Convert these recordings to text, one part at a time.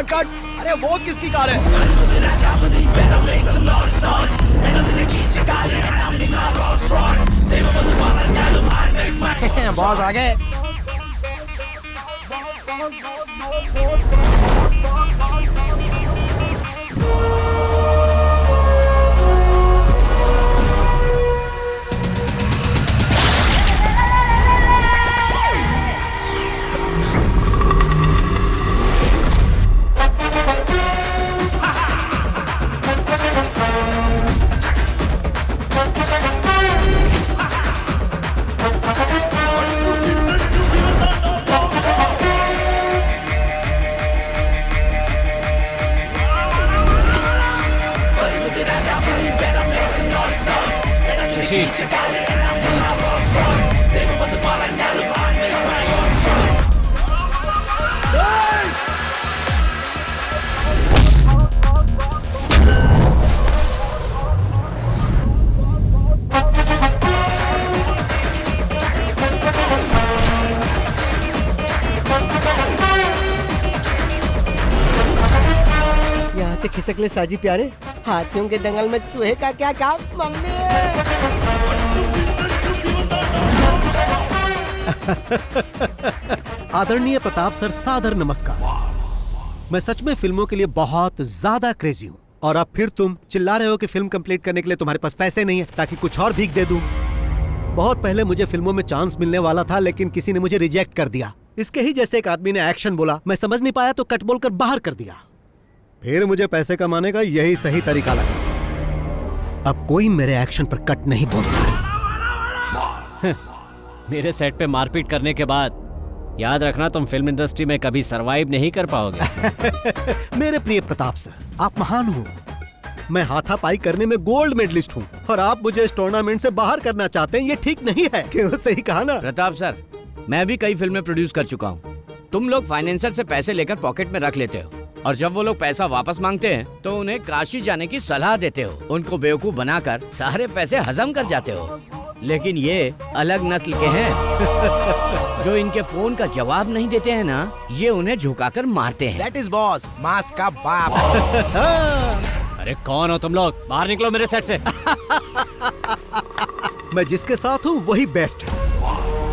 Cut cut. अरे वो किसकी कार है? बॉस आ गए। यहाँ से खिसक ले साजी प्यारे, हाथियों के दंगल में चूहे का क्या काम। मम्मी आदरणीय प्रताप सर, सादर नमस्कार। मैं सच में फिल्मों के लिए बहुत ज्यादा क्रेजी हूँ और अब फिर तुम चिल्ला रहे हो कि फिल्म कंप्लीट करने के लिए तुम्हारे पास पैसे नहीं है ताकि कुछ और भीख दे दूं। बहुत पहले मुझे फिल्मों में चांस मिलने वाला था, लेकिन किसी ने मुझे रिजेक्ट कर दिया। इसके ही जैसे एक आदमी ने एक्शन बोला, मैं समझ नहीं पाया तो कट बोलकर बाहर कर दिया। फिर मुझे पैसे कमाने का यही सही तरीका लगा। अब कोई मेरे एक्शन पर कट नहीं बोलता। मेरे सेट पे मारपीट करने के बाद याद रखना, तुम फिल्म इंडस्ट्री में कभी सरवाइव नहीं कर पाओगे। मेरे प्रिय प्रताप सर, आप महान हो। मैं हाथापाई करने में गोल्ड मेडलिस्ट हूँ और आप मुझे इस टूर्नामेंट से बाहर करना चाहते हैं। ये ठीक नहीं है। क्यों? सही कहा ना प्रताप सर, मैं भी कई फिल्में प्रोड्यूस कर चुका हूँ। तुम लोग फाइनेंसर से पैसे लेकर पॉकेट में रख लेते हो और जब वो लोग पैसा वापस मांगते हैं तो उन्हें काशी जाने की सलाह देते हो। उनको बेवकूफ बनाकर सारे पैसे हजम कर जाते हो। लेकिन ये अलग नस्ल के हैं जो इनके फोन का जवाब नहीं देते हैं ना, ये उन्हें झुकाकर मारते हैं। That is boss, मास का बाप। अरे कौन हो तुम लोग? बाहर निकलो मेरे सेट से। मैं जिसके साथ हूँ वही बेस्ट है।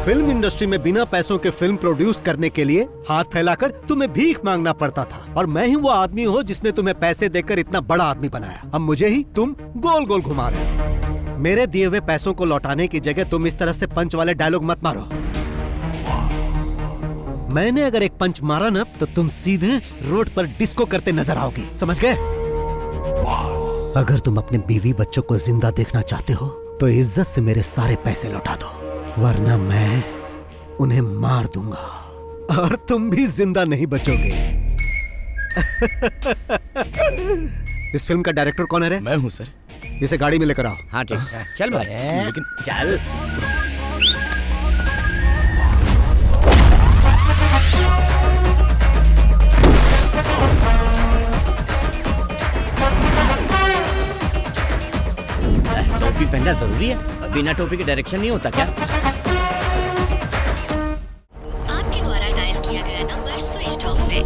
फिल्म इंडस्ट्री में बिना पैसों के फिल्म प्रोड्यूस करने के लिए हाथ फैलाकर तुम्हें भीख मांगना पड़ता था और मैं ही वो आदमी हूँ जिसने तुम्हें पैसे देकर इतना बड़ा आदमी बनाया। अब मुझे ही तुम गोल गोल घुमा रहे हो। मेरे दिए हुए पैसों को लौटाने की जगह तुम इस तरह से पंच वाले डायलॉग मत मारो। मैंने अगर एक पंच मारा ना तो तुम सीधे रोड पर डिस्को करते नजर आओगे। समझ गए? अगर तुम अपने बीवी बच्चों को जिंदा देखना चाहते हो तो इज्जत से मेरे सारे पैसे लौटा दो, वरना मैं उन्हें मार दूंगा और तुम भी जिंदा नहीं बचोगे। इस फिल्म का डायरेक्टर कौन है रे? मैं हूँ सर। इसे गाड़ी में लेकर आओ। हाँ ठीक, चल भाई। लेकिन चल। टोपी पहनना जरूरी है? बिना टोपी के डायरेक्शन नहीं होता क्या? आपके द्वारा डायल किया गया नंबर स्विच ऑफ है।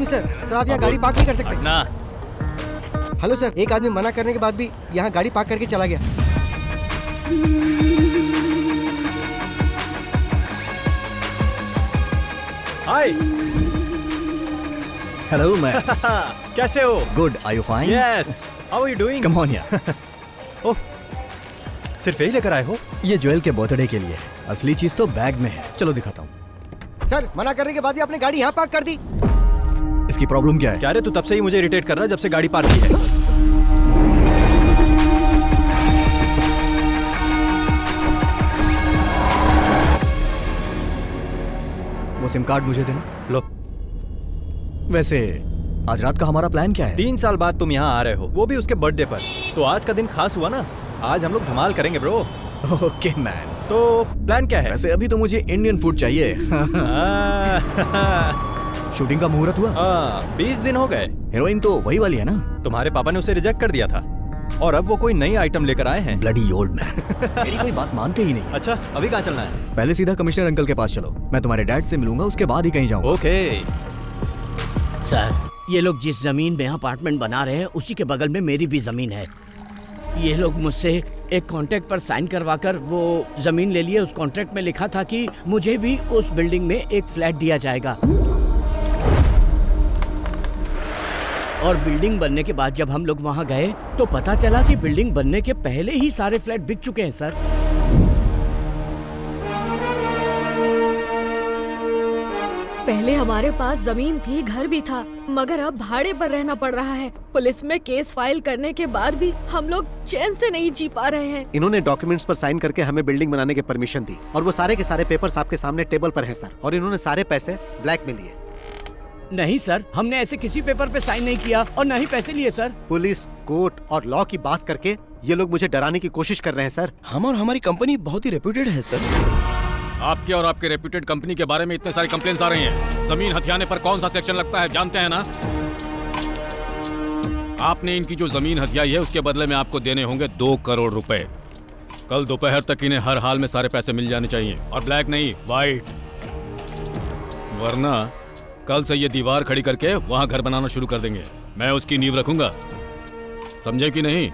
मी सर, सर आप यहाँ गाड़ी पार्क नहीं कर सकते। ना हेलो सर, एक आदमी मना करने के बाद भी यहाँ गाड़ी पार्क करके चला गया। हाय हेलो मैं कैसे हो? Good, are you fine? Yes, how are you doing? Come on यार। ओह, सिर्फ यही लेकर आए हो? ये जोएल के बर्थडे के लिए है, असली चीज तो बैग में है। चलो दिखाता हूँ। सर मना करने के बाद ही आपने गाड़ी यहाँ पार्क कर दी। इसकी प्रॉब्लम क्या है? क्या रे, तू तब से ही मुझे इरिटेट कर रहा है जब से गाड़ी पार्क की है। वो सिम कार्ड मुझे देना। लो, वैसे आज रात का हमारा प्लान क्या है? 3 साल बाद तुम यहाँ आ रहे हो, वो भी उसके बर्थडे पर। तो आज का दिन खास हुआ ना, आज हम लोग धमाल करेंगे ब्रो। Okay man. तो प्लान क्या है? वैसे अभी तो मुझे इंडियन फूड चाहिए। शूटिंग का मुहूर्त हुआ? 20 दिन हो गए। हीरोइन तो वही वाली है ना? तुम्हारे पापा ने उसे रिजेक्ट कर दिया था और अब वो कोई नई आइटम लेकर आए हैं। Bloody old man. मेरी कोई बात मानते ही नहीं। अच्छा, अभी कहाँ चलना है? पहले सीधा कमिश्नर अंकल के पास चलो, मैं तुम्हारे डैड से मिलूंगा, उसके बाद ही कहीं जाऊंगा। ओके। सर, ये लोग जिस जमीन में अपार्टमेंट बना रहे हैं उसी के बगल में मेरी भी जमीन है। ये लोग मुझसे एक कॉन्ट्रैक्ट पर साइन करवाकर वो जमीन ले लिए। उस कॉन्ट्रैक्ट में लिखा था कि मुझे भी उस बिल्डिंग में एक फ्लैट दिया जाएगा। और बिल्डिंग बनने के बाद जब हम लोग वहाँ गए तो पता चला कि बिल्डिंग बनने के पहले ही सारे फ्लैट बिक चुके हैं सर। पहले हमारे पास जमीन थी, घर भी था, मगर अब भाड़े पर रहना पड़ रहा है। पुलिस में केस फाइल करने के बाद भी हम लोग चैन से नहीं जी पा रहे हैं। इन्होंने डॉक्यूमेंट्स पर साइन करके हमें बिल्डिंग बनाने की परमिशन दी और वो सारे के सारे पेपर्स आपके सामने टेबल पर हैं सर। और इन्होंने सारे पैसे ब्लैक में लिए। नहीं सर, हमने ऐसे किसी पेपर पे साइन नहीं किया और न ही पैसे लिए सर। पुलिस, कोर्ट और लॉ की बात करके ये लोग मुझे डराने की कोशिश कर रहे हैं सर। हम और हमारी कंपनी बहुत ही रेप्यूटेड है सर। आपके और आपके रेप्यूटेड कंपनी के बारे में इतने सारे कंप्लेंट्स आ रही हैं। जमीन हथियाने पर कौन सा सेक्शन लगता है जानते हैं ना? आपने इनकी जो जमीन हथियाई है उसके बदले में आपको देने होंगे 2 करोड़ रुपए। कल दोपहर तक इन्हें हर हाल में सारे पैसे मिल जाने चाहिए, और ब्लैक नहीं, वाइट। वरना कल से ये दीवार खड़ी करके वहां घर बनाना शुरू कर देंगे। मैं उसकी नींव रखूंगा, समझे कि नहीं?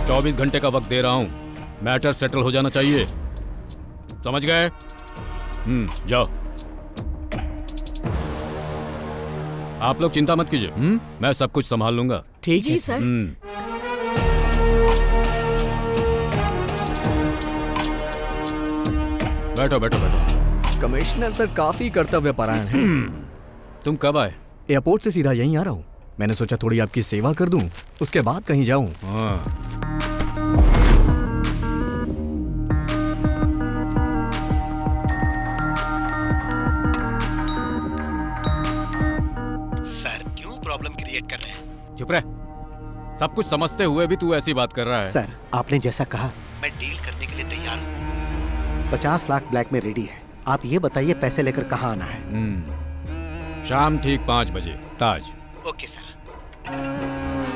24 घंटे का वक्त दे रहा हूं, मैटर सेटल हो जाना चाहिए, समझ गए? जाओ। आप लोग चिंता मत कीजिए, मैं सब कुछ संभाल लूंगा। ठीक जी है सर। बैठो बैठो बैठो। कमिश्नर सर काफी कर्तव्यपरायण हैं। तुम कब आए? एयरपोर्ट से सीधा यहीं आ रहा हूँ। मैंने सोचा थोड़ी आपकी सेवा कर दूं, उसके बाद कहीं जाऊं। हाँ। सर क्यों प्रॉब्लम क्रिएट कर रहे हैं? चुप रह। सब कुछ समझते हुए भी तू ऐसी बात कर रहा है। सर आपने जैसा कहा मैं डील करने के लिए तैयार हूँ। 50 लाख ब्लैक में रेडी है। आप ये बताइए पैसे लेकर कहाँ आना है? शाम ठीक 5 बजे, ताज। Okay sir.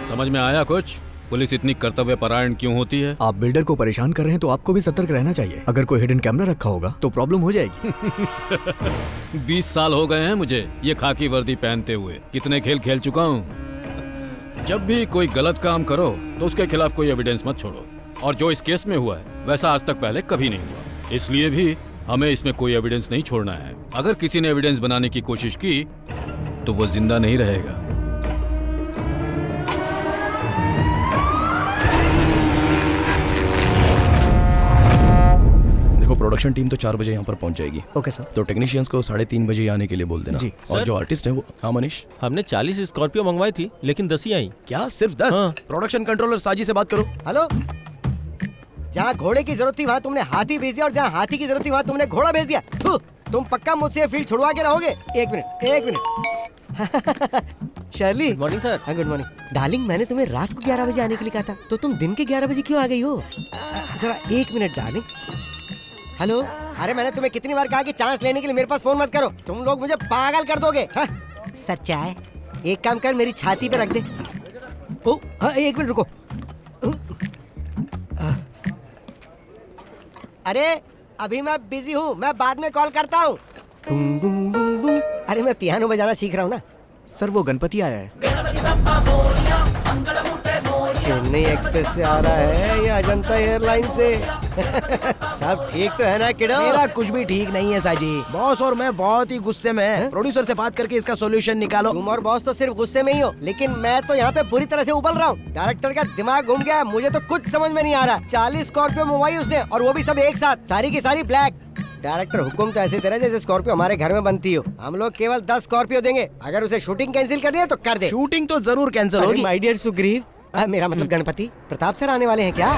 समझ में आया कुछ? पुलिस इतनी कर्तव्यपरायण क्यों होती है? आप बिल्डर को परेशान कर रहे हैं तो आपको भी सतर्क रहना चाहिए। अगर कोई हिडन कैमरा रखा होगा तो प्रॉब्लम हो जाएगी। 20 साल हो गए हैं मुझे ये खाकी वर्दी पहनते हुए। कितने खेल खेल चुका हूँ। जब भी कोई गलत काम करो तो उसके खिलाफ कोई एविडेंस मत छोड़ो, और जो इस केस में हुआ है वैसा आज तक पहले कभी नहीं हुआ। इसलिए भी हमें इसमें कोई एविडेंस नहीं छोड़ना है। अगर किसी ने एविडेंस बनाने की कोशिश की तो वो जिंदा नहीं रहेगा। देखो, प्रोडक्शन टीम तो 4 बजे यहाँ पर पहुँच जाएगी। Okay sir. तो टेक्नीशियंस को 3:30 बजे आने के लिए बोल देना। जी। और जो आर्टिस्ट है वो, हाँ मनीष, हमने 40 स्कॉर्पियो मंगवाई थी लेकिन 10 ही आई। क्या सिर्फ 10? हाँ। प्रोडक्शन कंट्रोलर साजी से बात करो। हेलो, जहाँ घोड़े की जरूरत थी वहाँ तुमने हाथी भेज दिया और जहाँ हाथी की जरूरत थी वहाँ तुमने घोड़ा भेज दिया। थू, तुम पक्का मुझसे फील्ड छुड़वा के रहोगे? एक minute. Shirley. Good morning sir. हाँ गुड मॉर्निंग। डार्लिंग, मैंने तुम्हें रात को 11 बजे आने के लिए कहा था, तो तुम दिन के 11 बजे क्यों आ गई हो? जरा 1 मिनट डार्लिंग। हेलो, अरे मैंने तुम्हें कितनी बार कहा कि चांस लेने के लिए मेरे पास फोन मत करो, तुम लोग मुझे पागल कर दोगे। हाँ? सर चाय एक काम कर, मेरी छाती पे रख दे। ओ हाँ, 1 मिनट रुको। अरे अभी मैं बिजी हूँ, मैं बाद में कॉल करता हूँ। अरे मैं पियानो बजाना सीख रहा हूँ ना। सर वो गणपति आया है। चेन्नई एक्सप्रेस से आ रहा है या अजंता एयरलाइन से? सब ठीक तो है ना किडो? मेरा कुछ भी ठीक नहीं है साजी। बॉस और मैं बहुत ही गुस्से में हैं। प्रोड्यूसर से बात करके इसका सॉल्यूशन निकालो। तुम और बॉस तो सिर्फ गुस्से में ही हो, लेकिन मैं तो यहाँ पे बुरी तरह से उबल रहा हूँ। डायरेक्टर का दिमाग घूम गया है, मुझे तो कुछ समझ में नहीं आ रहा। 40 स्कॉर्पियो मंगवाई उसने, और वो भी सब एक साथ, सारी की सारी ब्लैक। डायरेक्टर हुकुम तो ऐसे दे रहा है जैसे स्कॉर्पियो हमारे घर में बनती हो। हम लोग केवल 10 स्कॉर्पियो देंगे, अगर उसे शूटिंग कैंसिल करनी है तो कर दे। शूटिंग तो जरूर कैंसिल होगी। माय डियर सुग्रीव, मेरा मतलब गणपति प्रताप सर आने वाले हैं क्या?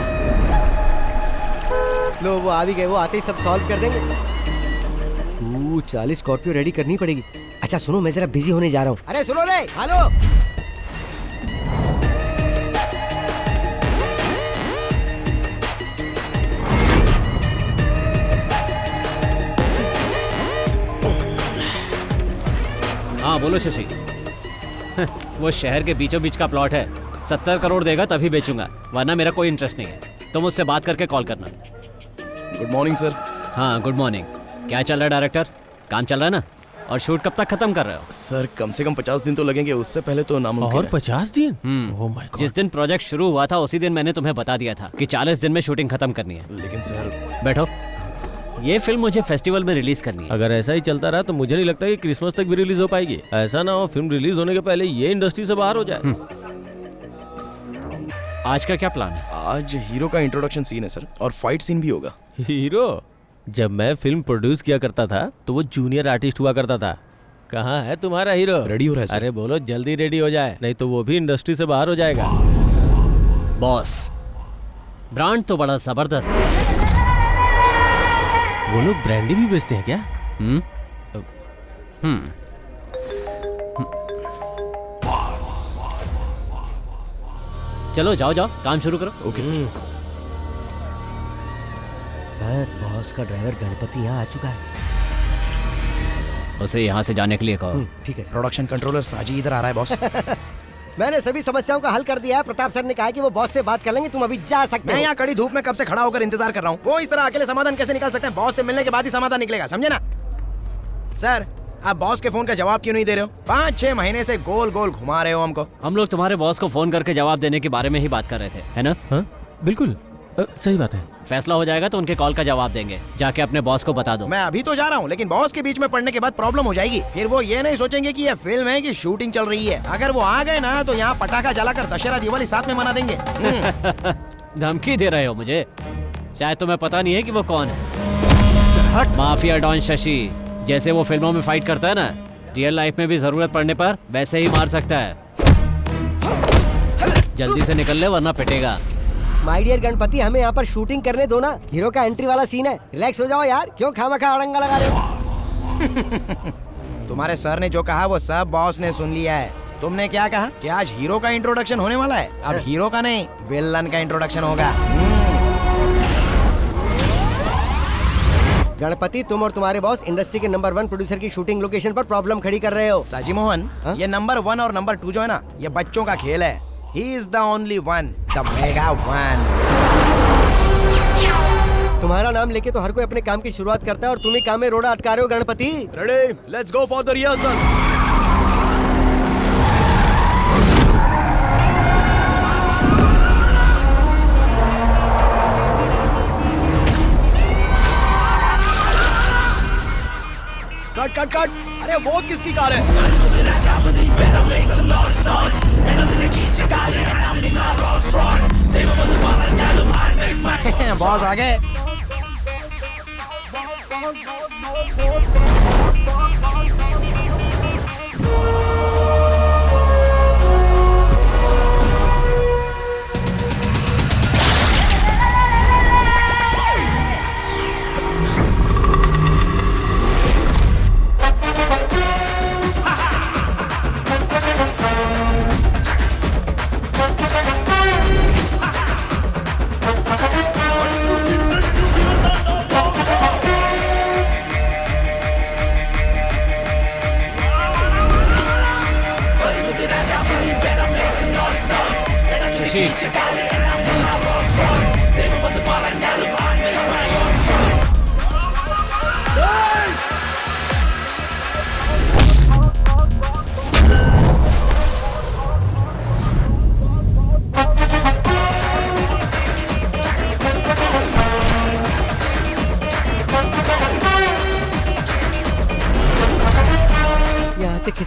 लो वो आ भी गए, वो आते ही सब सॉल्व कर देंगे। 40 स्कॉर्पियो रेडी करनी पड़ेगी। अच्छा सुनो, मैं जरा बिजी होने जा रहा हूँ। अरे सुनो रे, हेलो। हाँ बोलो शशि। वो शहर के बीचों बीच का प्लॉट है, 70 करोड़ देगा तभी बेचूंगा, वरना मेरा कोई इंटरेस्ट नहीं है। तुम उससे बात करके कॉल करना। Good morning sir. हाँ गुड मॉर्निंग। क्या चल रहा है डायरेक्टर? काम चल रहा है ना? और शूट कब तक खत्म कर रहे हो? सर कम से कम 50 दिन तो लगेंगे, उससे पहले तो नामुमकिन और है। 50 दिन? Oh my God. जिस दिन प्रोजेक्ट शुरू हुआ था उसी दिन मैंने तुम्हें बता दिया था कि 40 दिन में शूटिंग खत्म करनी है। लेकिन सर बैठो। ये फिल्म मुझे फेस्टिवल में रिलीज करनी है। अगर ऐसा ही चलता रहा तो मुझे नहीं लगता कि क्रिसमस तक भी रिलीज हो पाएगी। ऐसा ना हो फिल्म रिलीज होने के पहले ये इंडस्ट्री से बाहर हो जाए। आज का क्या प्लान है? आज हीरो का इंट्रोडक्शन सीन है सर, और फाइट सीन भी होगा। हीरो? जब मैं फिल्म प्रोड्यूस किया करता था तो वो जूनियर आर्टिस्ट हुआ करता था। कहाँ है तुम्हारा हीरो? रेडी हो रहा है सर। अरे बोलो जल्दी रेडी हो जाए, नहीं तो वो भी इंडस्ट्री से बाहर हो जाएगा। बॉस, ब्रांड तो बड़ा जबरदस्त है। वो लोग ब्रांडी भी बेचते हैं क्या? चलो जाओ जाओ, काम शुरू करो। Okay sir. सर बॉस का ड्राइवर गणपति यहाँ आ चुका है। उसे यहाँ से जाने के लिए कहो। ठीक है सर। प्रोडक्शन कंट्रोलर साजी इधर आ रहा है बॉस। मैंने सभी समस्याओं का हल कर दिया है। प्रताप सर ने कहा कि वो बॉस से बात कर लेंगे, तुम अभी जा सकते मैं हो। यहाँ कड़ी धूप में कब से खड़ा होकर इंतजार कर रहा हूँ। वो इस तरह अकेले समाधान कैसे निकाल सकते हैं? बॉस से मिलने के बाद ही समाधान निकलेगा, समझे ना? सर आप बॉस के फोन का जवाब क्यों नहीं दे रहे हो? 5-6 महीने से गोल गोल घुमा रहे हो हमको। हम लोग तुम्हारे बॉस को फोन करके जवाब देने के बारे में ही बात कर रहे थे, है ना? हाँ बिल्कुल सही बात है। फैसला हो जाएगा तो उनके कॉल का जवाब देंगे। जाके अपने बॉस को बता दो। मैं अभी तो जा रहा हूँ, लेकिन बॉस के बीच में पड़ने के बाद प्रॉब्लम हो जाएगी। फिर वो ये नहीं सोचेंगे कि ये फिल्म है कि शूटिंग चल रही है। अगर वो आ गए ना तो यहाँ पटाखा जलाकर दशहरा दिवाली साथ में मना देंगे। धमकी दे रहे हो मुझे? शायद तुम्हें पता नहीं है कि वो कौन है। Mafia don Shashi. जैसे वो फिल्मों में फाइट करता है ना, रियल लाइफ में भी जरूरत पड़ने पर वैसे ही मार सकता है। जल्दी से निकल ले वरना पिटेगा। माय डियर गणपति, हमें यहाँ पर शूटिंग करने दो ना। हीरो का एंट्री वाला सीन है, रिलैक्स हो जाओ यार। क्यों खामखा अड़ंगा लगा रहे हो? तुम्हारे सर ने जो कहा वो सब बॉस ने सुन लिया है। तुमने क्या कहा कि आज हीरो का इंट्रोडक्शन होने वाला है? अब हीरो का नहीं, विलन का इंट्रोडक्शन होगा। गणपति, तुम और तुम्हारे बॉस इंडस्ट्री के नंबर 1 प्रोड्यूसर की शूटिंग लोकेशन पर प्रॉब्लम खड़ी कर रहे हो। साजी मोहन, ये नंबर 1 और नंबर 2 जो है ना, ये बच्चों का खेल है। He is the only one, the mega one. तुम्हारा नाम लेके तो हर कोई अपने काम की शुरुआत करता है और तुम ही काम में रोड़ा अटका रहे हो Ganpati. Ready? Let's go for the rehearsal. Cut cut cut. अरे वो किसकी कार है? बॉस आ गए।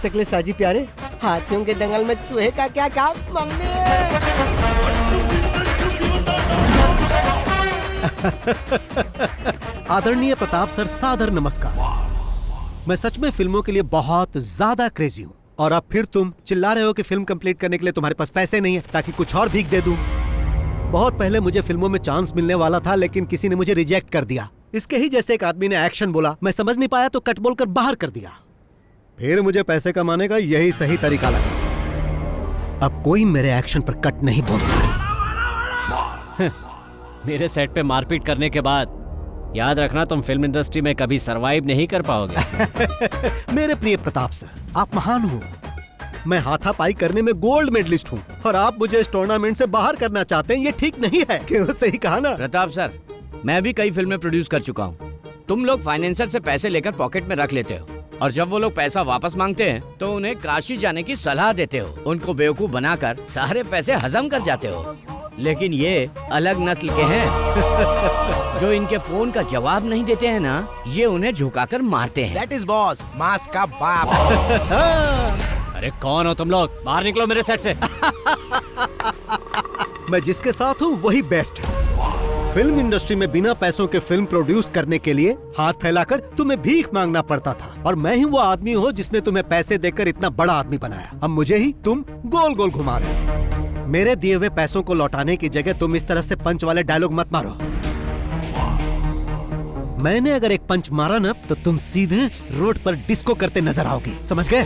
सकले साजी प्यारे, हाथियों के दंगल में चूहे का क्या काम मम्मी। आदरणीय प्रताप सर, सादर नमस्कार। मैं सच में फिल्मों के लिए बहुत ज्यादा क्रेजी हूँ और अब फिर तुम चिल्ला रहे हो कि फिल्म कंप्लीट करने के लिए तुम्हारे पास पैसे नहीं है ताकि कुछ और भीख दे दूं। बहुत पहले मुझे फिल्मों में चांस मिलने वाला था, लेकिन किसी ने मुझे रिजेक्ट कर दिया। इसके ही जैसे एक आदमी ने एक्शन बोला, मैं समझ नहीं पाया तो कट बोलकर बाहर कर दिया। फिर मुझे पैसे कमाने का यही सही तरीका लगा। अब कोई मेरे एक्शन पर कट नहीं बोलता। मेरे सेट पे मारपीट करने के बाद याद रखना, तुम फिल्म इंडस्ट्री में कभी सरवाइव नहीं कर पाओगे। मेरे प्रिय प्रताप सर, आप महान हो। मैं हाथापाई करने में गोल्ड मेडलिस्ट हूँ और आप मुझे इस टूर्नामेंट से बाहर करना चाहते हैं। ये ठीक नहीं है। क्यों? सही कहा ना प्रताप सर, मैं भी कई फिल्में प्रोड्यूस कर चुका हूँ। तुम लोग फाइनेंसर से पैसे लेकर पॉकेट में रख लेते हो और जब वो लोग पैसा वापस मांगते हैं तो उन्हें काशी जाने की सलाह देते हो। उनको बेवकूफ बनाकर सारे पैसे हजम कर जाते हो। लेकिन ये अलग नस्ल के हैं जो इनके फोन का जवाब नहीं देते हैं ना, ये उन्हें झुकाकर मारते हैं। That is boss, मास का बाप। अरे कौन हो तुम लोग? बाहर निकलो मेरे सेट से। मैं जिसके साथ हूँ वही बेस्ट है। फिल्म इंडस्ट्री में बिना पैसों के फिल्म प्रोड्यूस करने के लिए हाथ फैलाकर तुम्हें भीख मांगना पड़ता था और मैं ही वो आदमी हूँ जिसने तुम्हें पैसे देकर इतना बड़ा आदमी बनाया। अब मुझे ही तुम गोल गोल घुमा रहे हो। मेरे दिए हुए पैसों को लौटाने की जगह तुम इस तरह से पंच वाले डायलॉग मत मारो। मैंने अगर एक पंच मारा ना तो तुम सीधे रोड पर डिस्को करते नजर आओगे, समझ गए?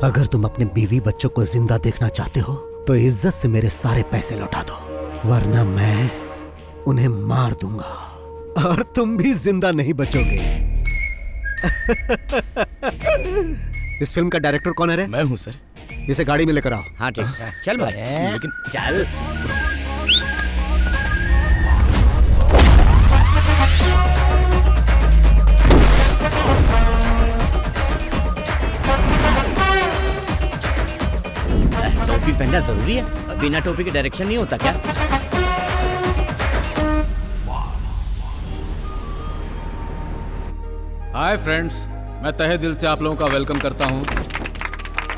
अगर तुम अपने बीवी बच्चों को जिंदा देखना चाहते हो तो इज्जत से मेरे सारे पैसे लौटा दो, वरना मैं उन्हें मार दूंगा और तुम भी जिंदा नहीं बचोगे। इस फिल्म का डायरेक्टर कौन है रे? मैं हूँ सर। इसे गाड़ी में लेकर आओ। हाँ ठीक है, चल भाई। लेकिन चल। टोपी पहनना जरूरी है? बिना टोपी के डायरेक्शन नहीं होता क्या? हाय फ्रेंड्स, मैं तहे दिल से आप लोगों का वेलकम करता हूँ।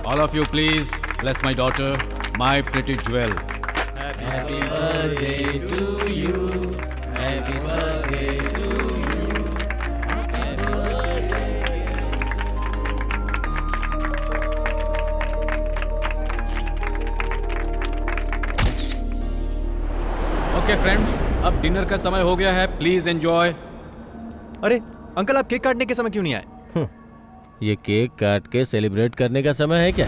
All of you please bless my daughter, my pretty jewel. Happy birthday to you, happy birthday to you, happy birthday. Okay friends, अब डिनर का समय हो गया है, प्लीज एंजॉय। अरे अंकल, आप केक काटने के समय क्यों नहीं आए? ये केक काट के सेलिब्रेट करने का समय है क्या?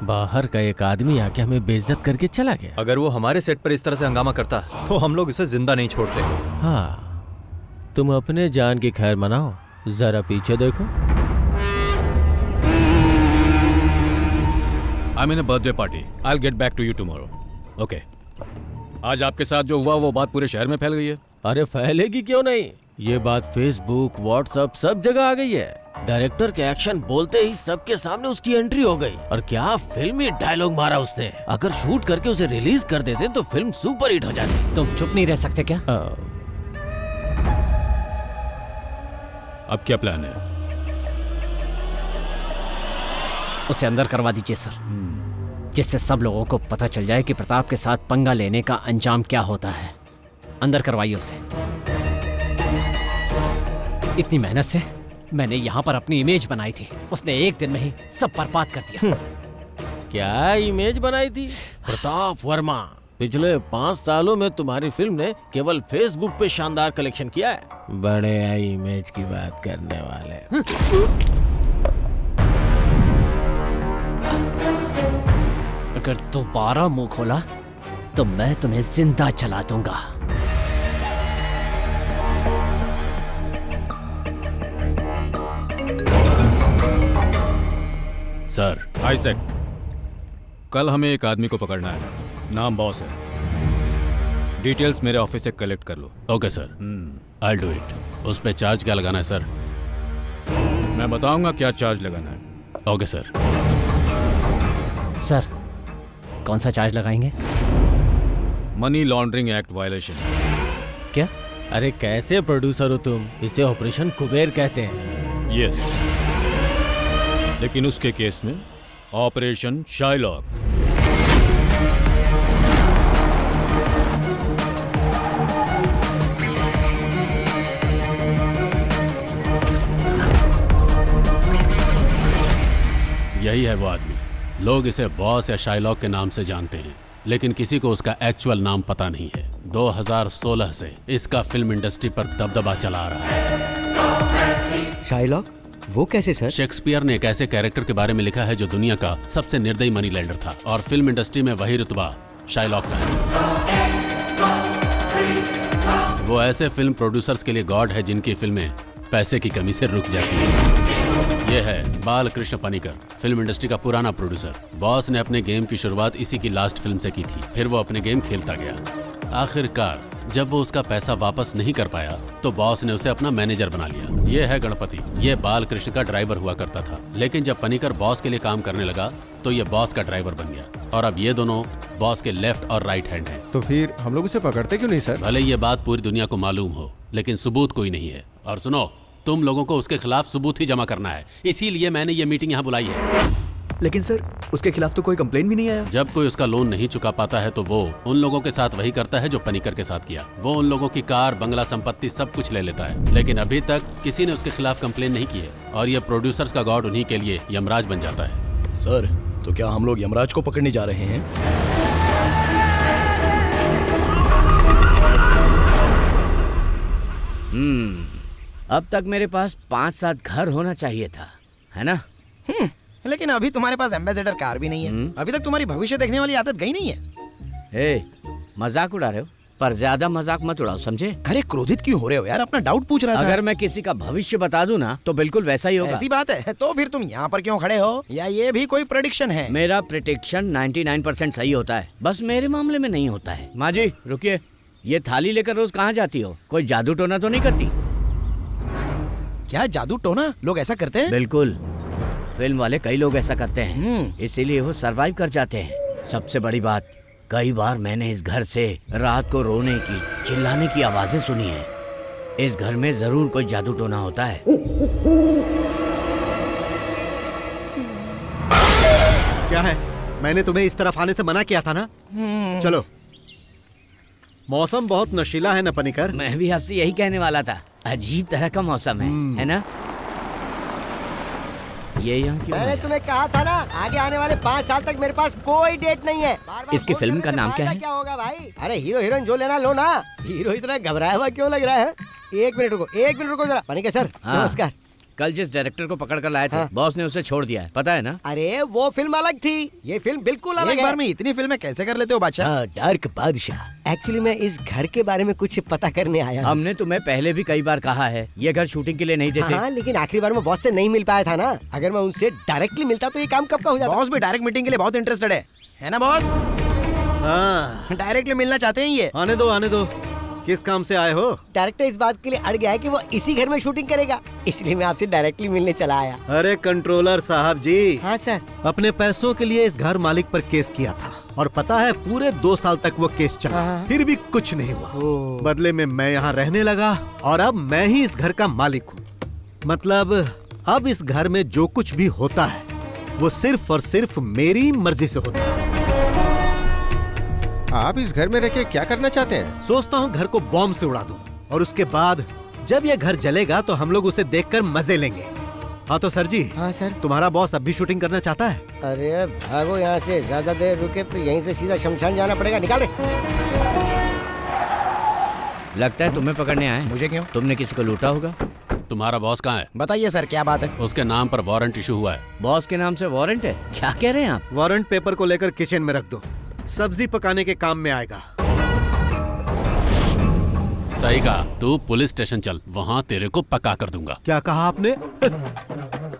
बाहर का एक आदमी आके हमें बेइज्जत करके चला गया। अगर वो हमारे सेट पर इस तरह से हंगामा करता तो हम लोग इसे जिंदा नहीं छोड़ते। हाँ, तुम अपने जान की खैर मनाओ, जरा पीछे देखो। I mean a birthday party. I will get back to you tomorrow. Okay. आज आपके साथ जो हुआ वो बात पूरे शहर में फैल गई है। अरे फैलेगी क्यों नहीं? ये बात फेसबुक, व्हाट्सएप सब जगह आ गई है। डायरेक्टर के एक्शन बोलते ही सबके सामने उसकी एंट्री हो गई। और क्या फिल्मी डायलॉग मारा उसने। अगर शूट करके उसे रिलीज कर देते तो फिल्म सुपर हिट हो जाती। तुम चुप नहीं रह सकते क्या? अब क्या प्लान है? उसे अंदर करवा दीजिए सर, जिससे सब लोगों को पता चल जाए कि प्रताप के साथ पंगा लेने का अंजाम क्या होता है। अंदर करवाइए उसे। इतनी मेहनत से मैंने यहाँ पर अपनी इमेज बनाई थी, उसने एक दिन में ही सब बर्बाद कर दिया। क्या इमेज बनाई थी? प्रताप वर्मा, पिछले 5 सालों में तुम्हारी फिल्म ने केवल फेसबुक पे शानदार कलेक्शन किया है। बड़े इमेज की बात करने वाले। अगर दोबारा मुंह खोला तो मैं तुम्हें जिंदा जला दूंगा। सर आइजैक, कल हमें एक आदमी को पकड़ना है, नाम बॉस है। डिटेल्स मेरे ऑफिस से कलेक्ट कर लो। Okay sir, I will do it. उस पे चार्ज क्या लगाना है सर? मैं बताऊंगा क्या चार्ज लगाना है। Okay sir. सर कौन सा चार्ज लगाएंगे? Money laundering act violation. क्या? अरे कैसे प्रोड्यूसर हो तुम? इसे ऑपरेशन कुबेर कहते हैं। यस, लेकिन उसके केस में ऑपरेशन शाइलॉक। यही है वो आदमी। लोग इसे बॉस या शाइलॉक के नाम से जानते हैं, लेकिन किसी को उसका एक्चुअल नाम पता नहीं है। 2016 से इसका फिल्म इंडस्ट्री पर दबदबा चला आ रहा है। शाइलॉक? वो कैसे सर? शेक्सपियर ने एक ऐसे कैरेक्टर के बारे में लिखा है जो दुनिया का सबसे निर्दयी मनी लैंडर था, और फिल्म इंडस्ट्री में वही रुतबा शाइलॉक का है। वो ऐसे फिल्म प्रोड्यूसर्स के लिए गॉड है जिनकी फिल्में पैसे की कमी से रुक जाती है। ये है बालकृष्ण पनिकर, फिल्म इंडस्ट्री का पुराना प्रोड्यूसर। बॉस ने अपने गेम की शुरुआत इसी की लास्ट फिल्म से की थी। फिर वो अपने गेम खेलता गया। आखिरकार जब वो उसका पैसा वापस नहीं कर पाया तो बॉस ने उसे अपना मैनेजर बना लिया। ये है गणपति। ये बालकृष्ण का ड्राइवर हुआ करता था, लेकिन जब पनिकर बॉस के लिए काम करने लगा तो ये बॉस का ड्राइवर बन गया, और अब ये दोनों बॉस के लेफ्ट और राइट हैंड हैं। तो फिर हम लोग उसे पकड़ते क्यों नहीं सर? भले ये बात पूरी दुनिया को मालूम हो, लेकिन सबूत कोई नहीं है। और सुनो, तुम लोगों को उसके खिलाफ सबूत ही जमा करना है, इसीलिए मैंने ये मीटिंग यहाँ बुलाई है। लेकिन सर, उसके खिलाफ तो कोई कंप्लेन भी नहीं आया। जब कोई उसका लोन नहीं चुका पाता है तो वो उन लोगों के साथ वही करता है जो पनिकर के साथ किया। वो उन लोगों की कार, बंगला, संपत्ति सब कुछ ले लेता है, लेकिन अभी तक किसी ने उसके खिलाफ कंप्लेन नहीं की है। और ये प्रोड्यूसर्स का गॉड उन्हीं के लिए यमराज बन जाता है। सर, तो क्या हम लोग यमराज को पकड़ने जा रहे हैं? अब तक मेरे पास 5-7 घर होना चाहिए था, है ना? लेकिन अभी तुम्हारे पास एम्बेसडर कार भी नहीं है। अभी तक तुम्हारी भविष्य देखने वाली आदत गई नहीं है। मजाक उड़ा रहे हो, पर ज्यादा मजाक मत उड़ाओ, समझे? अरे क्रोधित क्यों हो रहे हो यार? अपना डाउट पूछ रहा था। अगर मैं किसी का भविष्य बता दूं ना तो बिल्कुल वैसा ही होगा। ऐसी बात है तो फिर तुम यहाँ पर क्यों खड़े हो? या ये भी कोई प्रेडिक्शन है? मेरा प्रेडिक्शन 99% सही होता है, बस मेरे मामले में नहीं होता है। माँ जी रुकिए, ये थाली लेकर रोज कहाँ जाती हो? कोई जादू टोना तो नहीं करती? क्या जादू टोना? लोग ऐसा करते हैं? बिल्कुल, फिल्म वाले कई लोग ऐसा करते हैं, इसीलिए वो सरवाइव कर जाते हैं। सबसे बड़ी बात, कई बार मैंने इस घर से रात को रोने की, चिल्लाने की आवाजें सुनी है। इस घर में जरूर कोई जादू टोना होता है। क्या है? मैंने तुम्हें इस तरफ आने से मना किया था ना? चलो। मौसम बहुत नशीला है ना पनिकर? मैं भी आपसे यही कहने वाला था, अजीब तरह का मौसम है ना? ये यहाँ क्यों? मैंने तुम्हें कहा था ना, आगे आने वाले 5 साल तक मेरे पास कोई डेट नहीं है। बार-बार इसकी फिल्म का नाम क्या है? क्या होगा भाई? अरे हीरो हीरोइन जो लेना लो ना। हीरो इतना घबराया हुआ क्यों लग रहा है? एक मिनट रुको जरा। पनिकर सर, नमस्कार। कल जिस डायरेक्टर को पकड़ कर लाए थे, बॉस ने उसे छोड़ दिया है, पता है ना? अरे वो फिल्म अलग थी, ये फिल्म बिल्कुल अलग है। एक बार में इतनी फिल्में कैसे कर लेते हो बादशाह? डार्क बादशाह। एक्चुअली मैं इस घर के बारे में कुछ पता करने आया। हमने तुम्हें पहले भी कई बार कहा है, ये घर शूटिंग के लिए नहीं देते। हाँ, लेकिन आखिरी बार में बॉस से नहीं मिल पाया था ना। अगर मैं उनसे डायरेक्टली मिलता तो ये काम कब का हो जाता। बॉस भी डायरेक्ट मीटिंग के लिए बहुत इंटरेस्टेड है ना बॉस? हाँ, डायरेक्टली मिलना चाहते हैं ये। आने दो। किस काम से आए हो? डायरेक्टर इस बात के लिए अड़ गया है कि वो इसी घर में शूटिंग करेगा, इसलिए मैं आपसे डायरेक्टली मिलने चला आया। अरे कंट्रोलर साहब जी। हाँ सर। अपने पैसों के लिए इस घर मालिक पर केस किया था, और पता है पूरे 2 साल तक वो केस चला, फिर भी कुछ नहीं हुआ। बदले में मैं यहाँ रहने लगा, और अब मैं ही इस घर का मालिक हूँ। मतलब अब इस घर में जो कुछ भी होता है वो सिर्फ और सिर्फ मेरी मर्जी से होता है। आप इस घर में रह के क्या करना चाहते हैं? सोचता हूँ घर को बॉम्ब से उड़ा दूं, और उसके बाद जब ये घर जलेगा तो हम लोग उसे देखकर मजे लेंगे। हाँ तो सर जी। हाँ सर। तुम्हारा बॉस अब भी शूटिंग करना चाहता है? अरे भागो यहाँ से, ज्यादा देर रुके तो यहीं से सीधा शमशान जाना पड़ेगा। निकाल रे। लगता है तुम्हें पकड़ने आए। मुझे क्यों? तुमने किसी को लूटा होगा। तुम्हारा बॉस कहाँ है? बताइए सर, क्या बात है? उसके नाम पर वारंट इशू हुआ है। बॉस के नाम से वारंट है? क्या कह रहे हैं आप? वारंट पेपर को लेकर किचन में रख दो, सब्जी पकाने के काम में आएगा। सही कहा, तू पुलिस स्टेशन चल, वहाँ तेरे को पका कर दूंगा। क्या कहा आपने?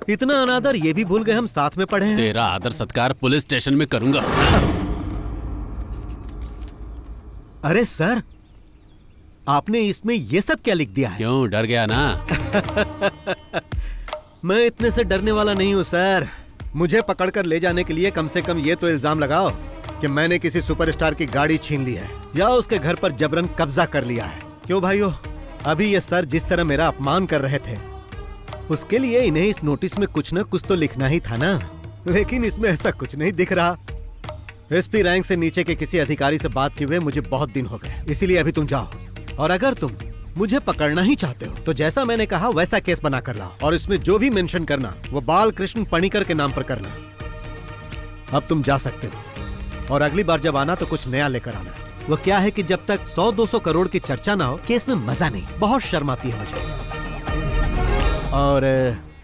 इतना अनादर ये भी भूल गए हम साथ में पढ़े हैं। तेरा आदर सत्कार पुलिस स्टेशन में करूंगा। अरे सर, आपने इसमें ये सब क्या लिख दिया है? क्यों, डर गया ना? मैं इतने से डरने वाला नहीं हूँ सर। मुझे पकड़कर ले जाने के लिए कम से कम ये तो इल्जाम लगाओ कि मैंने किसी सुपरस्टार की गाड़ी छीन ली है या उसके घर पर जबरन कब्जा कर लिया है। क्यों भाइयों, अभी ये सर जिस तरह मेरा अपमान कर रहे थे, उसके लिए इन्हें इस नोटिस में कुछ न कुछ तो लिखना ही था ना, लेकिन इसमें ऐसा कुछ नहीं दिख रहा। एसपी रैंक से नीचे के किसी अधिकारी से बात किए हुए मुझे बहुत दिन हो गए, इसीलिए अभी तुम जाओ। और अगर तुम मुझे पकड़ना ही चाहते हो तो जैसा मैंने कहा वैसा केस बना कर लाओ, और इसमें जो भी मेंशन करना वो बालकृष्ण पणिकर के नाम पर करना। अब तुम जा सकते हो, और अगली बार जब आना तो कुछ नया लेकर आना। वो क्या है कि जब तक 100-200 करोड़ की चर्चा ना हो केस में मजा नहीं, बहुत शर्म आती है मुझे। और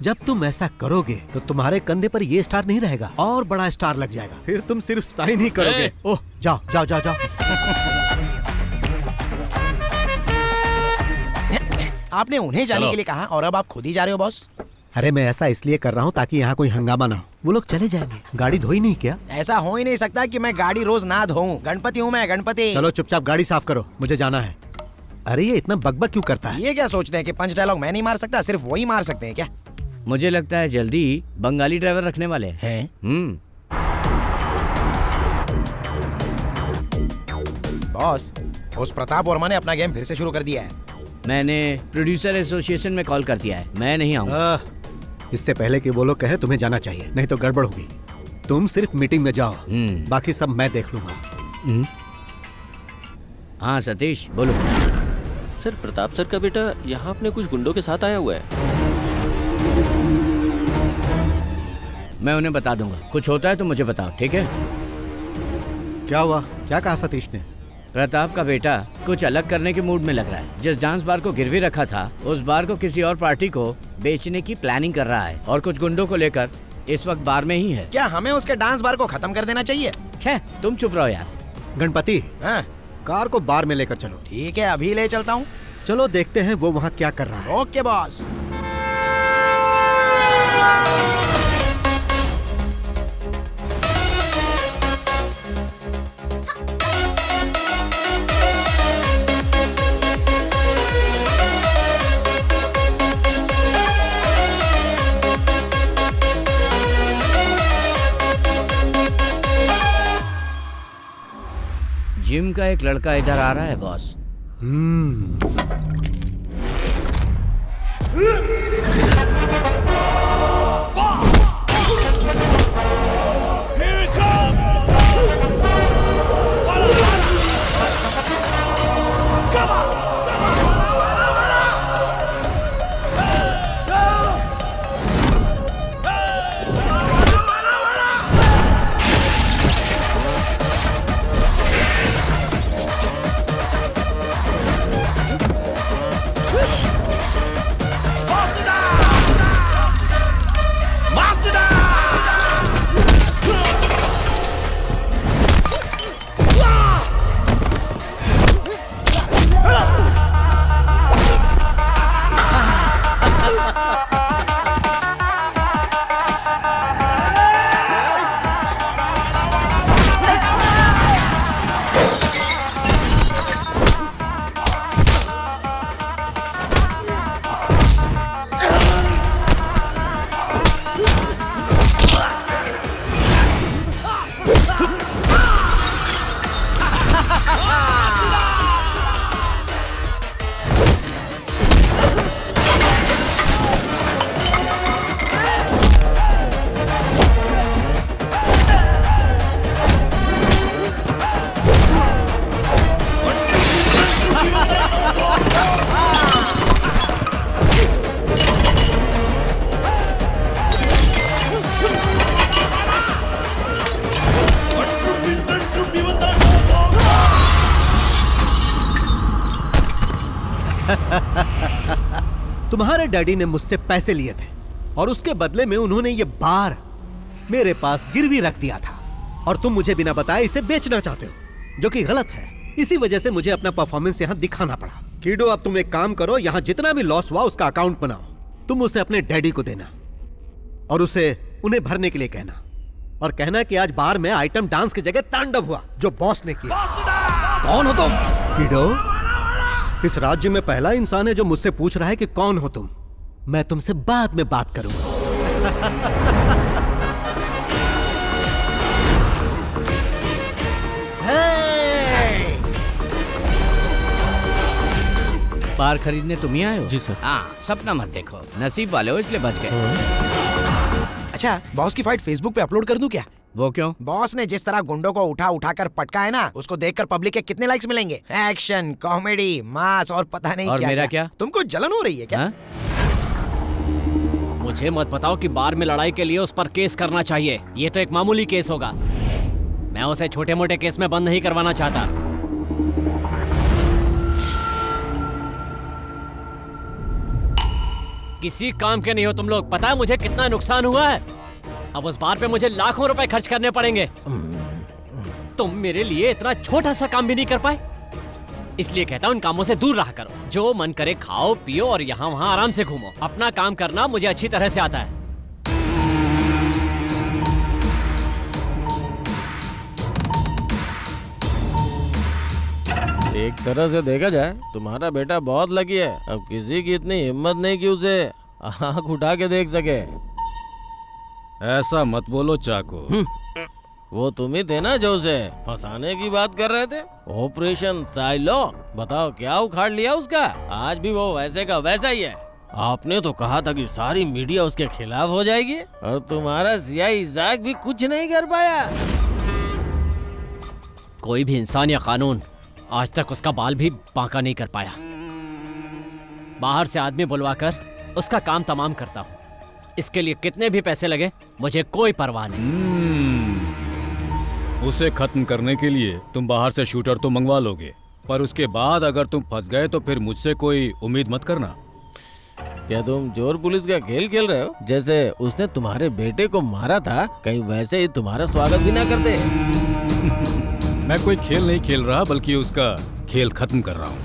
जब तुम ऐसा करोगे तो तुम्हारे कंधे पर ये स्टार नहीं रहेगा और बड़ा स्टार लग जाएगा, फिर तुम सिर्फ साइन ही करोगे। ओह जाओ जाओ जाओ जाओ। आपने उन्हें जाने के लिए कहा और अब आप खुद ही जा रहे हो बॉस। अरे मैं ऐसा इसलिए कर रहा हूँ ताकि यहाँ कोई हंगामा ना हो। वो लोग चले जाएंगे, गाड़ी धोई नहीं क्या? ऐसा हो ही नहीं सकता कि मैं गाड़ी रोज ना धोऊं। गणपति हूँ मैं, गणपति। चलो चुपचाप गाड़ी साफ करो, मुझे जाना है। अरे ये इतना बकबक क्यों करता है? ये क्या सोचते हैं कि पंच डायलॉग मैं नहीं मार सकता, सिर्फ वही मार सकते हैं क्या? मुझे लगता है जल्दी ही बंगाली ड्राइवर रखने वाले हैं। बॉस, उस प्रताप वर्मा ने अपना गेम फिर से शुरू कर दिया है। मैंने प्रोड्यूसर एसोसिएशन में कॉल कर दिया है, मैं नहीं आऊंगा। इससे पहले कि वो लोग कहे तुम्हें जाना चाहिए, नहीं तो गड़बड़ होगी। तुम सिर्फ मीटिंग में जाओ, बाकी सब मैं देख लूंगा। हाँ सतीश बोलो। सर प्रताप सर का बेटा यहाँ अपने कुछ गुंडों के साथ आया हुआ है। मैं उन्हें बता दूंगा, कुछ होता है तो मुझे बताओ, ठीक है? क्या हुआ? क्या कहा सतीश ने? प्रताप का बेटा कुछ अलग करने के मूड में लग रहा है। जिस डांस बार को गिरवी रखा था उस बार को किसी और पार्टी को बेचने की प्लानिंग कर रहा है, और कुछ गुंडों को लेकर इस वक्त बार में ही है। क्या हमें उसके डांस बार को खत्म कर देना चाहिए? छे, तुम चुप रहो यार। गणपति, कार को बार में लेकर चलो। ठीक है, अभी ले चलता हूँ। चलो देखते हैं वो वहाँ क्या कर रहा है। Okay boss. जिम का एक लड़का इधर आ रहा है बॉस। तुम्हारे डैडी ने मुझसे पैसे लिए थे और उसके बदले में उन्होंने ये बार मेरे पास गिरवी रख दिया था, और तुम मुझे बिना बताए इसे बेचना चाहते हो, जो कि गलत है। इसी वजह से मुझे अपना परफॉर्मेंस यहाँ दिखाना पड़ा। कीडो, अब तुम एक काम करो, यहाँ जितना भी लॉस हुआ उसका अकाउंट बनाओ। तुम उसे अपने डैडी को देना और उसे उन्हें भरने के लिए कहना, और कहना कि आज बार में आइटम डांस की जगह तांडव हुआ जो बॉस ने किया। कौन हो तुम? कीडो, इस राज्य में पहला इंसान है जो मुझसे पूछ रहा है कि कौन हो तुम। मैं तुमसे बाद में बात करूंगा। बाहर खरीदने तुम ही आए हो? जी सर। हाँ, सपना मत देखो, नसीब वाले हो इसलिए बच गए। अच्छा, बॉस की फाइट फेसबुक पे अपलोड कर दूं क्या? वो क्यों? बॉस ने जिस तरह गुंडों को उठा कर पटका है ना, उसको देखकर पब्लिक के कितने लाइक्स मिलेंगे? एक्शन, कॉमेडी, मास और पता नहीं और क्या मेरा क्या? तुमको जलन हो रही है क्या? मुझे मत बताओ कि बार में लड़ाई के लिए उस पर केस करना चाहिए। ये तो एक मामूली केस होगा। मैं उसे छोटे मोटे केस में बंद नहीं करवाना चाहता। किसी काम के नहीं हो तुम लोग। पता है मुझे कितना नुकसान हुआ है? अब उस बार पे मुझे लाखों रुपए खर्च करने पड़ेंगे। तुम मेरे लिए इतना छोटा सा काम भी नहीं कर पाए। इसलिए कहता हूँ इन कामों से दूर रहा करो। जो मन करे खाओ पियो और यहाँ वहाँ आराम से घूमो। अपना काम करना मुझे अच्छी तरह से आता है। एक तरह से देखा जाए तुम्हारा बेटा बहुत लकी है। अब किसी की इतनी हिम्मत नहीं कि उसे आँख उठा के देख सके। ऐसा मत बोलो चाको। वो तुम ही थे ना जो उसे फंसाने की बात कर रहे थे। ऑपरेशन साइलो, बताओ क्या उखाड़ लिया उसका। आज भी वो वैसे का वैसा ही है। आपने तो कहा था कि सारी मीडिया उसके खिलाफ हो जाएगी और तुम्हारा सियाही इजाक भी कुछ नहीं कर पाया। कोई भी इंसान या कानून आज तक उसका बाल भी बांका नहीं कर पाया। बाहर से आदमी बुलवाकर उसका काम तमाम करता हूँ। इसके लिए कितने भी पैसे लगे मुझे कोई परवाह नहीं। उसे खत्म करने के लिए तुम बाहर से शूटर तो मंगवा लोगे, पर उसके बाद अगर तुम फंस गए तो फिर मुझसे कोई उम्मीद मत करना। क्या तुम चोर पुलिस का खेल खेल रहे हो? जैसे उसने तुम्हारे बेटे को मारा था, कहीं वैसे ही तुम्हारा स्वागत भी ना करते। मैं कोई खेल नहीं खेल रहा, बल्कि उसका खेल खत्म कर रहा हूँ।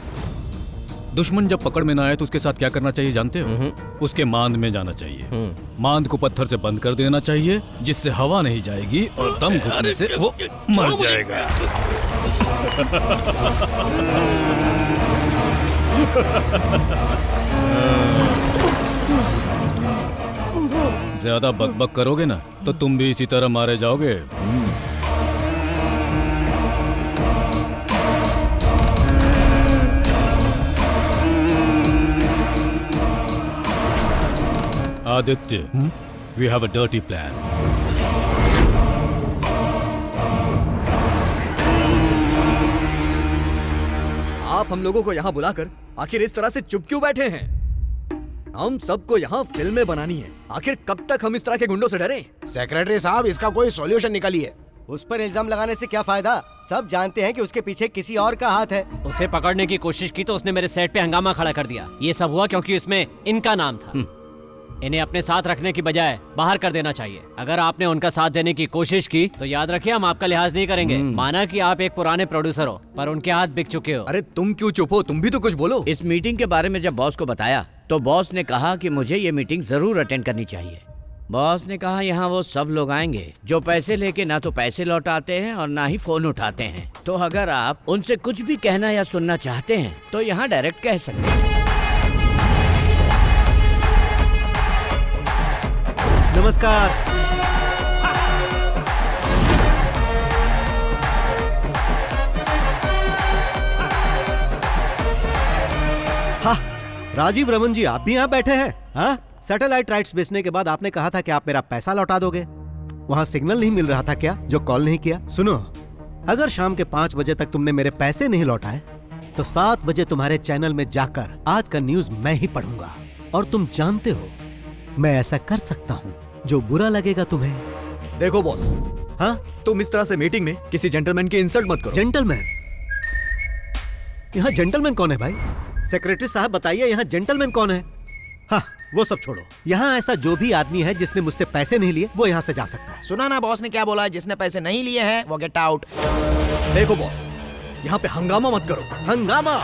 दुश्मन जब पकड़ में ना आए तो उसके साथ क्या करना चाहिए जानते हो? उसके मांद में जाना चाहिए। मांद को पत्थर से बंद कर देना चाहिए, जिससे हवा नहीं जाएगी और दम घुटने से वो मर जाएगा। ज्यादा बकबक करोगे ना तो तुम भी इसी तरह मारे जाओगे। Aditya, we have a dirty plan. आप हम लोगों को यहाँ बुलाकर आखिर इस तरह से चुप क्यों बैठे हैं? हम सबको यहाँ फिल्में बनानी है। आखिर कब तक हम इस तरह के गुंडों से डरें? सेक्रेटरी साहब, इसका कोई सॉल्यूशन निकालिए। उस पर इल्जाम लगाने से क्या फायदा? सब जानते हैं कि उसके पीछे किसी और का हाथ है। उसे पकड़ने की कोशिश की तो उसने मेरे सेट पे हंगामा खड़ा कर दिया। ये सब हुआ क्योंकि इसमें इनका नाम था। इन्हें अपने साथ रखने की बजाय बाहर कर देना चाहिए। अगर आपने उनका साथ देने की कोशिश की तो याद रखिए हम आपका लिहाज नहीं करेंगे। माना कि आप एक पुराने प्रोड्यूसर हो, पर उनके हाथ बिक चुके हो। अरे तुम क्यों चुप हो? तुम भी तो कुछ बोलो। इस मीटिंग के बारे में जब बॉस को बताया तो बॉस ने कहा कि मुझे ये मीटिंग जरूर अटेंड करनी चाहिए। बॉस ने कहा यहाँ वो सब लोग आएंगे जो पैसे लेके ना तो पैसे लौटाते हैं और ना ही फोन उठाते हैं। तो अगर आप उनसे कुछ भी कहना या सुनना चाहते हैं तो यहाँ डायरेक्ट कह सकते हैं। नमस्कार। हाँ, राजीव रमन जी, आप भी यहाँ बैठे हैं? हाँ, सैटेलाइट राइट्स बेचने के बाद आपने कहा था कि आप मेरा पैसा लौटा दोगे। वहाँ सिग्नल नहीं मिल रहा था क्या जो कॉल नहीं किया? सुनो, अगर शाम के 5 बजे तक तुमने मेरे पैसे नहीं लौटाए तो 7 बजे तुम्हारे चैनल में जाकर आज का न्यूज मैं ही पढ़ूंगा। और तुम जानते हो मैं ऐसा कर सकता हूँ जो बुरा लगेगा तुम्हें। देखो बॉस, हाँ, तुम इस तरह से मीटिंग में किसी जेंटलमैन की इंसल्ट मत करो। जेंटलमैन? यहाँ जेंटलमैन कौन है भाई? सेक्रेटरी साहब बताइए, यहाँ जेंटलमैन कौन है? हाँ, वो सब छोड़ो। यहाँ ऐसा जो भी आदमी है जिसने मुझसे पैसे नहीं लिए वो यहाँ से जा सकता है। सुना ना बॉस ने क्या बोला? जिसने पैसे नहीं लिए हैं वो गेट आउट। देखो बॉस, यहाँ पे हंगामा मत करो। हंगामा?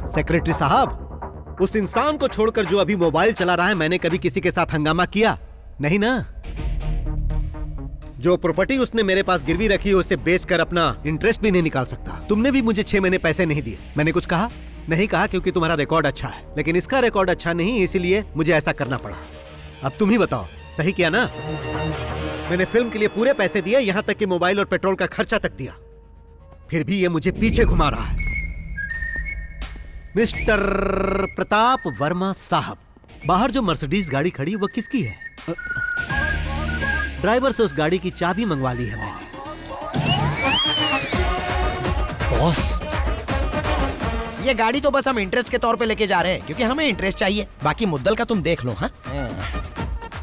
सेक्रेटरी साहब, उस इंसान को छोड़कर जो अभी मोबाइल चला रहा है, मैंने कभी किसी के साथ हंगामा किया नहीं ना। जो प्रॉपर्टी उसने मेरे पास गिरवी रखी है उसे बेचकर अपना इंटरेस्ट भी नहीं निकाल सकता। तुमने भी मुझे 6 महीने पैसे नहीं दिए। मैंने कुछ कहा नहीं? कहा क्योंकि तुम्हारा रिकॉर्ड अच्छा है, लेकिन इसका रिकॉर्ड अच्छा नहीं, इसीलिए मुझे ऐसा करना पड़ा। अब तुम ही बताओ, सही किया ना? मैंने फिल्म के लिए पूरे पैसे दिए, यहाँ तक कि मोबाइल और पेट्रोल का खर्चा तक दिया, फिर भी ये मुझे पीछे घुमा रहा है। मिस्टर प्रताप वर्मा साहब, बाहर जो मर्सिडीज गाड़ी खड़ी वो किसकी है? ड्राइवर से उस गाड़ी की चाबी मंगवा ली है मैंने। बॉस, ये गाड़ी तो बस हम इंटरेस्ट के तौर पे लेके जा रहे हैं क्योंकि हमें इंटरेस्ट चाहिए। बाकी मुद्दल का तुम देख लो। हाँ,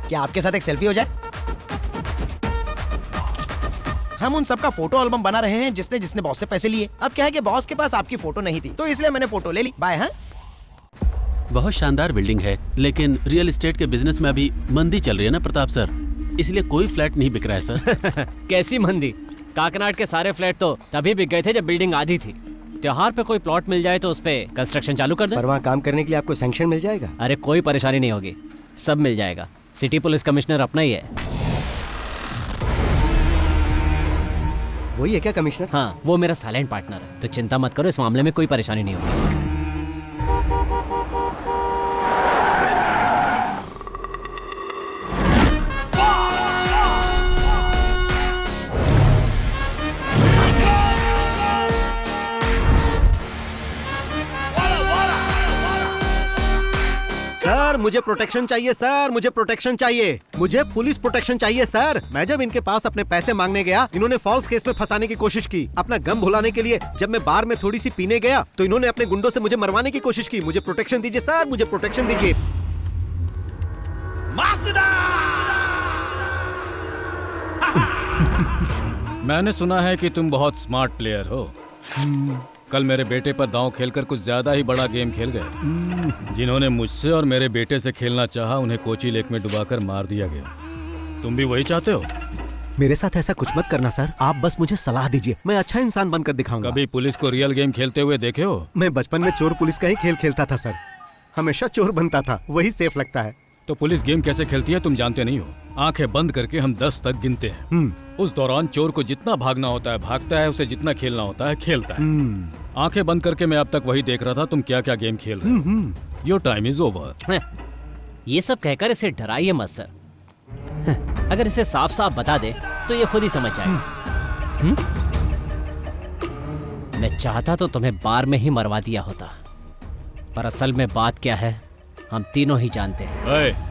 क्या आपके साथ एक सेल्फी हो जाए? हम उन सबका फोटो एल्बम बना रहे हैं जिसने जिसने बॉस से पैसे लिए। अब क्या है कि बॉस के पास आपकी फोटो नहीं थी तो इसलिए मैंने फोटो ले ली। बाय। हाँ, बहुत शानदार बिल्डिंग है, लेकिन रियल एस्टेट के बिजनेस में अभी मंदी चल रही है ना प्रताप सर, इसलिए कोई फ्लैट नहीं बिक रहा है सर। कैसी मंदी? काकनाड के सारे फ्लैट तो तभी बिक गए थे जब बिल्डिंग आधी थी। त्योहार पे कोई प्लॉट मिल जाए तो उस पे कंस्ट्रक्शन चालू कर दे। पर वहाँ काम करने के लिए आपको सैंक्शन मिल जाएगा? अरे कोई परेशानी नहीं होगी, सब मिल जाएगा। सिटी पुलिस कमिश्नर अपना ही है। वही है क्या कमिश्नर? हाँ, वो मेरा साइलेंट पार्टनर है, तो चिंता मत करो, इस मामले में कोई परेशानी नहीं होगी। सर मुझे प्रोटेक्शन चाहिए, सर मुझे प्रोटेक्शन चाहिए, मुझे पुलिस प्रोटेक्शन चाहिए सर। मैं जब इनके पास अपने पैसे मांगने गया, इन्होंने फॉल्स केस में फंसाने की कोशिश की। अपना गम भुलाने के लिए जब मैं बार में थोड़ी सी पीने गया तो इन्होंने अपने गुंडों से मुझे मरवाने की कोशिश की। मुझे प्रोटेक्शन दीजिए सर, मुझे प्रोटेक्शन दीजिए। मैंने सुना है कि तुम बहुत स्मार्ट प्लेयर हो। कल मेरे बेटे पर दांव खेलकर कुछ ज्यादा ही बड़ा गेम खेल गए। जिन्होंने मुझसे और मेरे बेटे से खेलना चाहा उन्हें कोची लेक में डुबाकर मार दिया गया। तुम भी वही चाहते हो? मेरे साथ ऐसा कुछ मत करना सर, आप बस मुझे सलाह दीजिए, मैं अच्छा इंसान बनकर दिखाऊंगा। कभी पुलिस को रियल गेम खेलते हुए देखे हो? मैं बचपन में चोर पुलिस का ही खेल खेलता था सर, हमेशा चोर बनता था, वही सेफ लगता है। तो पुलिस गेम कैसे खेलती है तुम जानते नहीं हो। आंखें बंद करके हम 10 तक गिनते हैं। उस दौरान चोर को जितना भागना होता है भागता है, उसे जितना खेलना होता है खेलता है। आंखें बंद करके मैं अब तक वही देख रहा था तुम क्या क्या गेम खेल रहे हो। Your time is over. ये सब कहकर इसे डराइए मत सर। अगर इसे साफ साफ बता दे तो ये खुद ही समझ जाएगा। मैं चाहता तो तुम्हें बार में ही मरवा दिया होता, पर असल में बात क्या है हम तीनों ही जानते हैं।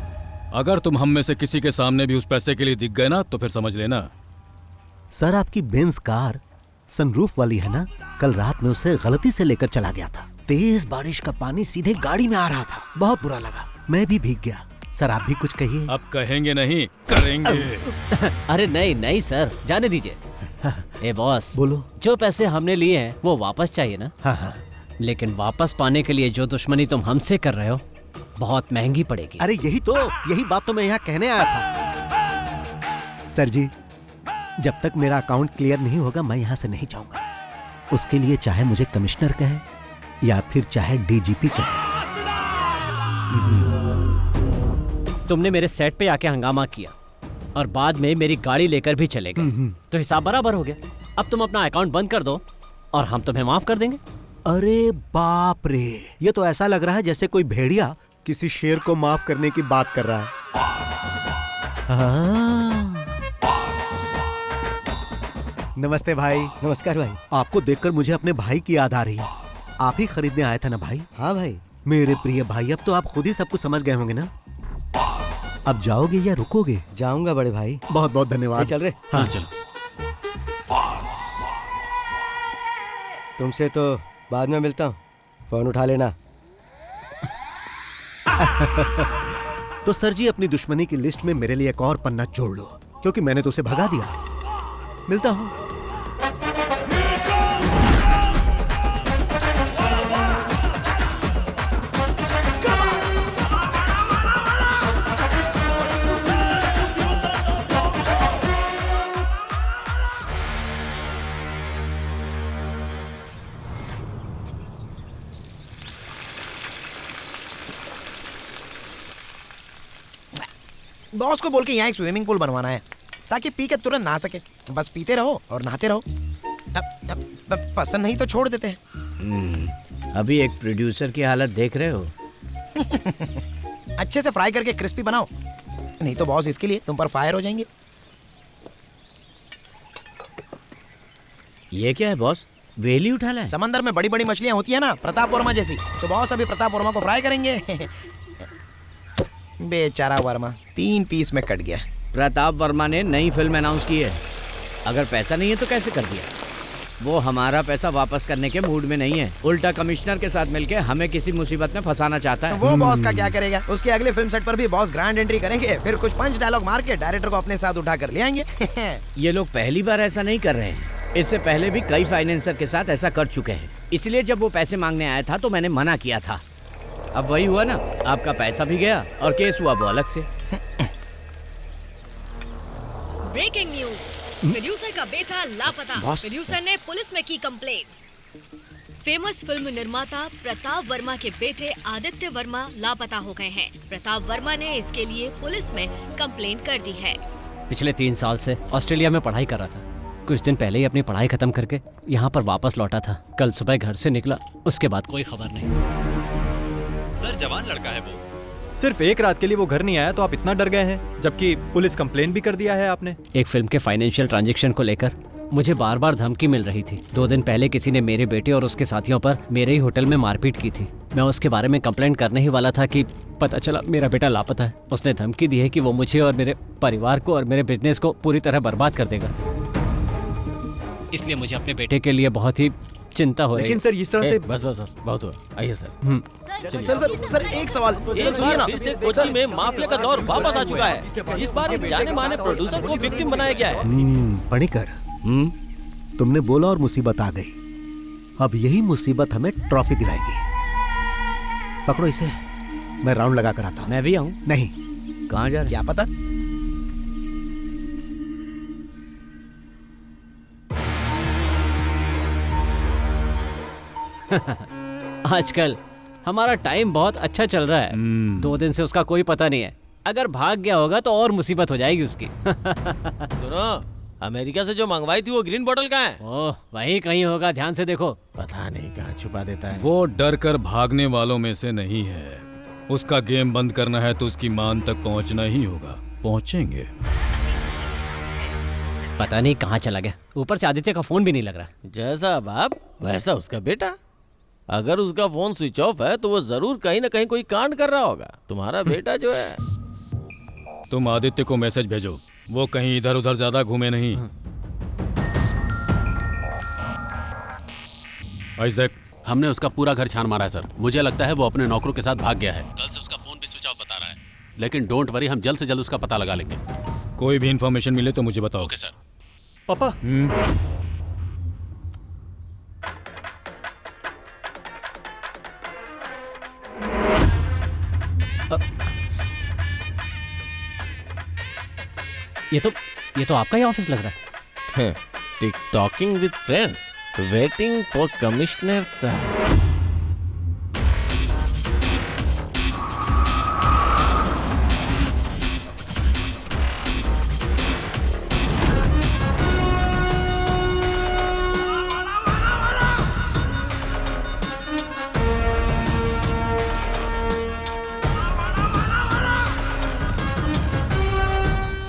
अगर तुम हम में से किसी के सामने भी उस पैसे के लिए दिख गए ना तो फिर समझ लेना। सर आपकी बेंज कार सनरूफ वाली है ना, कल रात में उसे गलती से लेकर चला गया था। तेज बारिश का पानी सीधे गाड़ी में आ रहा था, बहुत बुरा लगा, मैं भी भीग गया। सर आप भी कुछ कहिए। अब कहेंगे नहीं करेंगे। अरे नहीं नहीं सर, जाने दीजिए। ए बॉस बोलो। जो पैसे हमने लिए हैं वो वापस चाहिए ना? हाँ हाँ। लेकिन वापस पाने के लिए जो दुश्मनी तुम हमसे कर रहे हो बहुत महंगी पड़ेगी। अरे यही बात तो मैं यहाँ कहने आया था। सर जी जब तक मेरा अकाउंट क्लियर नहीं होगा मैं यहाँ से नहीं जाऊंगा। उसके लिए चाहे मुझे कमिश्नर कहे या फिर चाहे डीजीपी कहे। तुमने मेरे सेट पे आके हंगामा किया और बाद में मेरी गाड़ी लेकर भी चले गए, तो हिसाब बराबर हो गया। अब तुम अपना अकाउंट बंद कर दो और हम तुम्हें माफ कर देंगे। अरे बाप रे, ये तो ऐसा लग रहा है जैसे कोई भेड़िया किसी शेर को माफ करने की बात कर रहा है। नमस्ते भाई। नमस्कार भाई। आपको देखकर मुझे अपने भाई की याद आ रही है। आप ही खरीदने आए थे ना भाई? हाँ भाई। मेरे प्रिय भाई अब तो आप खुद ही सब कुछ समझ गए होंगे ना। अब जाओगे या रुकोगे? जाऊंगा बड़े भाई। बहुत बहुत धन्यवाद। चल रहे? हाँ चलो। तुमसे तो बाद में मिलता हूँ, फोन उठा लेना। तो सर जी अपनी दुश्मनी की लिस्ट में मेरे लिए एक और पन्ना जोड़ लो, क्योंकि मैंने तो उसे भगा दिया। मिलता हूँ। बॉस को बोल के यहाँ एक स्विमिंग पूल बनवाना है ताकि पी के तुरंत नहा सके। बस पीते रहो और नहाते रहो। अब पसंद नहीं तो छोड़ देते हैं। अभी एक प्रोड्यूसर की हालत देख रहे हो। अच्छे से फ्राई करके क्रिस्पी बनाओ, नहीं तो बॉस इसके लिए तुम पर फायर हो जाएंगे। ये क्या है बॉस? वेली उठा लाए? समंदर में बड़ी बड़ी मछलियां होती है ना, प्रताप वर्मा जैसी। तो बॉस अभी प्रताप वर्मा को फ्राई करेंगे। बेचारा वर्मा 3 पीस में कट गया। प्रताप वर्मा ने नई फिल्म अनाउंस की है। अगर पैसा नहीं है तो कैसे कर दिया? वो हमारा पैसा वापस करने के मूड में नहीं है, उल्टा कमिश्नर के साथ मिलके हमें किसी मुसीबत में फंसाना चाहता है। वो बॉस का क्या करेगा? उसकी अगली फिल्म सेट पर भी बॉस ग्रैंड एंट्री करेंगे, फिर कुछ पंच डायलॉग मार के डायरेक्टर को अपने साथ उठा कर ले आएंगे। ये लोग पहली बार ऐसा नहीं कर रहे हैं, इससे पहले भी कई फाइनेंसर के साथ ऐसा कर चुके हैं। इसलिए जब वो पैसे मांगने आया था तो मैंने मना किया था। अब वही हुआ ना, आपका पैसा भी गया और केस हुआ वो अलग से। ब्रेकिंग न्यूज, प्रोड्यूसर का बेटा लापता। प्रोड्यूसर ने पुलिस में की कंप्लेंट। फेमस फिल्म निर्माता प्रताप वर्मा के बेटे आदित्य वर्मा लापता हो गए हैं। प्रताप वर्मा ने इसके लिए पुलिस में कंप्लेंट कर दी है। पिछले 3 साल से ऑस्ट्रेलिया में पढ़ाई कर रहा था। कुछ दिन पहले ही अपनी पढ़ाई खत्म करके यहाँ पर वापस लौटा था। कल सुबह घर से निकला, उसके बाद कोई खबर नहीं। सर जवान लड़का है वो, सिर्फ एक रात के लिए वो घर नहीं आया तो आप इतना डर गए हैं, जबकि पुलिस कंप्लेन भी कर दिया है आपने। एक फिल्म के फाइनेंशियल ट्रांजैक्शन को लेकर मुझे बार बार धमकी मिल रही थी। 2 दिन पहले किसी ने मेरे बेटे और उसके साथियों पर मेरे ही होटल में मारपीट की थी। मैं उसके बारे में कंप्लेंट करने ही वाला था कि पता चला मेरा बेटा लापता है। उसने धमकी दी है कि वो मुझे और मेरे परिवार को और मेरे बिजनेस को पूरी तरह बर्बाद कर देगा। इसलिए मुझे अपने बेटे के लिए बहुत ही चिंता हो रही है। लेकिन सर इस तरह से बस बहुत हुआ। आइए सर। सर एक सवाल सुनिए ना। फिर से कोची में माफिया का दौर वापस आ चुका है। इस बार एक जाने माने प्रोड्यूसर को विक्टिम बनाया गया है। पणिकर, तुमने बोला और मुसीबत आ गई। अब यही मुसीबत हमें ट्रॉफी दिलाएगी। पकड़ो इसे, मैं राउंड लगा कर आता हूँ। मैं भी आऊँ? नहीं। कहाँ जा रहे? क्या पता। आजकल हमारा टाइम बहुत अच्छा चल रहा है। 2 दिन से उसका कोई पता नहीं है। अगर भाग गया होगा तो और मुसीबत हो जाएगी उसकी। सुनो, अमेरिका से जो मंगवाई थी वो ग्रीन बोतल कहाँ है? ओह, वही कहीं होगा, ध्यान से देखो। पता नहीं कहाँ छुपा देता है। वो डर कर भागने वालों में से नहीं है। उसका गेम बंद करना है तो उसकी मान तक पहुंचना ही होगा। पहुंचेंगे। पता नहीं कहाँ चला गया। ऊपर से आदित्य का फोन भी नहीं लग रहा। जैसा बाप वैसा उसका बेटा। अगर उसका फोन स्विच ऑफ है तो वो जरूर कहीं ना कहीं कोई कांड कर रहा होगा। तुम्हारा बेटा जो है। तुम आदित्य को मैसेज भेजो, वो कहीं इधर उधर ज्यादा घूमे नहीं। आइजैक, हमने उसका पूरा घर छान मारा है सर। मुझे लगता है वो अपने नौकरों के साथ भाग गया है। कल से उसका फोन भी स्विच ऑफ बता रहा है। लेकिन डोंट वरी, हम जल्द से जल्द उसका पता लगा लेंगे। कोई भी इंफॉर्मेशन मिले तो मुझे बताओ। Okay sir. पापा। ये तो आपका ही ऑफिस लग रहा है। टिकटॉकिंग with friends, waiting for commissioner साहब।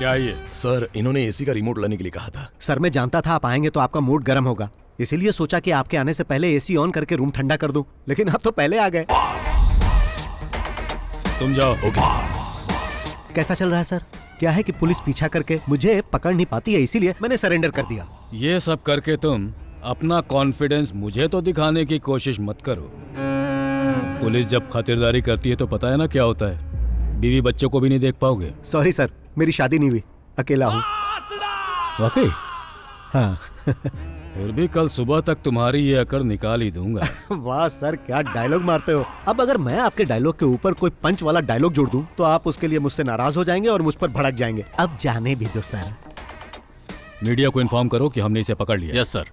क्या ये? सर, इन्होंने एसी का रिमोट लाने के लिए कहा था। सर, मैं जानता था आप आएंगे तो आपका मूड गर्म होगा, इसीलिए सोचा कि आपके आने से पहले एसी ऑन करके रूम ठंडा कर दूं। लेकिन आप तो पहले आ गए। तुम जाओ। ओके। कैसा चल रहा है सर? क्या है कि पुलिस पीछा करके मुझे पकड़ नहीं पाती है, इसीलिए मैंने सरेंडर कर दिया। ये सब करके तुम अपना कॉन्फिडेंस मुझे तो दिखाने की कोशिश मत करो। पुलिस जब खातिरदारी करती है तो पता है ना क्या होता है। बीवी बच्चों को भी नहीं देख पाओगे। सॉरी सर, मेरी शादी नहीं हुई, अकेला हूँ। वाकई? हाँ। फिर भी कल सुबह तक तुम्हारी ये अकड़ निकाल ही दूंगा। वाह सर, क्या डायलॉग मारते हो। अब अगर मैं आपके डायलॉग के ऊपर कोई पंच वाला डायलॉग जोड़ दूं तो आप उसके लिए मुझसे नाराज हो जाएंगे और मुझ पर भड़क जाएंगे। अब जाने भी दो सर। मीडिया को इन्फॉर्म करो कि हमने इसे पकड़ लिया। Yes sir.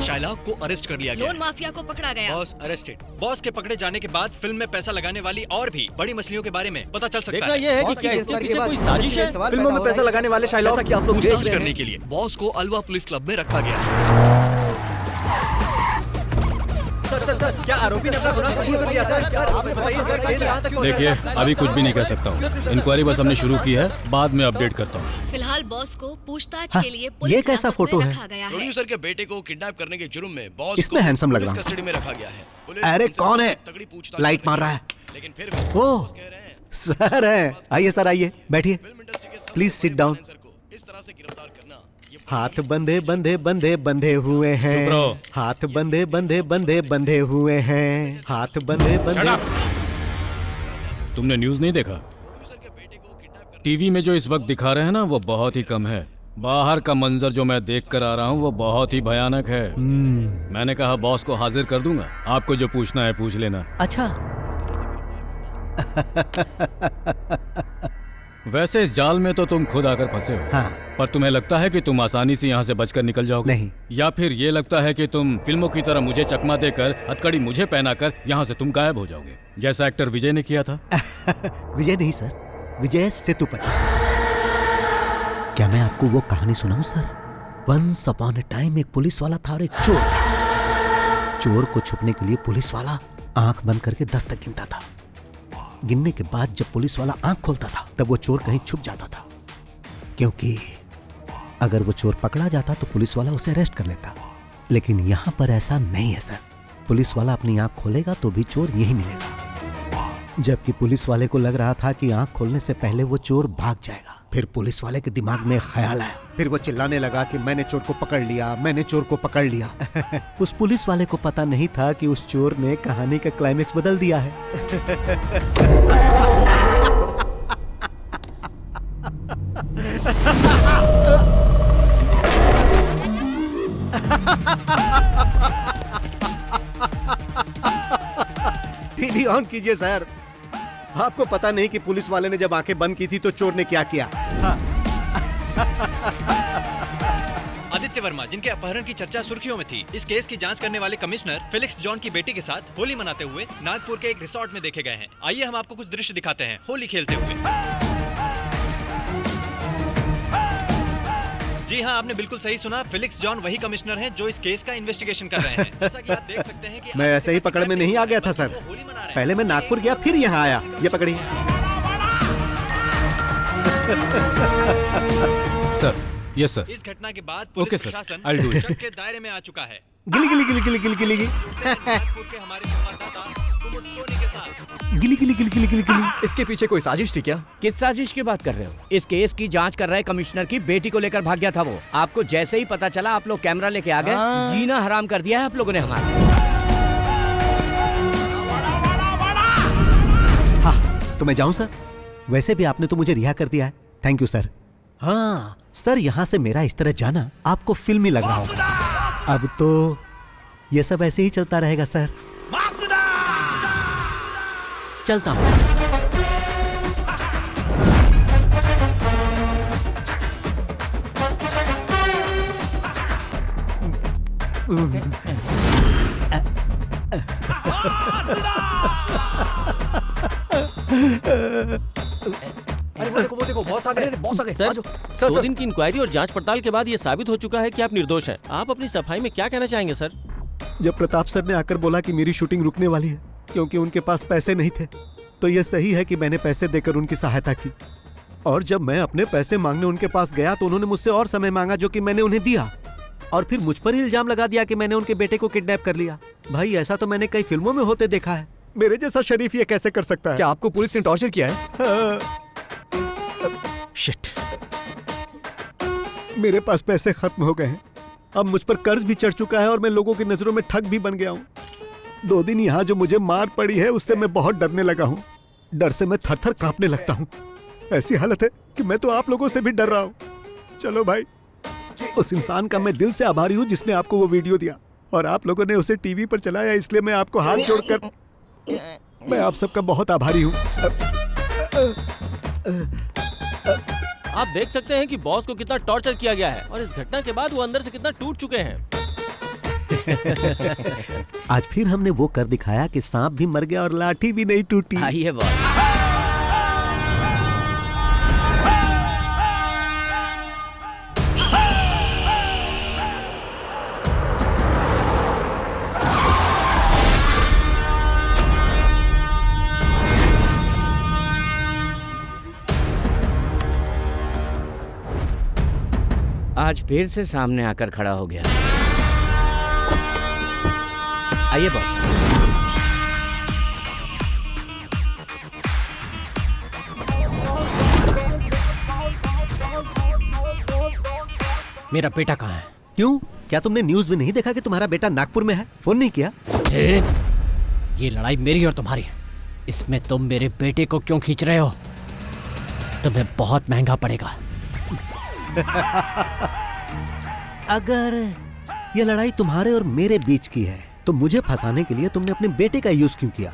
शाइलाब को अरेस्ट कर लिया गया। लोन माफिया को पकड़ा गया। Boss arrested. बॉस के पकड़े जाने के बाद फिल्म में पैसा लगाने वाली और भी बड़ी मछलियों के बारे में पता चल सकता देखना है। ये है कि क्या इसके पीछे कोई साजिश है। फिल्मों में पैसा लगाने वाले शाइलाब, जैसा कि आप लोग पूछताछ करने के लिए बॉस को अलवा पुलिस क्लब में रखा गया। सर सर क्या आरोपी ने अपना गुनाह कबूल कर लिया सर? आपने बताइए सर केस कहाँ तक पहुंचा? देखिए अभी कुछ भी नहीं कह सकता हूँ। इंक्वायरी बस हमने शुरू की है, बाद में अपडेट करता हूँ। फिलहाल बॉस को पूछताछ हाँ, के लिए ये पुलिस कैसा हिरासत फोटो में है? रखा गया है। प्रोड्यूसर के बेटे को किडनैप करने के जुर्म में बॉस इसमें हैंडसम लग रहा हूँ। कस्टडी में रखा गया है। पुलिस अरे उनसे कौन है? तगड़ी पूछताछ लाइट कर मार रही रहा है। है। लेकिन फिर भी ओह बॉस कह रहे हैं सर है, आइए सर आइए बैठिए, प्लीज सिट डाउन। को इस तरह से गिरफ्तार करना ये हाथ बंधे बंधे बंधे बंधे हुए चुप हैं, रहो। हाथ बंधे बंधे बंधे बंधे हुए हैं, हाथ बंधे बंधे। तुमने न्यूज़ नहीं देखा? टीवी में जो इस वक्त दिखा रहे हैं ना वो बहुत ही कम है। बाहर का मंजर जो मैं देख कर आ रहा हूँ वो बहुत ही भयानक है। मैंने कहा बॉस को हाजिर कर दूंगा, आपको जो पूछना है पूछ लेना। अच्छा वैसे इस जाल में तो तुम खुद आकर फंसे हो। हाँ। पर तुम्हें लगता है कि तुम आसानी से यहाँ से बचकर निकल जाओगे? नहीं। या फिर ये लगता है कि तुम फिल्मों की तरह मुझे चकमा देकर हथकड़ी मुझे पहनाकर यहाँ से तुम गायब हो जाओगे, जैसा एक्टर विजय ने किया था? विजय नहीं सर, विजय सेतुपति। क्या मैं आपको वो कहानी सुनाऊं sir? Once upon a time एक पुलिस वाला था और एक चोर था। चोर को छुपने के लिए पुलिस वाला आंख बंद करके 10 तक गिनता था। गिनने के बाद जब पुलिस वाला आंख खोलता था तब वो चोर कहीं छुप जाता था, क्योंकि अगर वो चोर पकड़ा जाता तो पुलिस वाला उसे अरेस्ट कर लेता। लेकिन यहां पर ऐसा नहीं है सर, पुलिस वाला अपनी आंख खोलेगा तो भी चोर यही मिलेगा। जबकि पुलिस वाले को लग रहा था कि आंख खोलने से पहले वो चोर भाग जाएगा। फिर पुलिस वाले के दिमाग में ख्याल आया, फिर वो चिल्लाने लगा कि मैंने चोर को पकड़ लिया, मैंने चोर को पकड़ लिया। उस पुलिस वाले को पता नहीं था कि उस चोर ने कहानी का क्लाइमेक्स बदल दिया है। टीवी ऑन कीजिए सर। आपको पता नहीं कि पुलिस वाले ने जब आंखें बंद की थी तो चोर ने क्या किया? आदित्य वर्मा, जिनके अपहरण की चर्चा सुर्खियों में थी, इस केस की जांच करने वाले कमिश्नर फेलिक्स जॉन की बेटी के साथ होली मनाते हुए नागपुर के एक रिसोर्ट में देखे गए हैं। आइए हम आपको कुछ दृश्य दिखाते हैं होली खेलते हुए। जी हाँ, आपने बिल्कुल सही सुना। फेलिक्स जॉन वही कमिश्नर हैं जो इस केस का इन्वेस्टिगेशन कर रहे हैं। जैसा कि आप देख सकते हैं कि मैं ऐसे ही पकड़ में नहीं आ गया था सर, पहले मैं नागपुर गया फिर यहाँ आया। ये पकड़िए सर। Yes sir. इस घटना के बाद ओके पुलिस सर, प्रशासन I'll do it। शक के दायरे में आ चुका है। गिली गिली गिली गिली गिली गिली गिली नागपुर के हमारे संवाददाता कुमुद सोनी के साथ। गिली गिली गिली गिली गिली गिली। इसके पीछे कोई साजिश थी क्या? किस साजिश की बात कर रहे हो? इस केस की जांच कर रहे कमिश्नर की बेटी को लेकर भाग गया था वो। आपको जैसे ही पता चला आप लोग कैमरा लेके आ गए। जीना हराम कर दिया है आप लोगों ने हमारा। हाँ तो मैं जाऊं सर? वैसे भी आपने तो मुझे रिहा कर दिया है, थैंक यू सर। हाँ सर, यहाँ से मेरा इस तरह जाना आपको फिल्मी लग रहा होगा। अब तो ये सब ऐसे ही चलता रहेगा सर। चलता हूँ। अरे वो देखो बॉस आ गए, बॉस आ गए। सर, 2 दिन की इंक्वायरी और जांच पड़ताल के बाद ये साबित हो चुका है कि आप निर्दोष हैं। आप अपनी सफाई में क्या कहना चाहेंगे सर? जब प्रताप सर ने आकर बोला कि मेरी शूटिंग रुकने वाली है क्योंकि उनके पास पैसे नहीं थे, तो यह सही है कि मैंने पैसे देकर उनकी सहायता की। और जब मैं अपने पैसे मांगने उनके पास गया तो उन्होंने मुझसे और समय मांगा, जो कि मैंने उन्हें दिया। और फिर मुझ पर ही इल्जाम लगा दिया कि मैंने उनके बेटे को किडनैप कर लिया। भाई ऐसा तो मैंने कई फिल्मों में होते देखा है। मेरे जैसा शरीफ ये कैसे कर सकता है? क्या आपको पुलिस ने टॉर्चर किया है? हाँ। शिट, मेरे पास पैसे खत्म हो गए हैं। अब मुझ पर कर्ज भी चढ़ चुका है और मैं लोगों की नजरों में ठग भी बन गया हूँ। 2 दिन यहाँ जो मुझे मार पड़ी है उससे मैं बहुत डरने लगा हूँ। डर से मैं थर-थर कांपने लगता हूँ। ऐसी हालत है कि मैं तो आप लोगों से भी डर रहा हूँ। चलो भाई, उस इंसान का मैं दिल से आभारी हूँ जिसने आपको वो वीडियो दिया और आप लोगों ने उसे टीवी पर चलाया, इसलिए मैं आपको हाथ जोड़कर मैं आप सबका बहुत आभारी हूँ। आप देख सकते हैं कि बॉस को कितना टॉर्चर किया गया है और इस घटना के बाद वो अंदर से कितना टूट चुके हैं। आज फिर हमने वो कर दिखाया कि सांप भी मर गया और लाठी भी नहीं टूटी। आइए बॉस। आज फिर से सामने आकर खड़ा हो गया। आइए बॉस। मेरा बेटा कहाँ है? क्यों, क्या तुमने न्यूज में नहीं देखा कि तुम्हारा बेटा नागपुर में है? फोन नहीं किया? ये लड़ाई मेरी और तुम्हारी है। इसमें तुम मेरे बेटे को क्यों खींच रहे हो? तुम्हें बहुत महंगा पड़ेगा। अगर ये लड़ाई तुम्हारे और मेरे बीच की है तो मुझे फंसाने के लिए तुमने अपने बेटे का यूज क्यों किया?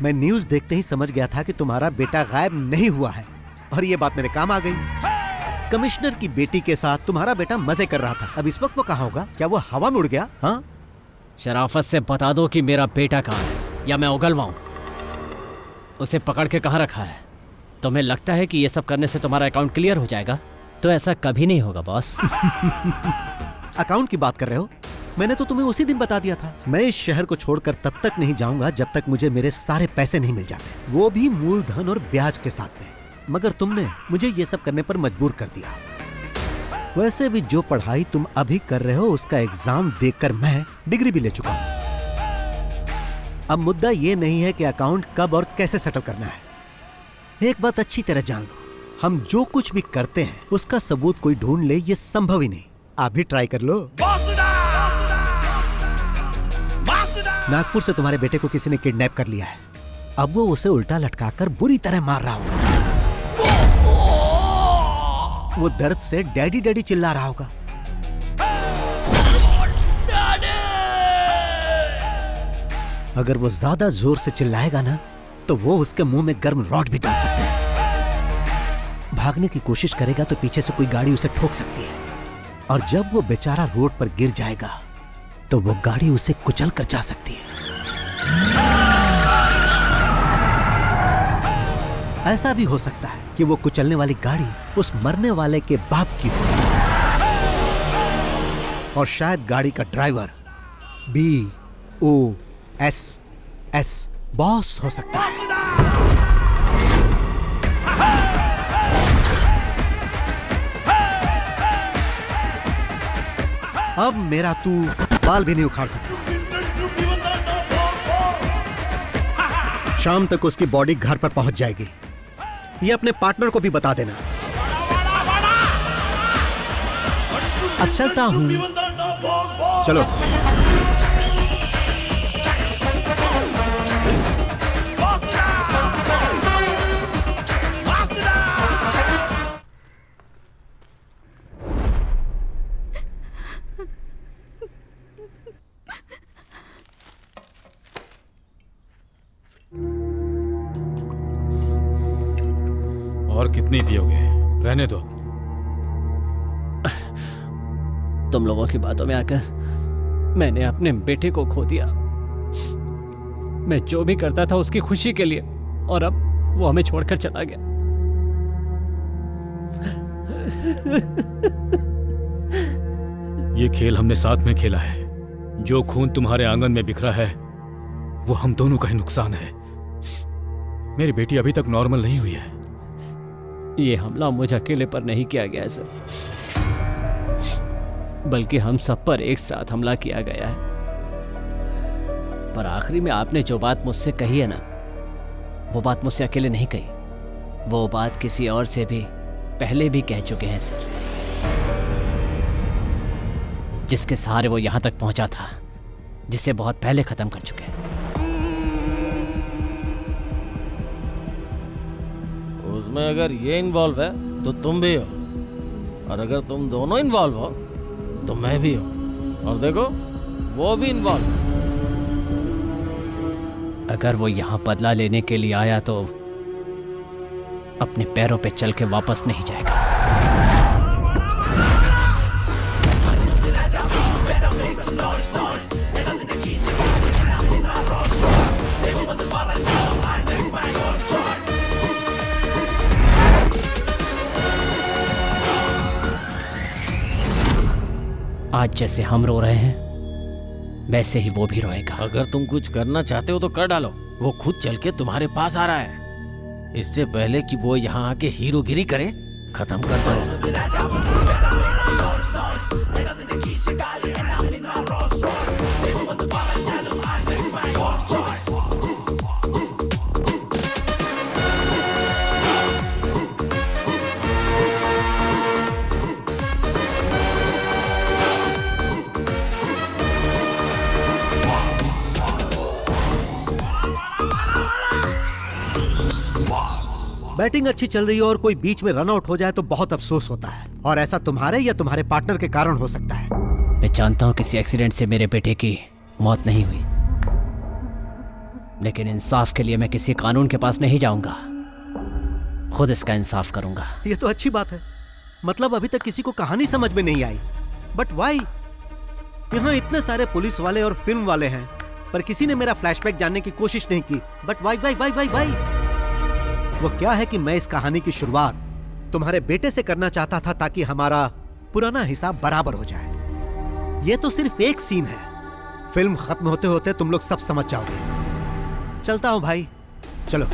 मैं न्यूज देखते ही समझ गया था कि तुम्हारा बेटा गायब नहीं हुआ है और ये बात मेरे काम आ गई। कमिश्नर की बेटी के साथ तुम्हारा बेटा मजे कर रहा था। अब इस वक्त वो कहाँ होगा? क्या वो हवा में उड़ गया? हाँ, शराफत से बता दो कि मेरा बेटा कहाँ है या मैं उगलवाऊं। उसे पकड़ के कहाँ रखा है? तुम्हें लगता है कि ये सब करने से तुम्हारा अकाउंट क्लियर हो जाएगा? तो ऐसा कभी नहीं होगा बॉस। अकाउंट की बात कर रहे हो? मैंने तो तुम्हें उसी दिन बता दिया था। मैं इस शहर को छोड़कर तब तक नहीं जाऊंगा जब तक मुझे मेरे सारे पैसे नहीं मिल जाते, वो भी मूलधन और ब्याज के साथ में। मगर तुमने मुझे ये सब करने पर मजबूर कर दिया। वैसे भी जो पढ़ाई तुम अभी कर रहे हो उसका एग्जाम देकर मैं डिग्री भी ले चुका हूं। अब मुद्दा ये नहीं है कि अकाउंट कब और कैसे सेटल करना है। एक बात अच्छी तरह जान लो, हम जो कुछ भी करते हैं उसका सबूत कोई ढूंढ ले ये संभव ही नहीं। आप भी ट्राई कर लो। नागपुर से तुम्हारे बेटे को किसी ने किडनैप कर लिया है। अब वो उसे उल्टा लटकाकर बुरी तरह मार रहा होगा। वो दर्द से डैडी डैडी चिल्ला रहा होगा। अगर वो ज्यादा जोर से चिल्लाएगा ना तो वो उसके मुंह में गर्म रॉड भी डाल सकते हैं। भागने की कोशिश करेगा तो पीछे से कोई गाड़ी उसे ठोक सकती है और जब वो बेचारा रोड पर गिर जाएगा तो वो गाड़ी उसे कुचल कर जा सकती है। ऐसा भी हो सकता है कि वो कुचलने वाली गाड़ी उस मरने वाले के बाप की हो और शायद गाड़ी का ड्राइवर BOSS बॉस हो सकता है। अब मेरा तू बाल भी नहीं उखाड़ सकता। शाम तक उसकी बॉडी घर पर पहुंच जाएगी। ये अपने पार्टनर को भी बता देना। अब चलता हूं। चलो। और कितनी पियोगे? रहने दो। तुम लोगों की बातों में आकर मैंने अपने बेटे को खो दिया। मैं जो भी करता था उसकी खुशी के लिए, और अब वो हमें छोड़कर चला गया। ये खेल हमने साथ में खेला है। जो खून तुम्हारे आंगन में बिखरा है वो हम दोनों का ही नुकसान है। मेरी बेटी अभी तक नॉर्मल नहीं हुई है। ये हमला मुझ अकेले पर नहीं किया गया है सर, बल्कि हम सब पर एक साथ हमला किया गया है। पर आखिरी में आपने जो बात मुझसे कही है ना, वो बात मुझसे अकेले नहीं कही। वो बात किसी और से भी पहले भी कह चुके हैं सर, जिसके सहारे वो यहां तक पहुंचा था, जिसे बहुत पहले खत्म कर चुके हैं। उसमें अगर ये इन्वॉल्व है तो तुम भी हो, और अगर तुम दोनों इन्वॉल्व हो तो मैं भी हूं, और देखो वो भी इन्वॉल्व। अगर वो यहां बदला लेने के लिए आया तो अपने पैरों पे चल के वापस नहीं जाएगा। आज जैसे हम रो रहे हैं वैसे ही वो भी रोएगा। अगर तुम कुछ करना चाहते हो तो कर डालो। वो खुद चल के तुम्हारे पास आ रहा है। इससे पहले कि वो यहाँ आके हीरोगिरी करे, खत्म कर दो। बैटिंग अच्छी चल रही हो और कोई बीच में रन आउट हो जाए तो बहुत अफसोस होता है, और ऐसा तुम्हारे या तुम्हारे पार्टनर के कारण हो सकता है। मैं जानता हूँ किसी एक्सीडेंट से मेरे बेटे की मौत नहीं हुई, लेकिन इंसाफ के लिए मैं किसी कानून के पास नहीं जाऊंगा, खुद इसका इंसाफ करूंगा। ये तो अच्छी बात है। मतलब अभी तक किसी को कहानी समझ में नहीं आई, बट वाई? यहाँ इतने सारे पुलिस वाले और फिल्म वाले हैं, पर किसी ने मेरा फ्लैशबैक जानने की कोशिश नहीं की। But why why why why why? वो क्या है कि मैं इस कहानी की शुरुआत तुम्हारे बेटे से करना चाहता था ताकि हमारा पुराना हिसाब बराबर हो जाए। ये तो सिर्फ एक सीन है, फिल्म खत्म होते होते तुम लोग सब समझ जाओगे। चलता हूं भाई, चलो।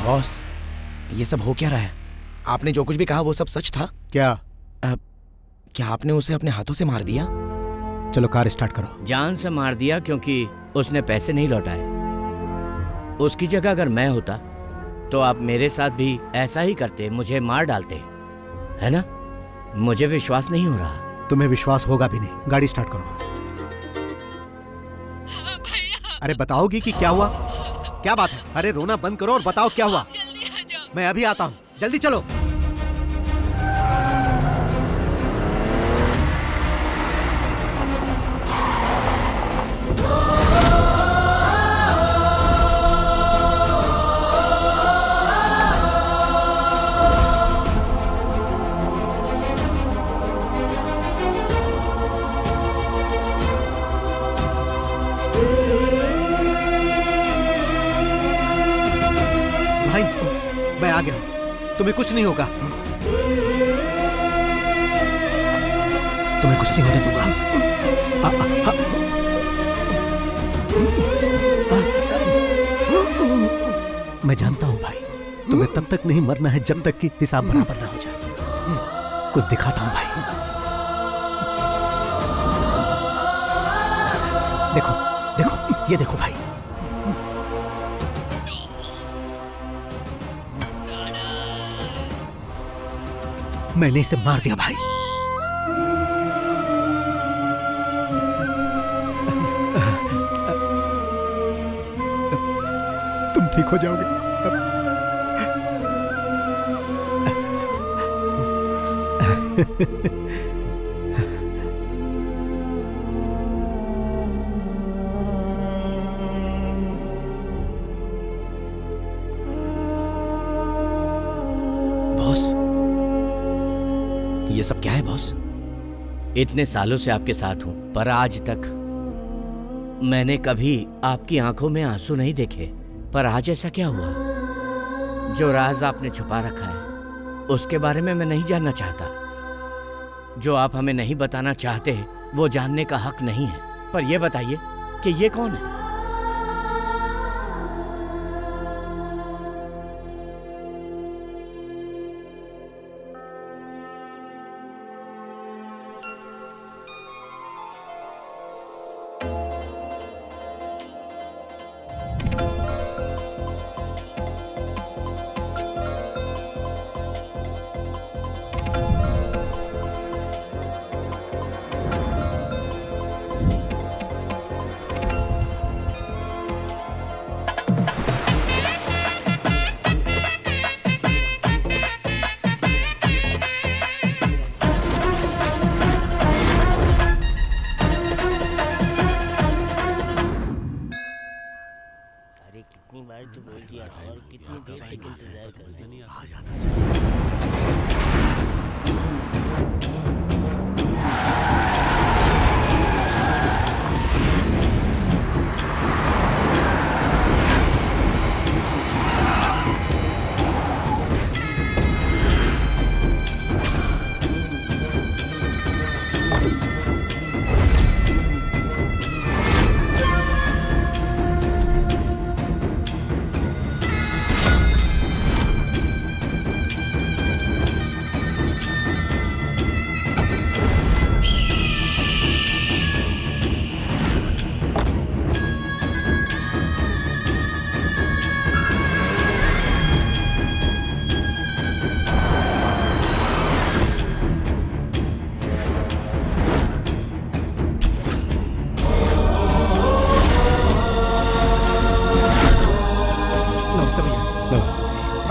बॉस, ये सब हो क्या रहा है? आपने जो कुछ भी कहा वो सब सच था? क्या? क्या आपने उसे अपने हाथों से मार दिया? चलो कार स्टार्ट करो। जान से मार दिया क्योंकि उसने पैसे नहीं लौटाए। उसकी जगह अगर मैं होता तो आप मेरे साथ भी ऐसा ही करते, मुझे मार डालते, है ना? मुझे विश्वास नहीं हो रहा। तुम्हें विश्वास होगा भी नहीं। गाड़ी स्टार्ट करो। अरे बताओगी कि क्या हुआ? क्या बात है? अरे रोना बंद करो और बताओ क्या हुआ। मैं अभी आता हूँ, जल्दी चलो। भाई मैं आ गया हूं, तुम्हें कुछ नहीं होगा। तुम्हें कुछ नहीं होने दूंगा। मैं जानता हूं भाई, तुम्हें तब तक नहीं मरना है जब तक कि हिसाब बराबर ना हो जाए। कुछ दिखाता हूं भाई। देखो देखो, ये देखो भाई। मैंने इसे मार दिया भाई। तुम ठीक हो जाओगे। ये सब क्या है बॉस? इतने सालों से आपके साथ हूं, पर आज तक मैंने कभी आपकी आंखों में आंसू नहीं देखे। पर आज ऐसा क्या हुआ? जो राज आपने छुपा रखा है उसके बारे में मैं नहीं जानना चाहता। जो आप हमें नहीं बताना चाहते वो जानने का हक नहीं है। पर यह बताइए कि ये कौन है? कितनी बार तो बोल दिया और कितनी देर तक इंतजार करना। आ जाना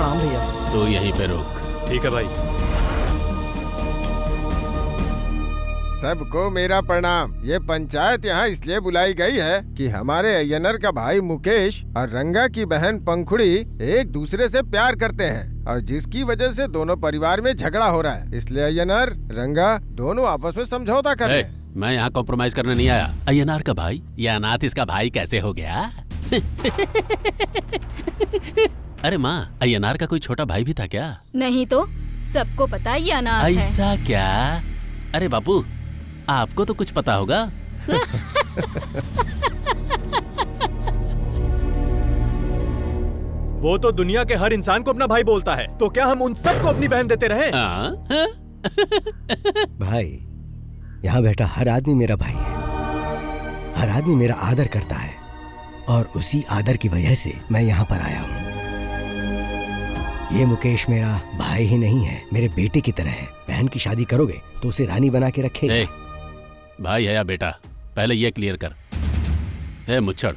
प्रणाम भैया। तो यहीं पे रुक। ठीक है भाई। सबको मेरा प्रणाम। ये पंचायत यहाँ इसलिए बुलाई गई है कि हमारे अय्यनर का भाई मुकेश और रंगा की बहन पंखुड़ी एक दूसरे से प्यार करते हैं और जिसकी वजह से दोनों परिवार में झगड़ा हो रहा है। इसलिए अय्यनर रंगा दोनों आपस में समझौता कर रहे हैं। मैं यहाँ कॉम्प्रोमाइज करने नहीं आया। अय्यनार का भाई या अनाथ इसका भाई कैसे हो गया? अरे माँ, अय्यनार का कोई छोटा भाई भी था क्या? नहीं तो सबको पता ये अनाथ है। ऐसा क्या? अरे बापू, आपको तो कुछ पता होगा। वो तो दुनिया के हर इंसान को अपना भाई बोलता है, तो क्या हम उन सबको अपनी बहन देते रहे? भाई, यहाँ बैठा हर आदमी मेरा भाई है। हर आदमी मेरा आदर करता है और उसी आदर की वजह से मैं यहाँ पर आया हूँ। ये मुकेश मेरा भाई ही नहीं है, मेरे बेटे की तरह है। बहन की शादी करोगे तो उसे रानी बना के रखेगा। भाई है या बेटा, पहले ये क्लियर कर। है मुच्छड़,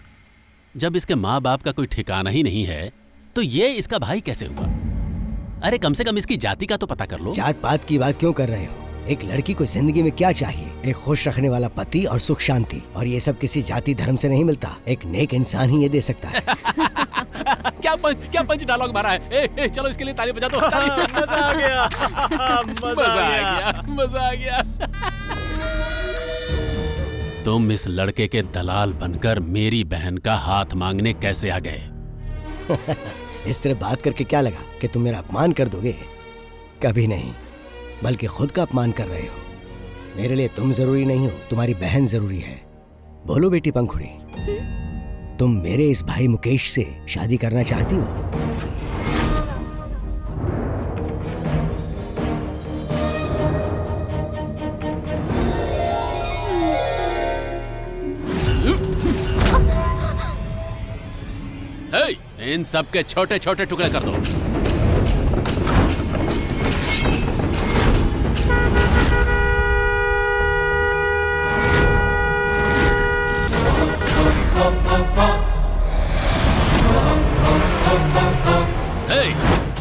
जब इसके माँ बाप का कोई ठिकाना ही नहीं है तो ये इसका भाई कैसे हुआ? अरे कम से कम इसकी जाति का तो पता कर लो। जात पात की बात क्यों कर रहे हो? एक लड़की को जिंदगी में क्या चाहिए? एक खुश रखने वाला पति और सुख शांति, और ये सब किसी जाति धर्म से नहीं मिलता। एक नेक इंसान ही ये दे सकता है। क्या पंच डायलॉग मारा है। चलो इसके लिए ताली बजा दो। मजा आ गया। मजा आ गया। तुम इस लड़के के दलाल बनकर मेरी बहन का हाथ मांगने कैसे आ गए? इस तरह बात करके क्या लगा कि तुम मेरा अपमान कर दोगे? कभी नहीं, बल्कि खुद का अपमान कर रहे हो। मेरे लिए तुम जरूरी नहीं हो, तुम्हारी बहन जरूरी है। बोलो बेटी पंखुड़ी, तुम मेरे इस भाई मुकेश से शादी करना चाहती हो? इन सब के छोटे छोटे टुकड़े कर दो।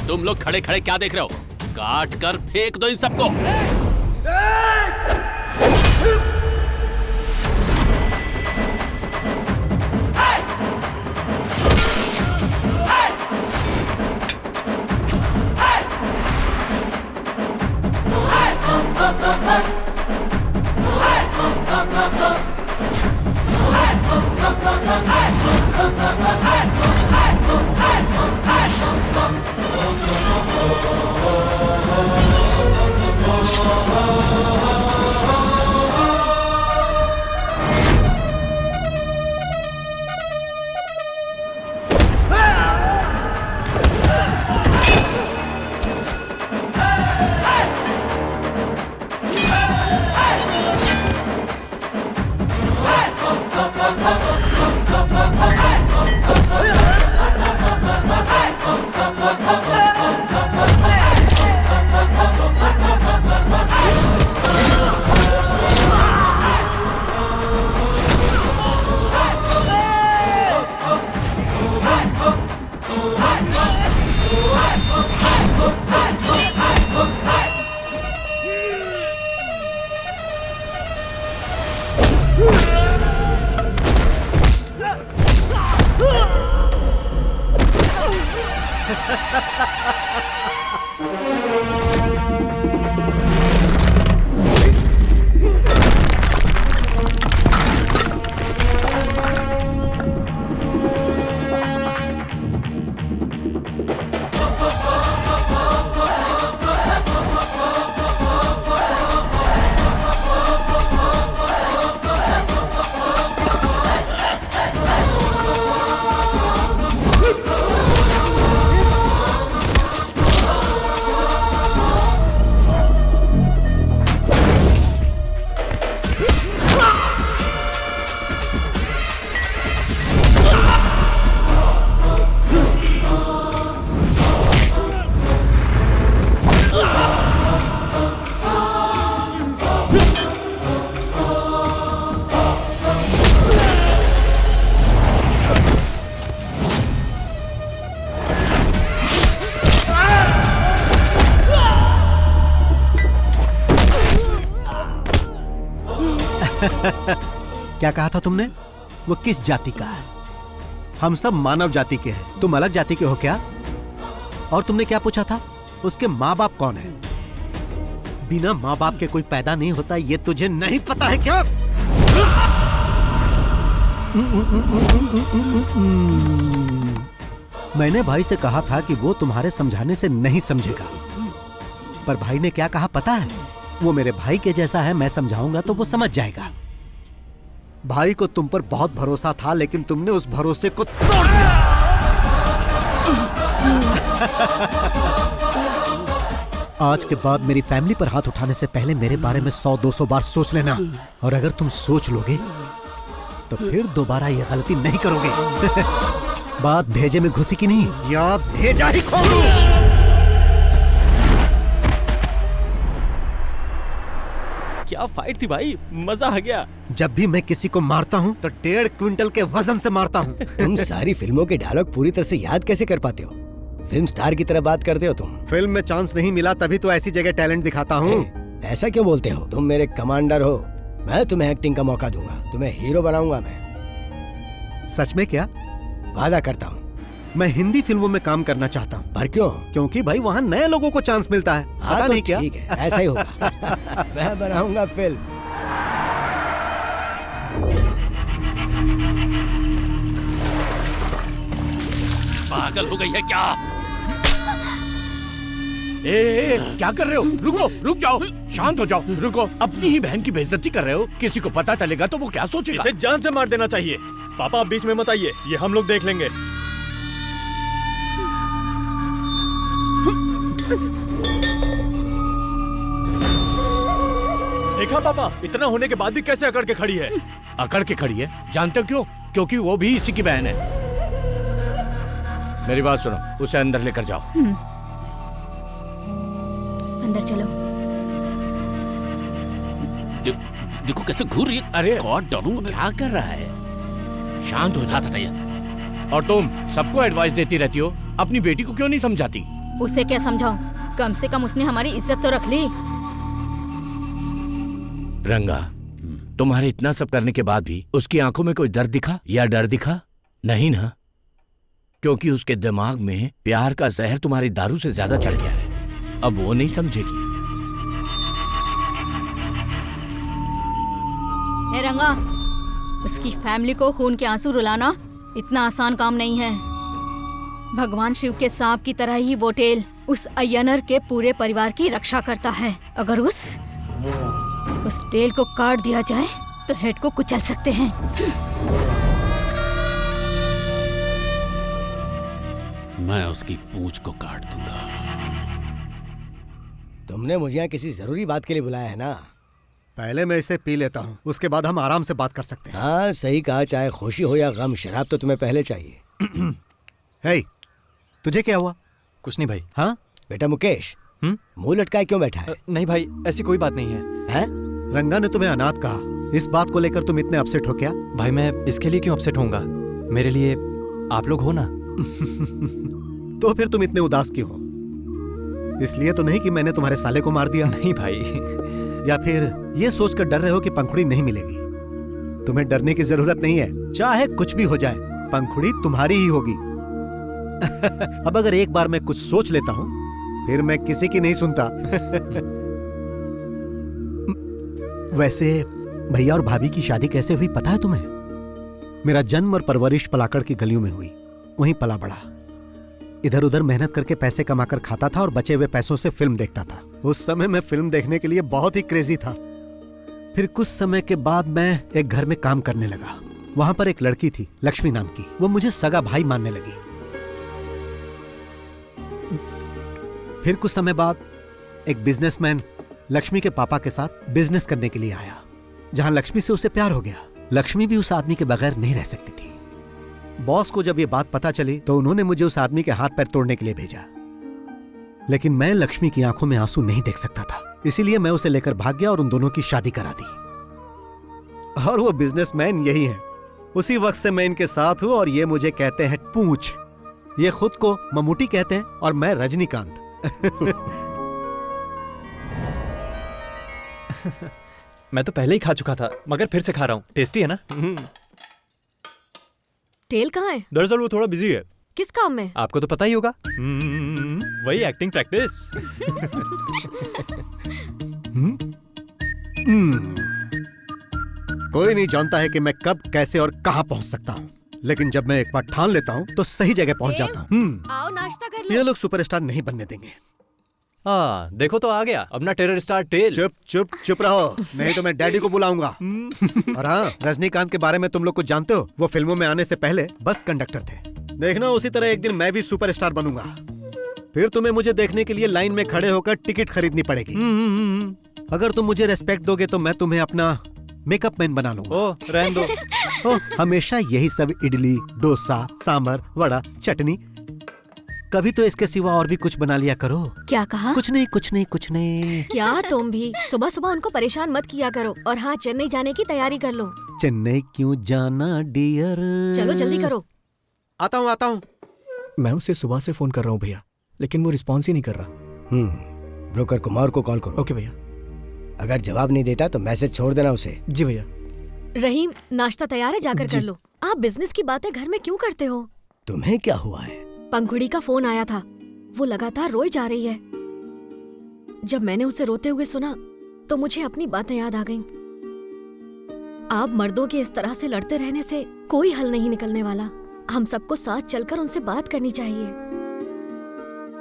तुम लोग खड़े खड़े क्या देख रहे हो? काट कर फेंक दो इन सबको। क्या कहा था तुमने? वो किस जाति का है? हम सब मानव जाति के हैं, तुम अलग जाति के हो क्या? और तुमने क्या पूछा था? उसके माँ बाप कौन है? बिना माँ बाप के कोई पैदा नहीं होता, ये तुझे नहीं पता है क्या? मैंने भाई से कहा था कि वो तुम्हारे समझाने से नहीं समझेगा, पर भाई ने क्या कहा पता है? वो मेरे भाई के जैसा है, मैं समझाऊंगा तो वो समझ जाएगा। भाई को तुम पर बहुत भरोसा था, लेकिन तुमने उस भरोसे को तोड़ दिया। आज के बाद मेरी फैमिली पर हाथ उठाने से पहले मेरे बारे में 100-200 बार सोच लेना, और अगर तुम सोच लोगे तो फिर दोबारा ये गलती नहीं करोगे। बात भेजे में घुसी की नहीं, या भेजा ही खोलूं। क्या फाइट थी भाई, मजा आ गया। जब भी मैं किसी को मारता हूँ तो 1.5 क्विंटल के वजन से मारता हूँ। तुम सारी फिल्मों के डायलॉग पूरी तरह से याद कैसे कर पाते हो? फिल्म स्टार की तरह बात करते हो तुम। फिल्म में चांस नहीं मिला तभी तो ऐसी जगह टैलेंट दिखाता हूँ। ऐसा क्यों बोलते हो? तुम मेरे कमांडर हो, मैं तुम्हें एक्टिंग का मौका दूंगा, तुम्हें हीरो बनाऊंगा मैं। सच में क्या? वादा करता हूँ। मैं हिंदी फिल्मों में काम करना चाहता हूँ। पर क्यों? क्योंकि भाई वहाँ नए लोगों को चांस मिलता है। पता नहीं क्या? ठीक है, ऐसा ही होगा। मैं बनाऊंगा फिल्म। पागल हो गई है क्या? ए, क्या कर रहे हो? रुको, रुक जाओ, शांत हो जाओ, रुको। अपनी ही बहन की बेइज्जती कर रहे हो। किसी को पता चलेगा तो वो क्या सोचेगा? इसे जान से मार देना चाहिए। पापा आप बीच में मत आइए, ये हम लोग देख लेंगे। देखा पापा, इतना होने के बाद भी कैसे अकड़ के खड़ी है। अकड़ के खड़ी है? जानते हो क्यों? क्योंकि वो भी इसी की बहन है। मेरी बात सुनो, उसे अंदर लेकर जाओ। अंदर चलो। देखो कैसे घूर रही है। अरे गॉड डालूंगा। क्या कर रहा है? शांत हो जाता नहीं। और तुम सबको एडवाइस देती रहती हो, अपनी बेटी को क्यों नहीं समझाती? उसे क्या समझाऊं? कम से कम उसने हमारी इज्जत तो रख ली। रंगा, तुम्हारे इतना सब करने के बाद भी उसकी आंखों में कोई दर्द दिखा या डर दिखा? नहीं ना, क्योंकि उसके दिमाग में प्यार का जहर तुम्हारी दारू से ज्यादा चढ़ गया है। अब वो नहीं समझेगी। ए रंगा, उसकी फैमिली को खून के आंसू रुलाना इतना आसान काम नहीं है। भगवान शिव के सांप की तरह ही वो टेल उस अय्यनर के पूरे परिवार की रक्षा करता है। अगर उस टेल को काट दिया जाए तो हेड को कुचल सकते हैं। मैं उसकी पूंछ को काट दूंगा। तुमने मुझे यहाँ किसी जरूरी बात के लिए बुलाया है ना? पहले मैं इसे पी लेता हूँ, उसके बाद हम आराम से बात कर सकते हैं। हाँ सही कहा, चाहे खुशी हो या गम, शराब तो तुम्हें पहले चाहिए। हे, तुझे क्या हुआ? कुछ नहीं भाई। हाँ बेटा मुकेश, मुंह लटकाए क्यों बैठा है? नहीं भाई, ऐसी कोई बात नहीं है। रंगा ने तुम्हें अनाथ कहा, इस बात को लेकर तुम इतने अपसेट हो क्या? भाई मैं इसके लिए क्यों अपसेट होऊंगा? मेरे लिए आप लोग हो ना। तो फिर तुम इतने उदास क्यों हो? इसलिए तो नहीं कि मैंने तुम्हारे साले को मार दिया। नहीं भाई। या फिर ये सोचकर डर रहे हो कि पंखुड़ी नहीं मिलेगी? तुम्हें डरने की जरूरत नहीं है, चाहे कुछ भी हो जाए, पंखुड़ी तुम्हारी ही होगी। अब अगर एक बार मैं कुछ सोच लेता हूं, फिर मैं किसी की नहीं सुनता। वैसे भैया और भाभी की शादी कैसे हुई पता है तुम्हें? मेरा जन्म और परवरिश पलाकड़ की गलियों में हुई, वहीं पला बड़ा। इधर उधर मेहनत करके पैसे कमाकर खाता था और बचे हुए पैसों से फिल्म देखता था। उस समय मैं फिल्म देखने के लिए बहुत ही क्रेजी था। फिर कुछ समय के बाद मैं एक घर में काम करने लगा। वहां पर एक लड़की थी, लक्ष्मी नाम की। वो मुझे सगा भाई मानने लगी। फिर कुछ समय बाद एक बिजनेसमैन लक्ष्मी के पापा के साथ बिजनेस करने के लिए आया, जहां लक्ष्मी से उसे प्यार हो गया। लक्ष्मी भी उस आदमी के बगैर नहीं रह सकती थी। बॉस को जब ये बात पता चली तो उन्होंने मुझे उस आदमी के हाथ पैर तोड़ने के लिए भेजा, लेकिन मैं लक्ष्मी की आंखों में आंसू नहीं देख सकता था, इसीलिए मैं उसे लेकर भाग गया और उन दोनों की शादी करा दी। और वो बिजनेसमैन यही है। उसी वक्त से मैं इनके साथ हूं और ये मुझे कहते हैं पूंछ। ये खुद को ममूटी कहते हैं और मैं रजनीकांत। मैं तो पहले ही खा चुका था, मगर फिर से खा रहा हूँ। टेस्टी है ना? टेल कहाँ है? दरअसल वो थोड़ा बिजी है। किस काम में? आपको तो पता ही होगा। वही एक्टिंग प्रैक्टिस। कोई नहीं जानता है कि मैं कब, कैसे और कहां पहुंच सकता हूं, लेकिन जब मैं एक बार ठान लेता हूं तो सही जगह पहुंच जाता हूं। आओ नाश्ता कर लो। ये लोग सुपरस्टार नहीं बनने देंगे। देखो तो आ गया अपना टेरर स्टार टेल। चुप चुप चुप रहो, नहीं तो मैं डैडी को बुलाऊंगा। और हाँ, रजनीकांत के बारे में तुम लोग कुछ जानते हो? वो फिल्मों में आने से पहले बस कंडक्टर थे। देखना उसी तरह एक दिन मैं भी सुपरस्टार बनूंगा। फिर तुम्हें मुझे देखने के लिए लाइन में खड़े होकर टिकट खरीदनी पड़ेगी। अगर तुम मुझे रेस्पेक्ट दोगे तो मैं तुम्हें अपना मेकअप मैन बना लूंगा। ओ, रहने दो। हमेशा यही सब इडली, डोसा, सांभर, वड़ा, चटनी। कभी तो इसके सिवा और भी कुछ बना लिया करो। क्या कहा? कुछ नहीं कुछ नहीं कुछ नहीं। क्या तुम भी सुबह सुबह उनको परेशान मत किया करो। और हाँ, चेन्नई जाने की तैयारी कर लो। चेन्नई क्यों जाना डियर? चलो जल्दी करो। आता हूँ। मैं उसे सुबह से फोन कर रहा हूँ भैया, लेकिन वो रिस्पॉन्स ही नहीं कर रहा। ब्रोकर कुमार को कॉल करो। ओके भैया। अगर जवाब नहीं देता तो मैसेज छोड़ देना उसे। जी भैया। रहीम, नाश्ता तैयार है, जाकर कर लो। आप बिजनेस की बातें घर में क्यों करते हो? तुम्हें क्या हुआ है? पंखुड़ी का फोन आया था, वो लगातार रोई जा रही है। जब मैंने उसे रोते हुए सुना तो मुझे अपनी बातें याद आ गईं। आप मर्दों के इस तरह से लड़ते रहने से कोई हल नहीं निकलने वाला। हम सबको साथ चलकर उनसे बात करनी चाहिए।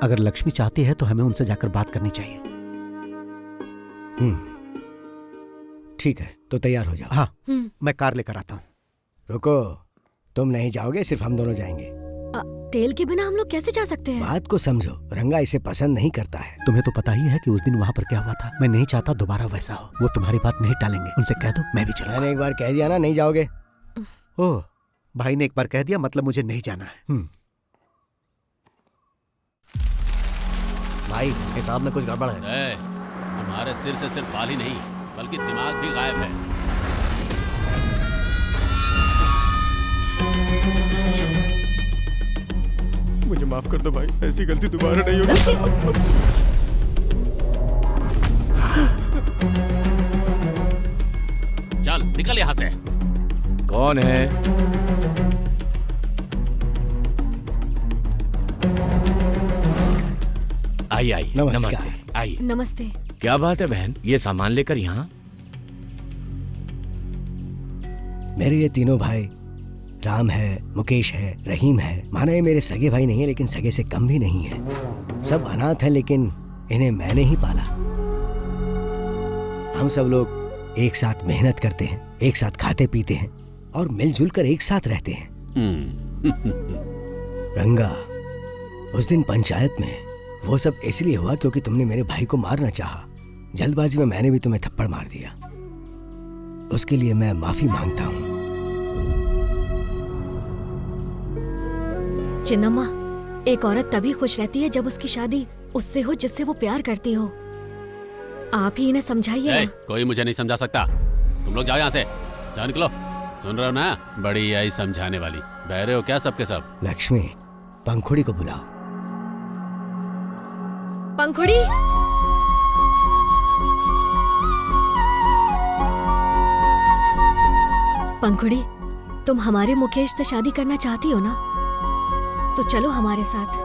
अगर लक्ष्मी चाहती है तो हमें उनसे जाकर बात करनी चाहिए। ठीक है, तो तैयार हो जाओ। हाँ, मैं कार लेकर आता हूँ। रुको, तुम नहीं जाओगे, सिर्फ हम दोनों जाएंगे। टेल के बिना हम लोग कैसे जा सकते हैं? बात को समझो, रंगा इसे पसंद नहीं करता है। तुम्हें तो पता ही है कि उस दिन वहाँ पर क्या हुआ था। मैं नहीं चाहता दोबारा वैसा हो। वो तुम्हारी बात नहीं टालेंगे, उनसे कह दो मैं भी चलूंगा। मैंने एक बार कह दिया ना, नहीं जाओगे। ओह, भाई ने एक बार कह दिया मतलब मुझे नहीं जाना है। भाई, हिसाब में कुछ गड़बड़ है। तुम्हारे सिर से सिर्फ बाल ही नहीं बल्कि दिमाग भी गायब है। मुझे माफ कर दो भाई, ऐसी गलती दोबारा नहीं होगी। चल निकल यहाँ से। कौन है? आई नमस्ते। आई। नमस्ते। क्या बात है बहन, ये सामान लेकर यहाँ? मेरे ये तीनों भाई, राम है, मुकेश है, रहीम है। माना ये मेरे सगे भाई नहीं है, लेकिन सगे से कम भी नहीं है। सब अनाथ हैं, लेकिन इन्हें मैंने ही पाला। हम सब लोग एक साथ मेहनत करते हैं, एक साथ खाते पीते हैं और मिलजुल कर एक साथ रहते हैं। रंगा, उस दिन पंचायत में वो सब इसलिए हुआ क्योंकि तुमने मेरे भाई को मारना चाहा। जल्दबाजी में मैंने भी तुम्हें थप्पड़ मार दिया। उसके लिए मैं माफी मांगता हूँ। चिन्नम्मा, एक औरत तभी खुश रहती है जब उसकी शादी उससे हो जिससे वो प्यार करती हो। आप ही इन्हें समझाइए ना। कोई मुझे नहीं समझा सकता। तुम लोग जाओ यहाँ से, जाओ निकलो। सुन रहे हो ना, बड़ी आई समझाने वाली। बहरे हो क्या सबके सब? लक्ष्मी, पंखुड़ी को बुलाओ। पंखुड़ी, पंखुड़ी, तुम हमारे मुकेश से शादी करना चाहती हो ना? तो चलो हमारे साथ।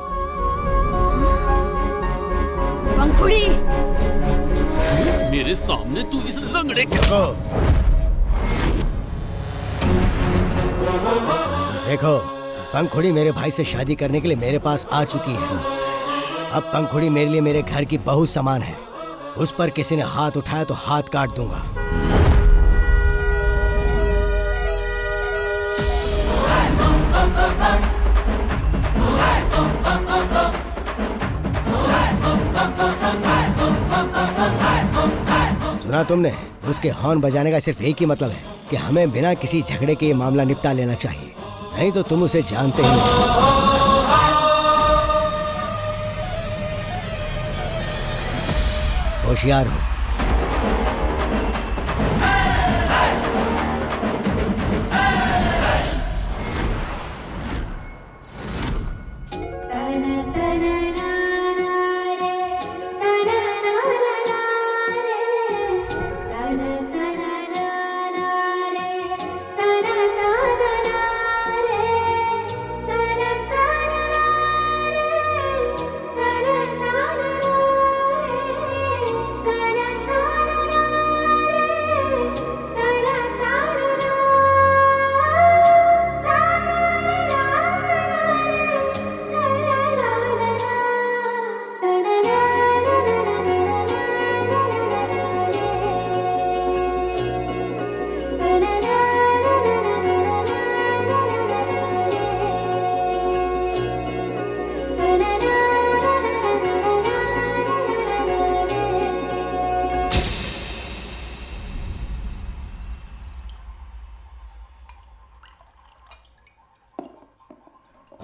पंखुड़ी, मेरे सामने तू इस लंगड़े के देखो, पंखुड़ी मेरे भाई से शादी करने के लिए मेरे पास आ चुकी है। अब पंखुड़ी मेरे लिए मेरे घर की बहू समान है। उस पर किसी ने हाथ उठाया तो हाथ काट दूंगा। सुना तुमने? उसके हॉर्न बजाने का सिर्फ एक ही मतलब है कि हमें बिना किसी झगड़े के ये मामला निपटा लेना चाहिए, नहीं तो तुम उसे जानते ही नहीं। होशियार हो।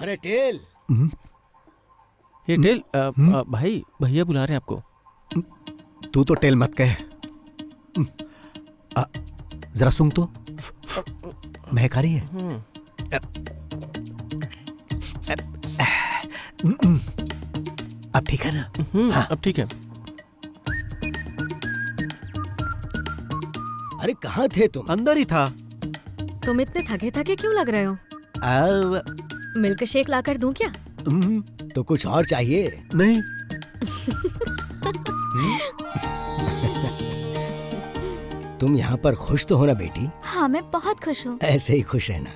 अरे टेल। ये टेल भाई भैया बुला रहे हैं आपको। तू तो टेल मत कह। जरा सुन तो, महक आ रही है। अब ठीक है ना? अब ठीक है। अरे कहाँ थे तुम? अंदर ही था। तुम इतने थके थके क्यों लग रहे हो? मिल्क शेक लाकर दूं क्या? तो कुछ और चाहिए? नहीं। तुम यहाँ पर खुश तो हो ना बेटी? हाँ मैं बहुत खुश हूँ। ऐसे ही खुश रहना।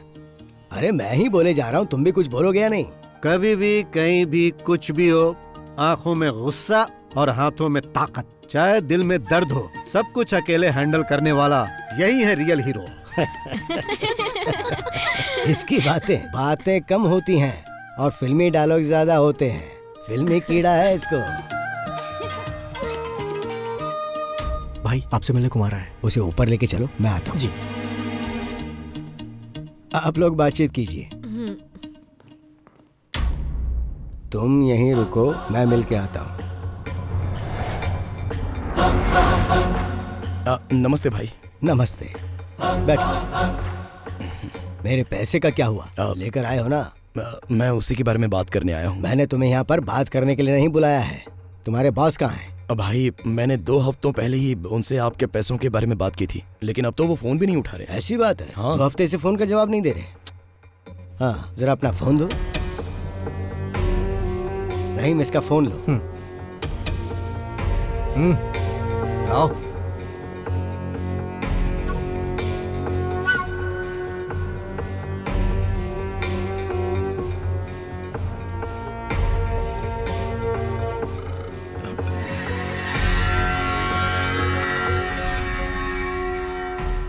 अरे मैं ही बोले जा रहा हूँ, तुम भी कुछ बोलोगे या नहीं? कभी भी कहीं भी कुछ भी हो, आंखों में गुस्सा और हाथों में ताकत, चाहे दिल में दर्द हो, सब कुछ अकेले हैंडल करने वाला यही है रियल हीरो। इसकी बातें कम होती हैं और फिल्मी डायलॉग ज्यादा होते हैं। फिल्मी कीड़ा है इसको। भाई आपसे मिलने को आ रहा है। उसे ऊपर लेके चलो, मैं आता हूँ। जी। आप लोग बातचीत कीजिए। तुम यहीं रुको, मैं मिल के आता हूँ। नमस्ते भाई। नमस्ते, बैठो। मेरे पैसे का क्या हुआ? लेकर आए हो ना? मैं उसी के बारे में बात करने आया हूँ। मैंने तुम्हें यहाँ पर बात करने के लिए नहीं बुलाया है। तुम्हारे बॉस कहाँ हैं? भाई मैंने 2 हफ्तों पहले ही उनसे आपके पैसों के बारे में बात की थी, लेकिन अब तो वो फोन भी नहीं उठा रहे। ऐसी बात है? हाँ। 2 हफ्ते से फोन का जवाब नहीं दे रहे। हाँ, जरा अपना फोन दो। नहीं, इसका फोन लो। लाओ।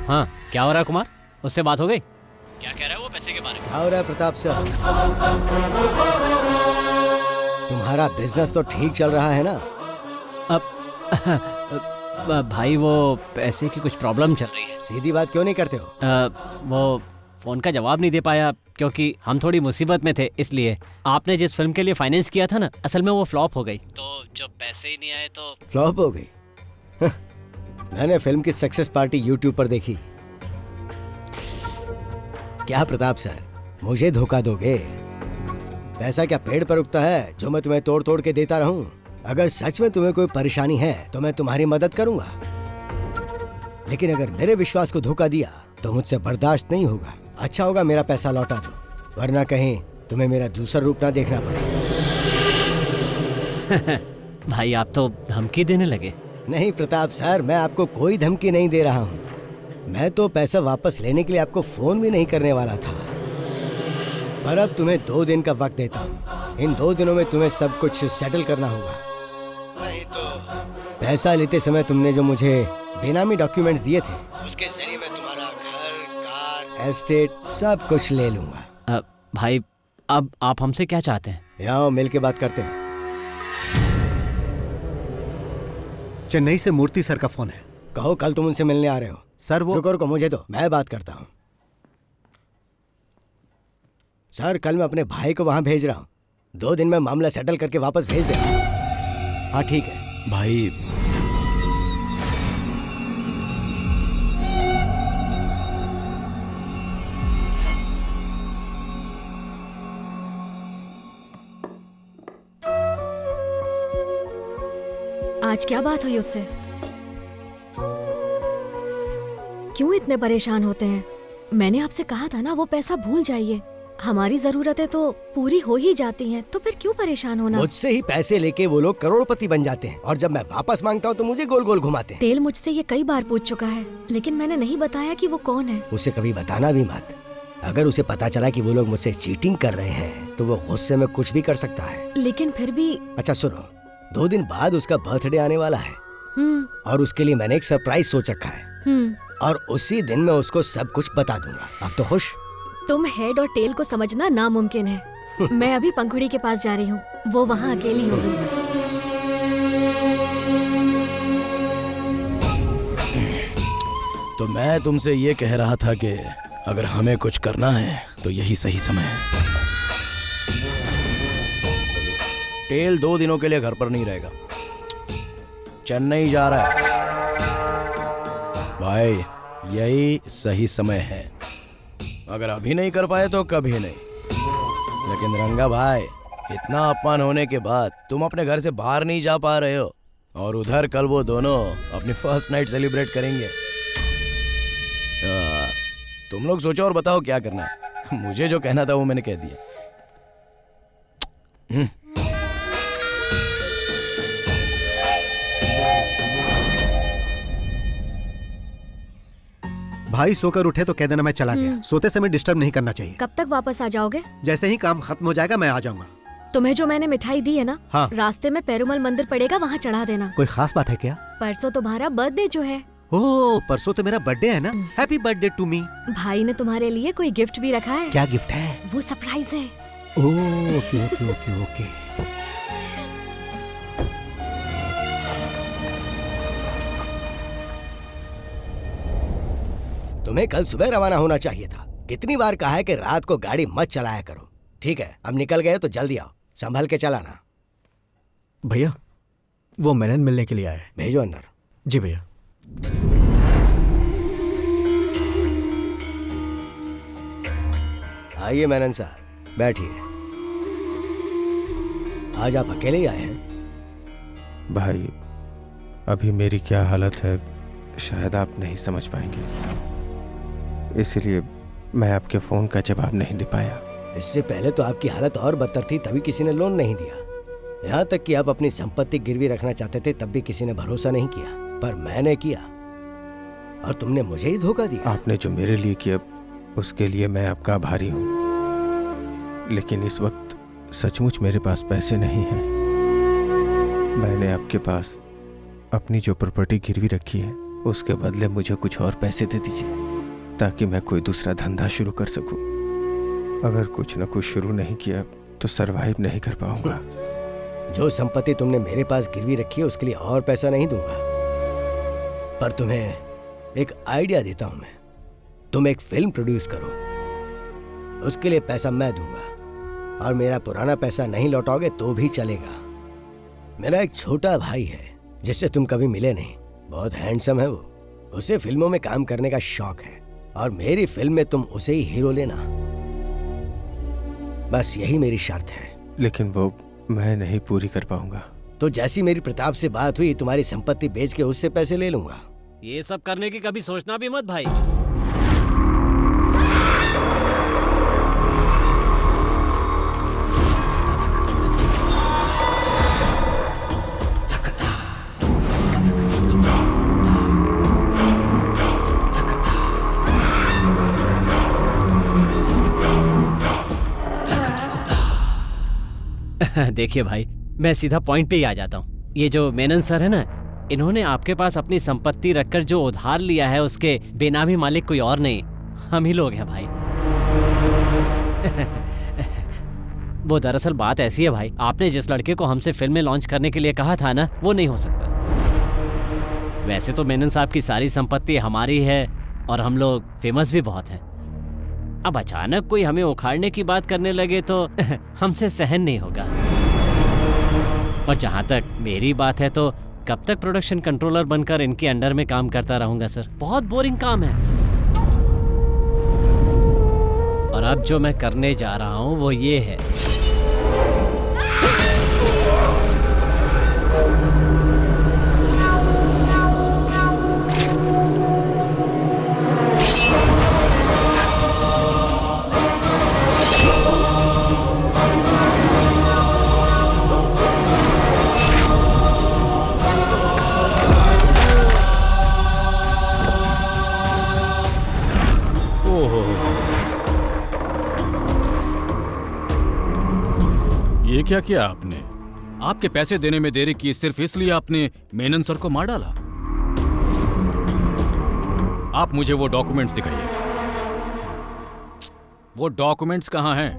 हाँ, क्या हो रहा है कुमार? उससे बात हो गई? क्या कह रहा है वो पैसे के बारे में? क्या हो रहा है प्रताप सर? तुम्हारा बिजनेस तो ठीक चल रहा है ना? अब भाई वो पैसे की कुछ प्रॉब्लम चल रही है। सीधी बात क्यों नहीं करते हो? वो फोन का जवाब नहीं दे पाया क्योंकि हम थोड़ी मुसीबत में थे, इसलिए। आपने जिस फिल्म के लिए फाइनेंस किया था ना, असल में वो फ्लॉप हो गई, तो जब पैसे ही नहीं आए तो फ्लॉप हो गई? मैंने फिल्म की सक्सेस पार्टी यूट्यूब पर देखी। क्या प्रताप सर, मुझे धोखा दोगे? पैसा क्या पेड़ पर उगता है जो मैं तुम्हें तोड़ तोड़ के देता रहूं? अगर सच में तुम्हें कोई परेशानी है तो मैं तुम्हारी मदद करूंगा, लेकिन अगर मेरे विश्वास को धोखा दिया तो मुझसे बर्दाश्त नहीं होगा। अच्छा होगा मेरा पैसा लौटा दो, वरना कहीं तुम्हें मेरा दूसरा रूप ना देखना पड़े। भाई आप तो धमकी देने लगे। नहीं प्रताप सर, मैं आपको कोई धमकी नहीं दे रहा हूँ। मैं तो पैसा वापस लेने के लिए आपको फोन भी नहीं करने वाला था, पर अब तुम्हें 2 दिन का वक्त देता हूँ। इन 2 दिनों में तुम्हें सब कुछ सेटल करना होगा, नहीं तो पैसा लेते समय तुमने जो मुझे बेनामी डॉक्यूमेंट्स दिए थे, उसके जरिए मैं तुम्हारा घर, कार, एस्टेट सब कुछ ले लूंगा। भाई अब आप हमसे क्या चाहते हैं? यहाँ मिल के बात करते हैं। चेन्नई से मूर्ति सर का फोन है। कहो कल तुम उनसे मिलने आ रहे हो। सर वो रुको मुझे दो, मैं बात करता हूँ। सर कल मैं अपने भाई को वहां भेज रहा हूँ, 2 दिन में मामला सेटल करके वापस भेज देगा। हाँ ठीक है भाई। आज क्या बात हुई उससे? क्यों इतने परेशान होते हैं? मैंने आपसे कहा था ना वो पैसा भूल जाइए। हमारी जरूरतें तो पूरी हो ही जाती हैं, तो फिर क्यों परेशान होना? मुझसे ही पैसे लेके वो लोग करोड़पति बन जाते हैं, और जब मैं वापस मांगता हूँ तो मुझे गोल गोल घुमाते हैं। टेल मुझसे ये कई बार पूछ चुका है, लेकिन मैंने नहीं बताया कि वो कौन है। उसे कभी बताना भी मत। अगर उसे पता चला कि वो लोग मुझसे चीटिंग कर रहे हैं तो वो गुस्से में कुछ भी कर सकता है। लेकिन फिर भी। अच्छा सुनो, 2 दिन बाद उसका बर्थडे आने वाला है, और उसके लिए मैंने एक सरप्राइज सोच रखा है, और उसी दिन मैं उसको सब कुछ बता दूंगा। अब तो खुश? तुम हेड और टेल को समझना नामुमकिन है। मैं अभी पंखुड़ी के पास जा रही हूँ, वो वहाँ अकेली होगी। तो मैं तुमसे ये कह रहा था कि अगर हमें कुछ करना है तो यही सही समय है। टेल 2 दिनों के लिए घर पर नहीं रहेगा, चेन्नई जा रहा है। भाई यही सही समय है, अगर अभी नहीं कर पाए तो कभी नहीं। लेकिन रंगा भाई, इतना अपमान होने के बाद तुम अपने घर से बाहर नहीं जा पा रहे हो, और उधर कल वो दोनों अपनी फर्स्ट नाइट सेलिब्रेट करेंगे। तुम लोग सोचो और बताओ क्या करना है। मुझे जो कहना था वो मैंने कह दिया। भाई सोकर उठे तो कह देना मैं चला गया। सोते समय डिस्टर्ब नहीं करना चाहिए। कब तक वापस आ जाओगे? जैसे ही काम खत्म हो जाएगा मैं आ जाऊंगा। तुम्हें जो मैंने मिठाई दी है ना, हाँ। रास्ते में पेरुमल मंदिर पड़ेगा, वहाँ चढ़ा देना। कोई खास बात है क्या? परसों तुम्हारा बर्थडे जो है। ओह, परसों तो मेरा बर्थडे है ना। Happy birthday to me. भाई ने तुम्हारे लिए कोई गिफ्ट भी रखा है। क्या गिफ्ट है? वो सरप्राइज है। ओह, ओके ओके ओके ओके। तुम्हें कल सुबह रवाना होना चाहिए था। कितनी बार कहा है कि रात को गाड़ी मत चलाया करो। ठीक है, अब निकल गए तो जल्दी आओ, संभल के चलाना। भैया वो मेनन मिलने के लिए आए। भेजो अंदर। जी भैया। आइए मेनन साहब, बैठिए। आज आप अकेले ही आए हैं? भाई अभी मेरी क्या हालत है शायद आप नहीं समझ पाएंगे, इसलिए मैं आपके फोन का जवाब नहीं दे पाया। इससे पहले तो आपकी हालत और बदतर थी, तभी किसी ने लोन नहीं दिया। यहाँ तक कि आप अपनी संपत्ति गिरवी रखना चाहते थे, तब भी किसी ने भरोसा नहीं किया, पर मैंने किया और तुमने मुझे ही धोखा दिया। आपने जो मेरे लिए किया उसके लिए मैं आपका आभारी हूँ, लेकिन इस वक्त सचमुच मेरे पास पैसे नहीं हैं। मैंने आपके पास अपनी जो प्रॉपर्टी गिरवी रखी है उसके बदले मुझे कुछ और पैसे दे दीजिए, ताकि मैं कोई दूसरा धंधा शुरू कर सकूं। अगर कुछ न कुछ शुरू नहीं किया तो सरवाइव नहीं कर पाऊंगा। जो संपत्ति तुमने मेरे पास गिरवी रखी है उसके लिए और पैसा नहीं दूंगा, पर तुम्हें एक आइडिया देता हूं मैं। तुम एक फिल्म प्रोड्यूस करो, उसके लिए पैसा मैं दूंगा, और मेरा पुराना पैसा नहीं लौटाओगे तो भी चलेगा। मेरा एक छोटा भाई है जिससे तुम कभी मिले नहीं, बहुत हैंडसम है वो। उसे फिल्मों में काम करने का शौक है, और मेरी फिल्म में तुम उसे ही हीरो लेना। बस यही मेरी शर्त है। लेकिन वो मैं नहीं पूरी कर पाऊंगा। तो जैसी मेरी प्रताप से बात हुई, तुम्हारी संपत्ति बेच के उससे पैसे ले लूंगा। ये सब करने की कभी सोचना भी मत भाई। देखिए भाई, मैं सीधा पॉइंट पे ही आ जाता हूँ। ये जो मेनन सर है ना, इन्होंने आपके पास अपनी संपत्ति रखकर जो उधार लिया है उसके बेनामी मालिक कोई और नहीं, हम ही लोग हैं भाई। वो दरअसल बात ऐसी है भाई, आपने जिस लड़के को हमसे फिल्म में लॉन्च करने के लिए कहा था ना, वो नहीं हो सकता। वैसे तो मेनन साहब की सारी संपत्ति हमारी है और हम लोग फेमस भी बहुत हैं। अब अचानक कोई हमें उखाड़ने की बात करने लगे तो हमसे सहन नहीं होगा। और जहाँ तक मेरी बात है तो कब तक प्रोडक्शन कंट्रोलर बनकर इनके अंडर में काम करता रहूंगा सर, बहुत बोरिंग काम है। और अब जो मैं करने जा रहा हूँ वो ये है, ये क्या किया आपने? आपके पैसे देने में देरी की सिर्फ इसलिए आपने मेनन सर को मार डाला? आप मुझे वो डॉक्यूमेंट्स दिखाइए। वो डॉक्यूमेंट्स कहाँ हैं?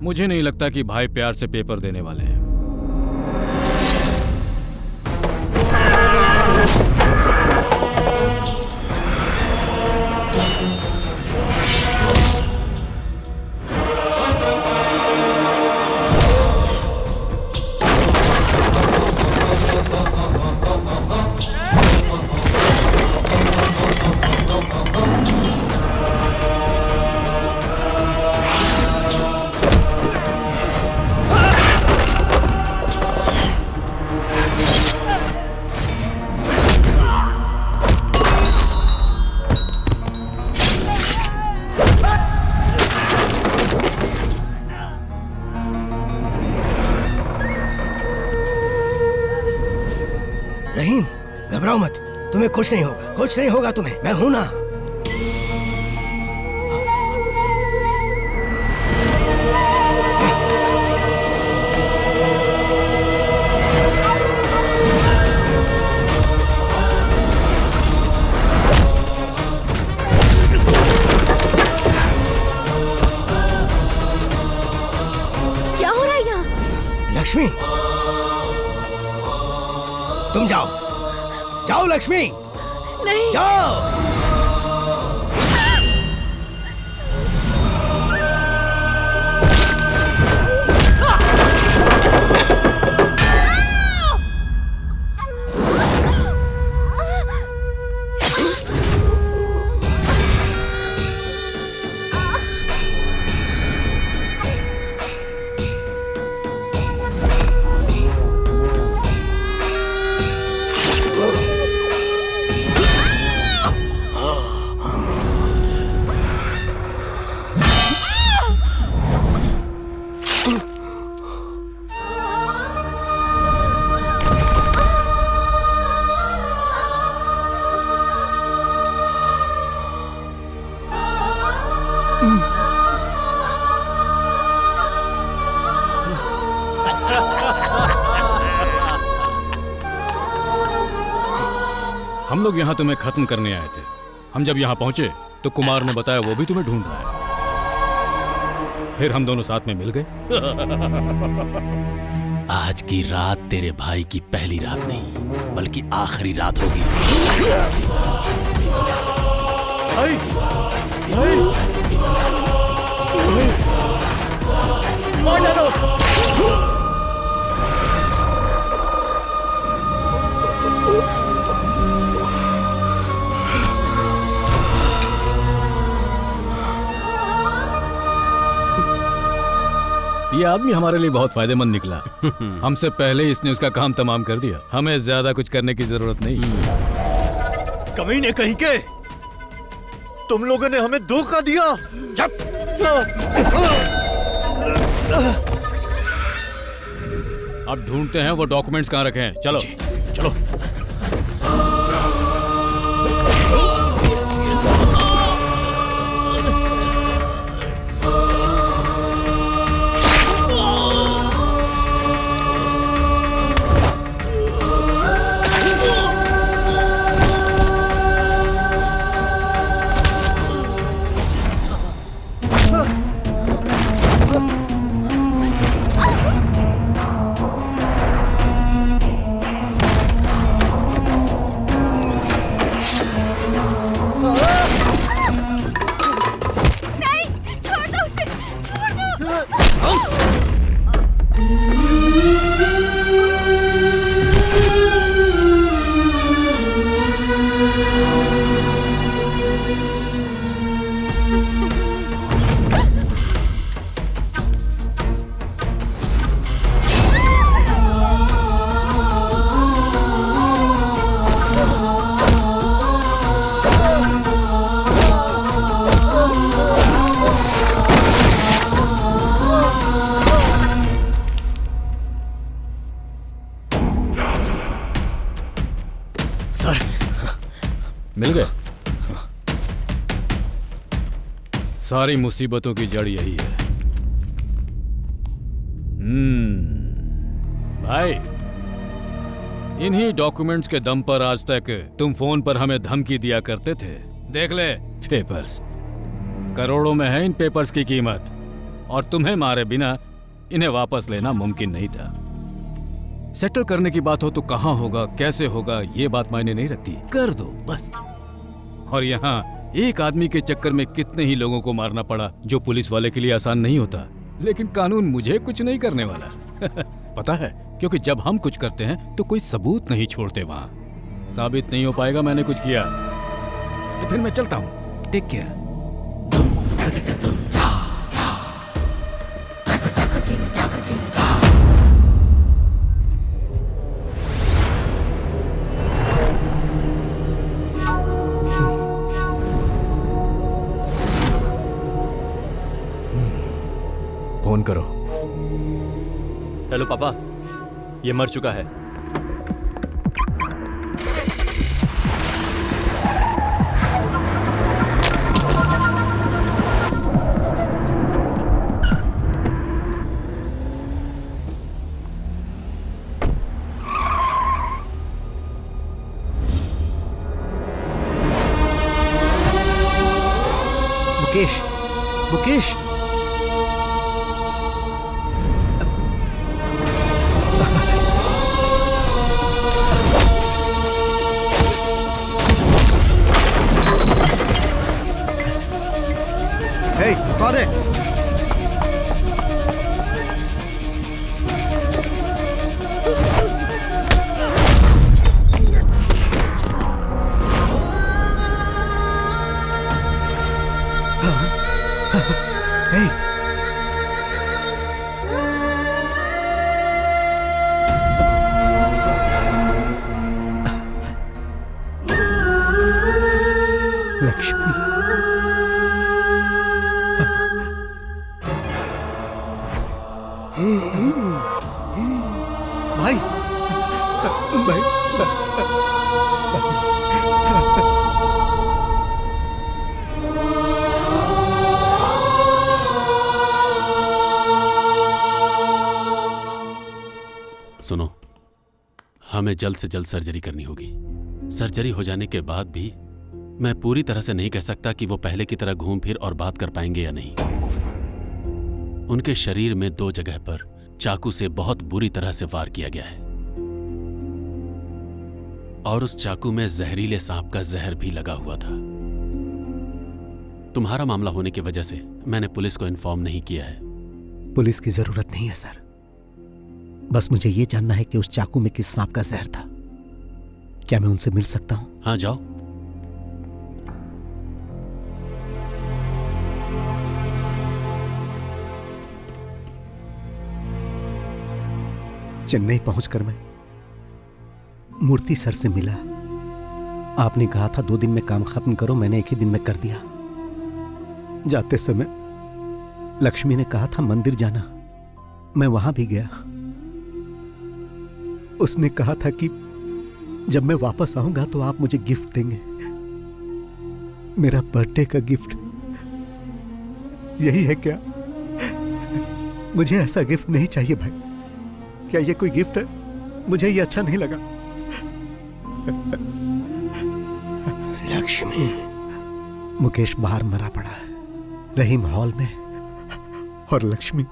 मुझे नहीं लगता कि भाई प्यार से पेपर देने वाले हैं। घबराओ मत, तुम्हें कुछ नहीं होगा, कुछ नहीं होगा तुम्हें, मैं हूं ना। क्या हो रहा है यहाँ? लक्ष्मी, तुम जाओ, जाओ लक्ष्मी, नहीं जाओ। हम लोग यहाँ तुम्हें खत्म करने आए थे। हम जब यहाँ पहुंचे तो कुमार ने बताया वो भी तुम्हें ढूंढ रहा है। फिर हम दोनों साथ में मिल गए। आज की रात तेरे भाई की पहली रात नहीं बल्कि आखिरी रात होगी। ये आदमी हमारे लिए बहुत फायदेमंद निकला। हमसे पहले ही इसने उसका काम तमाम कर दिया। हमें ज्यादा कुछ करने की जरूरत नहीं। कमीने कहीं के, तुम लोगों ने हमें धोखा दिया। अब ढूंढते हैं वो डॉक्यूमेंट्स कहाँ रखे हैं। चलो चलो। मिल गए। सारी मुसीबतों की जड़ यही है। भाई, इन्हीं डॉक्यूमेंट्स के दम पर आज तक तुम फोन पर हमें धमकी दिया करते थे। देख ले पेपर्स, करोड़ों में है इन पेपर्स की कीमत, और तुम्हें मारे बिना इन्हें वापस लेना मुमकिन नहीं था। सेटल करने की बात हो तो कहाँ होगा, कैसे होगा, ये बात मायने नहीं रखती, कर दो बस। और यहाँ एक आदमी के चक्कर में कितने ही लोगों को मारना पड़ा, जो पुलिस वाले के लिए आसान नहीं होता। लेकिन कानून मुझे कुछ नहीं करने वाला। पता है, क्योंकि जब हम कुछ करते हैं तो कोई सबूत नहीं छोड़ते। वहाँ साबित नहीं हो पाएगा मैंने कुछ किया, तो फिर मैं चलता हूँ। Take care. फोन करो। हेलो पापा, ये मर चुका है। मुकेश, मुकेश। हे, कौन है? लक्ष्मी। भाई, भाई, सुनो, हमें जल्द से जल्द सर्जरी करनी होगी। सर्जरी हो जाने के बाद भी मैं पूरी तरह से नहीं कह सकता कि वो पहले की तरह घूम फिर और बात कर पाएंगे या नहीं। उनके शरीर में 2 जगह पर चाकू से बहुत बुरी तरह से वार किया गया है और उस चाकू में जहरीले सांप का जहर भी लगा हुआ था। तुम्हारा मामला होने की वजह से मैंने पुलिस को इन्फॉर्म नहीं किया है। पुलिस की जरूरत नहीं है सर, बस मुझे ये जानना है कि उस चाकू में किस सांप का जहर था। क्या मैं उनसे मिल सकता हूं? हाँ, जाओ। चेन्नई पहुंचकर मैं मूर्ति सर से मिला। आपने कहा था 2 दिन में काम खत्म करो, मैंने 1 ही दिन में कर दिया। जाते समय लक्ष्मी ने कहा था मंदिर जाना, मैं वहां भी गया। उसने कहा था कि जब मैं वापस आऊंगा तो आप मुझे गिफ्ट देंगे, मेरा बर्थडे का गिफ्ट। यही है क्या? मुझे ऐसा गिफ्ट नहीं चाहिए भाई। क्या ये कोई गिफ्ट है? मुझे ये अच्छा नहीं लगा। लक्ष्मी। मुकेश बाहर मरा पड़ा है, रहीम हॉल में, और लक्ष्मी,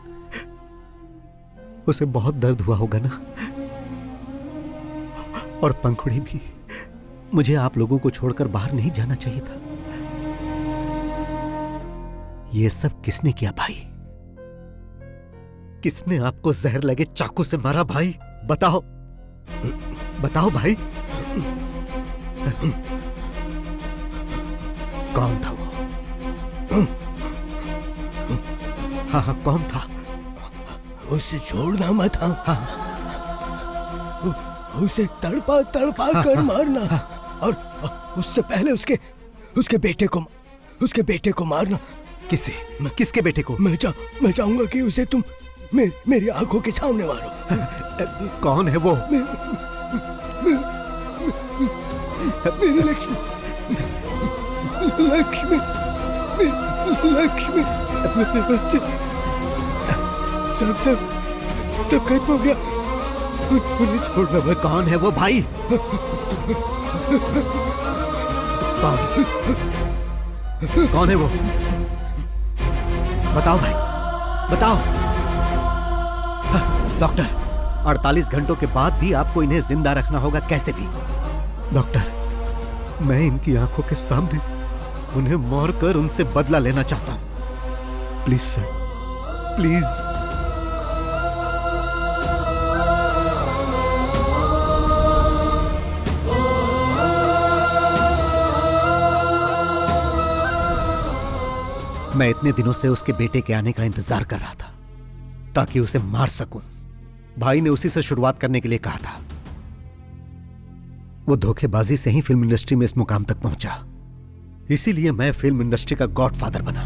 उसे बहुत दर्द हुआ होगा ना। और पंखुड़ी भी। मुझे आप लोगों को छोड़कर बाहर नहीं जाना चाहिए था। ये सब किसने किया भाई? किसने आपको जहर लगे चाकू से मारा भाई? बताओ, बताओ भाई। कौन था वो? हाँ हाँ, कौन था? उसे छोड़ना मत। हाँ, उसे तड़पा तड़पा कर मारना। और उससे पहले उसके बेटे को मारना। किसे? किसके बेटे को? मैं चाहूंगा कि उसे तुम मेरी आंखों के सामने मारो। कौन है वो? मेरी लक्ष्मी, लक्ष्मी, लक्ष्मी, मेरे बच्चे। सब खत्म हो गया। उन्हें छोड़ना मत। कौन है वो भाई? कौन है वो? बताओ भाई, बताओ। डॉक्टर, 48 घंटों के बाद भी आपको इन्हें जिंदा रखना होगा, कैसे भी। डॉक्टर, मैं इनकी आंखों के सामने उन्हें मारकर उनसे बदला लेना चाहता हूं। Please sir, please. मैं इतने दिनों से उसके बेटे के आने का इंतजार कर रहा था ताकि उसे मार सकूं। भाई ने उसी से शुरुआत करने के लिए कहा था। वो धोखेबाजी से ही फिल्म इंडस्ट्री में इस मुकाम तक पहुंचा। इसीलिए मैं फिल्म इंडस्ट्री का गॉडफादर बना।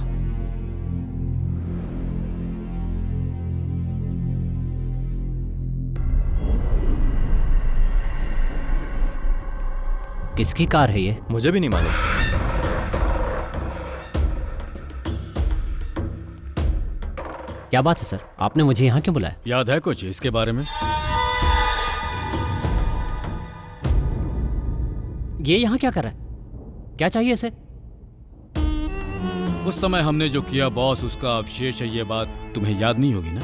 किसकी कार है ये? मुझे भी नहीं मालूम। क्या बात है सर, आपने मुझे यहाँ क्यों बुलाया? याद है कुछ इसके बारे में? ये यहाँ क्या कर रहा है? क्या चाहिए इसे? उस समय हमने जो किया बॉस, उसका अवशेष है। ये बात तुम्हें याद नहीं होगी ना?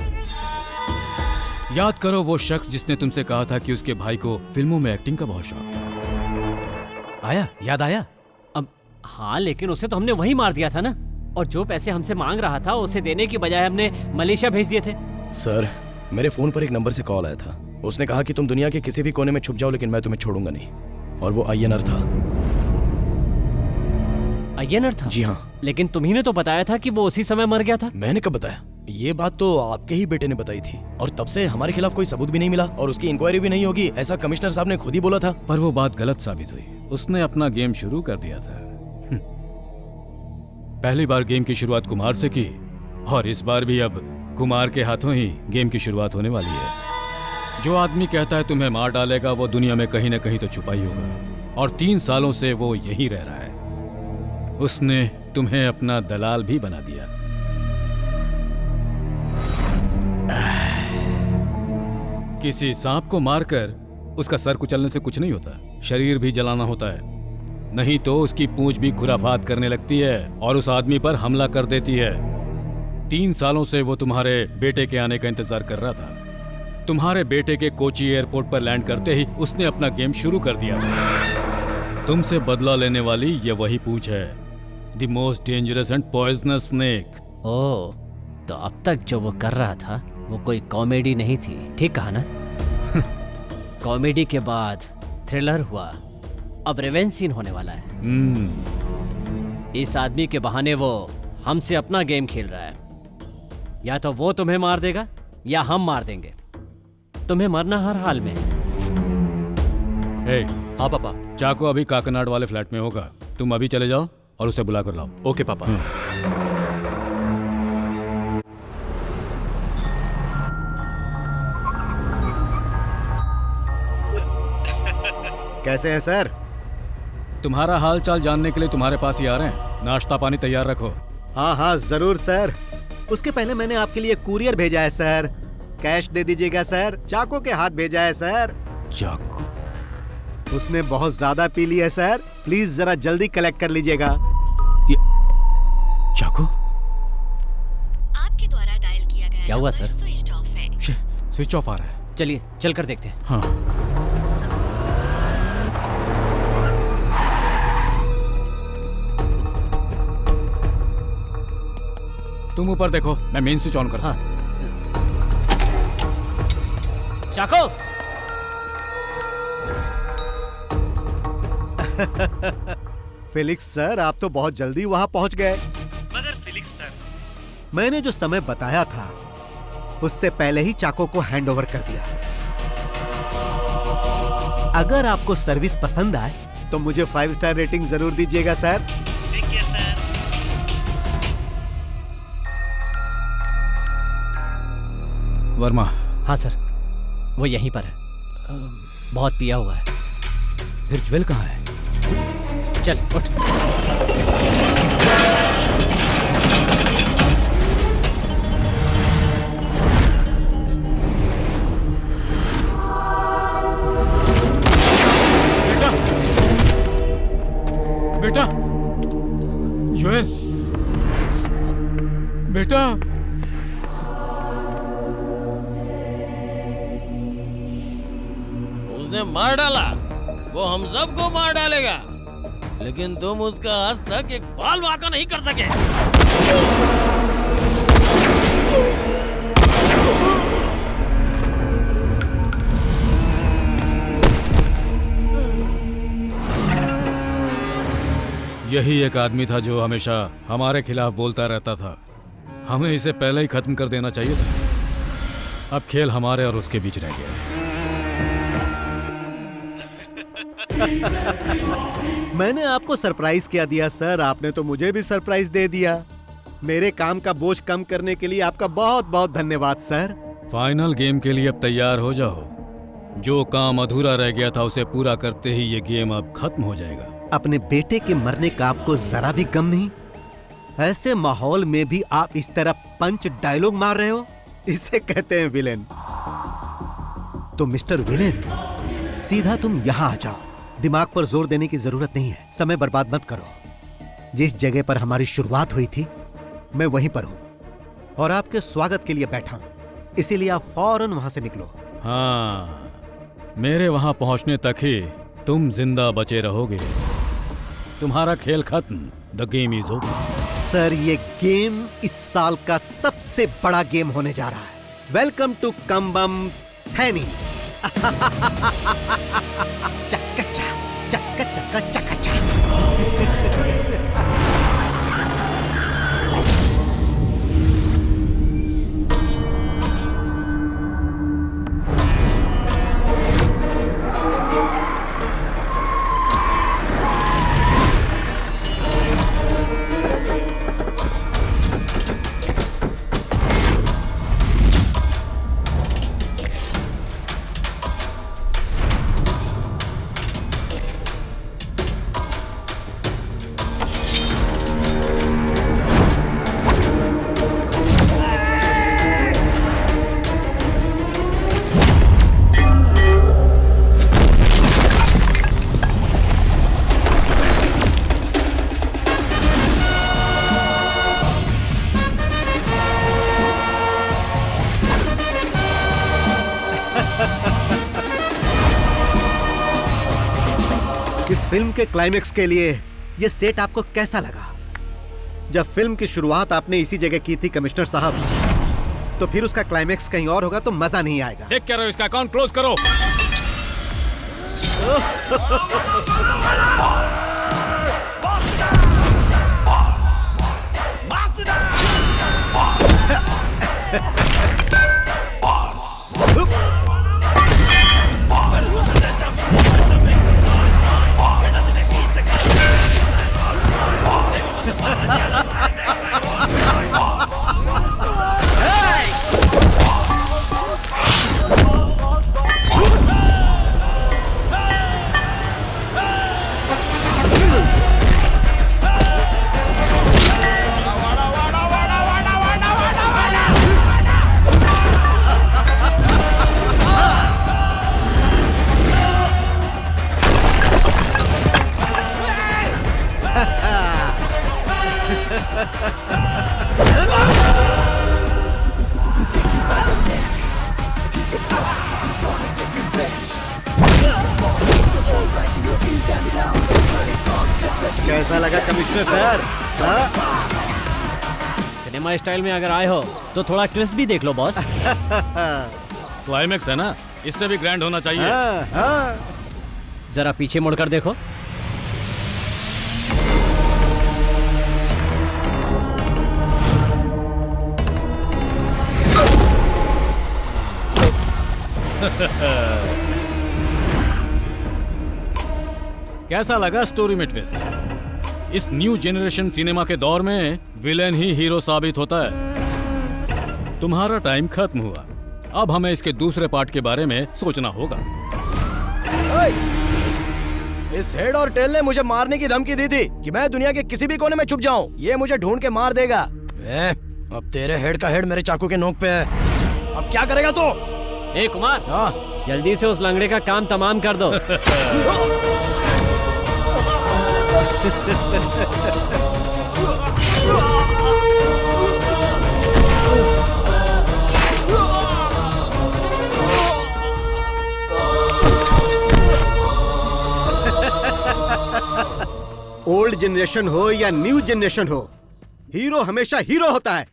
याद करो वो शख्स जिसने तुमसे कहा था कि उसके भाई को फिल्मों में एक्टिंग का बहुत शौक है। आया? याद आया? अब हाँ, लेकिन उसे तो हमने वही मार दिया था ना। और जो पैसे हमसे मांग रहा था उसे देने की बजाय हमने मलेशिया भेज दिए थे। सर, मेरे फोन पर एक नंबर से कॉल आया था। उसने कहा कि तुम दुनिया के किसी भी कोने में छुप जाओ, लेकिन मैं तुम्हें छोड़ूंगा नहीं। और वो अय्यनर था। अय्यनर था? जी हाँ। लेकिन तुम्ही ने तो बताया था कि वो उसी समय मर गया था। मैंने कब बताया? ये बात तो आपके ही बेटे ने बताई थी। और तब से हमारे खिलाफ कोई सबूत भी नहीं मिला और उसकी इंक्वायरी भी नहीं होगी, ऐसा कमिश्नर साहब ने खुद ही बोला था। पर वो बात गलत साबित हुई। उसने अपना गेम शुरू कर दिया था। पहली बार गेम की शुरुआत कुमार से की और इस बार भी अब कुमार के हाथों ही गेम की शुरुआत होने वाली है। जो आदमी कहता है तुम्हें मार डालेगा, वो दुनिया में कहीं न कहीं तो छुपा ही होगा। और 3 सालों से वो यहीं रह रहा है। उसने तुम्हें अपना दलाल भी बना दिया। किसी सांप को मारकर उसका सर कुचलने से कुछ नहीं होता, शरीर भी जलाना होता है। नहीं तो उसकी पूंछ भी खुराफात करने लगती है और उस आदमी पर हमला कर देती है। 3 सालों से वो तुम्हारे बेटे के आने का इंतजार कर रहा था। तुम्हारे बेटे के कोची एयरपोर्ट पर लैंड करते ही उसने अपना गेम शुरू कर दिया। तुमसे बदला लेने वाली ये वही पूंछ है, the most dangerous and poisonous snake. Oh, तो अब तक जो वो कर रहा था वो कोई कॉमेडी नहीं थी, ठीक कहा ना? कॉमेडी के बाद थ्रिलर हुआ, अब रिवेंज सीन होने वाला है। इस आदमी के बहाने वो हमसे अपना गेम खेल रहा है। या तो वो तुम्हें मार देगा या हम मार देंगे। तुम्हें मरना हर हाल में। हाँ पापा, चाको अभी काकनाड वाले फ्लैट में होगा। तुम अभी चले जाओ और उसे बुला कर लाओ। ओके पापा। कैसे हैं सर? तुम्हारा हाल चाल जानने के लिए तुम्हारे पास ही आ रहे हैं। नाश्ता पानी तैयार रखो। हाँ हाँ जरूर सर। उसके पहले मैंने आपके लिए कुरियर भेजा है सर। कैश दे दीजिएगा सर। चाको के हाथ भेजा है सर। चाको? उसने बहुत ज्यादा पी लिया है सर, प्लीज जरा जल्दी कलेक्ट कर लीजिएगा। चाको? आपके द्वारा डायल किया गया क्या हुआ सर? स्विच ऑफ है। स्विच ऑफ आ रहा है। चलिए चल कर देखते हैं। हाँ। तुम ऊपर देखो, मैं मेन स्विच ऑन करता। हाँ। चाको! फेलिक्स सर, आप तो बहुत जल्दी वहां पहुंच गए। मगर फेलिक्स सर, मैंने जो समय बताया था उससे पहले ही चाको को हैंडओवर कर दिया। अगर आपको सर्विस पसंद आए तो मुझे 5 स्टार रेटिंग जरूर दीजिएगा सर। ठीक है सर। वर्मा? हाँ सर, वो यहीं पर है। बहुत पिया हुआ है। फिर ज्वेल कहाँ है? चल उठ। बेटा, ज्वेल, बेटा। उसने मार डाला, वो हम सबको मार डालेगा, लेकिन तुम उसका आज तक एक बाल वाका नहीं कर सके। यही एक आदमी था जो हमेशा हमारे खिलाफ बोलता रहता था। हमें इसे पहले ही खत्म कर देना चाहिए था। अब खेल हमारे और उसके बीच रह गया। मैंने आपको सरप्राइज क्या दिया सर, आपने तो मुझे भी सरप्राइज दे दिया। मेरे काम का बोझ कम करने के लिए आपका बहुत बहुत धन्यवाद सर। फाइनल गेम के लिए अब तैयार हो जाओ। जो काम अधूरा रह गया था उसे पूरा करते ही ये गेम अब खत्म हो जाएगा। अपने बेटे के मरने का आपको जरा भी गम नहीं? ऐसे माहौल में भी आप इस तरह पंच डायलॉग मार रहे हो, इसे कहते हैं विलेन। तो मिस्टर विलेन, सीधा तुम यहां आ जाओ। दिमाग पर जोर देने की जरूरत नहीं है, समय बर्बाद मत करो। जिस जगह पर हमारी शुरुआत हुई थी मैं वहीं पर हूं और आपके स्वागत के लिए बैठा हूं, इसीलिए आप फौरन वहां से निकलो। हाँ, मेरे वहां पहुंचने तक ही तुम जिंदा बचे रहोगे। तुम्हारा खेल खत्म। The game is over. Sir, ये गेम इस साल का सबसे बड़ा गेम होने जा रहा है। Welcome to Cumbum Theni. चक्का चक्का चक्का चक्का। इस फिल्म के क्लाइमेक्स के लिए ये सेट आपको कैसा लगा? जब फिल्म की शुरुआत आपने इसी जगह की थी कमिश्नर साहब, तो फिर उसका क्लाइमेक्स कहीं और होगा तो मजा नहीं आएगा। देख क्या रहे हो, इसका अकाउंट क्लोज करो। कैसा लगा कमिश्नर सर? सिनेमा स्टाइल में अगर आए हो तो थोड़ा ट्विस्ट भी देख लो बॉस। क्लाइमेक्स है ना, इससे भी ग्रैंड होना चाहिए। जरा पीछे मुड़कर देखो। कैसा लगा स्टोरी में ट्विस्ट? इस न्यू जेनरेशन सिनेमा के दौर में विलेन ही हीरो साबित होता है। तुम्हारा टाइम खत्म हुआ। अब हमें इसके दूसरे पार्ट के बारे में सोचना होगा। इस हेड और टेल ने मुझे मारने की धमकी दी थी कि मैं दुनिया के किसी भी कोने में छुप जाऊं। ये मुझे ढूंढ के मार देगा। अब तेरे हेड का हेड मेरे चाकू के नोक पे है। अब क्या करेगा तू? ए कुमार, जल्दी से उस लंगड़े का काम तमाम कर दो। ओल्ड जनरेशन हो या न्यू जनरेशन हो, हीरो हमेशा हीरो होता है।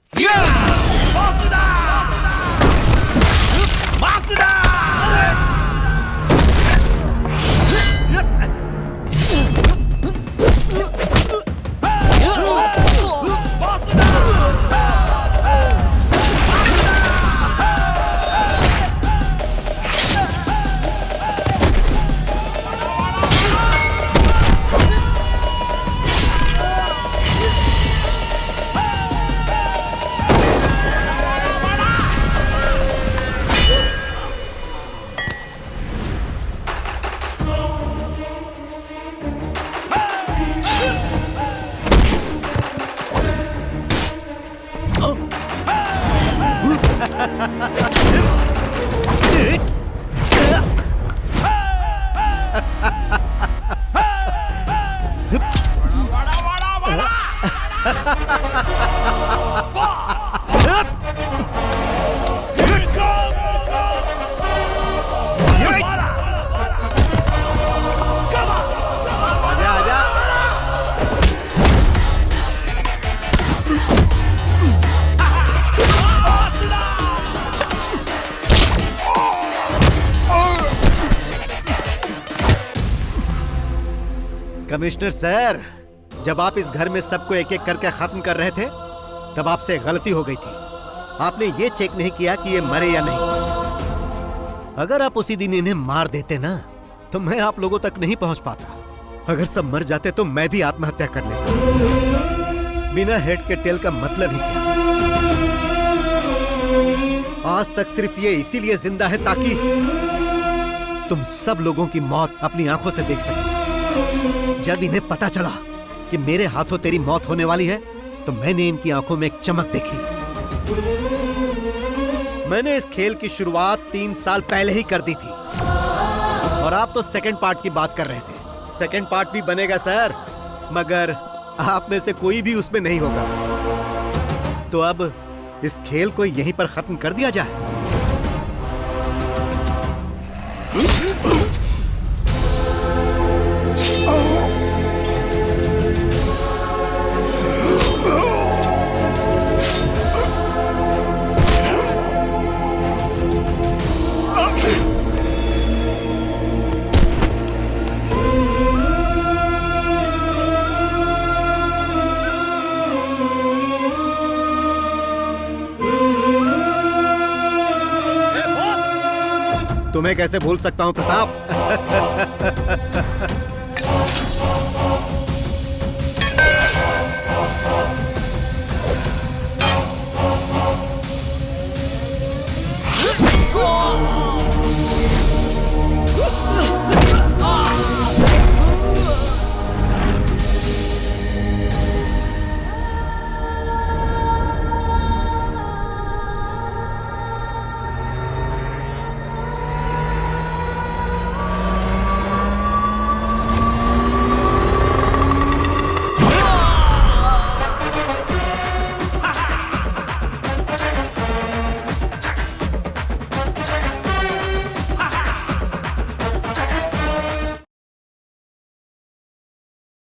आजा आजा। कमिश्नर सर, जब आप इस घर में सबको एक एक करके खत्म कर रहे थे तब आपसे गलती हो गई थी। आपने ये चेक नहीं किया कि ये मरे या नहीं। अगर आप उसी दिन इन्हें मार देते ना तो मैं आप लोगों तक नहीं पहुंच पाता। अगर सब मर जाते तो मैं भी आत्महत्या कर लेता। बिना हेड के टेल का मतलब ही क्या? आज तक सिर्फ ये इसीलिए जिंदा है ताकि तुम सब लोगों की मौत अपनी आंखों से देख सके। जब इन्हें पता चला कि मेरे हाथों तेरी मौत होने वाली है तो मैंने इनकी आंखों में एक चमक देखी। मैंने इस खेल की शुरुआत 3 साल पहले ही कर दी थी और आप तो सेकंड पार्ट की बात कर रहे थे। सेकंड पार्ट भी बनेगा सर, मगर आप में से कोई भी उसमें नहीं होगा। तो अब इस खेल को यहीं पर खत्म कर दिया जाए। तुम्हें कैसे भूल सकता हूं प्रताप?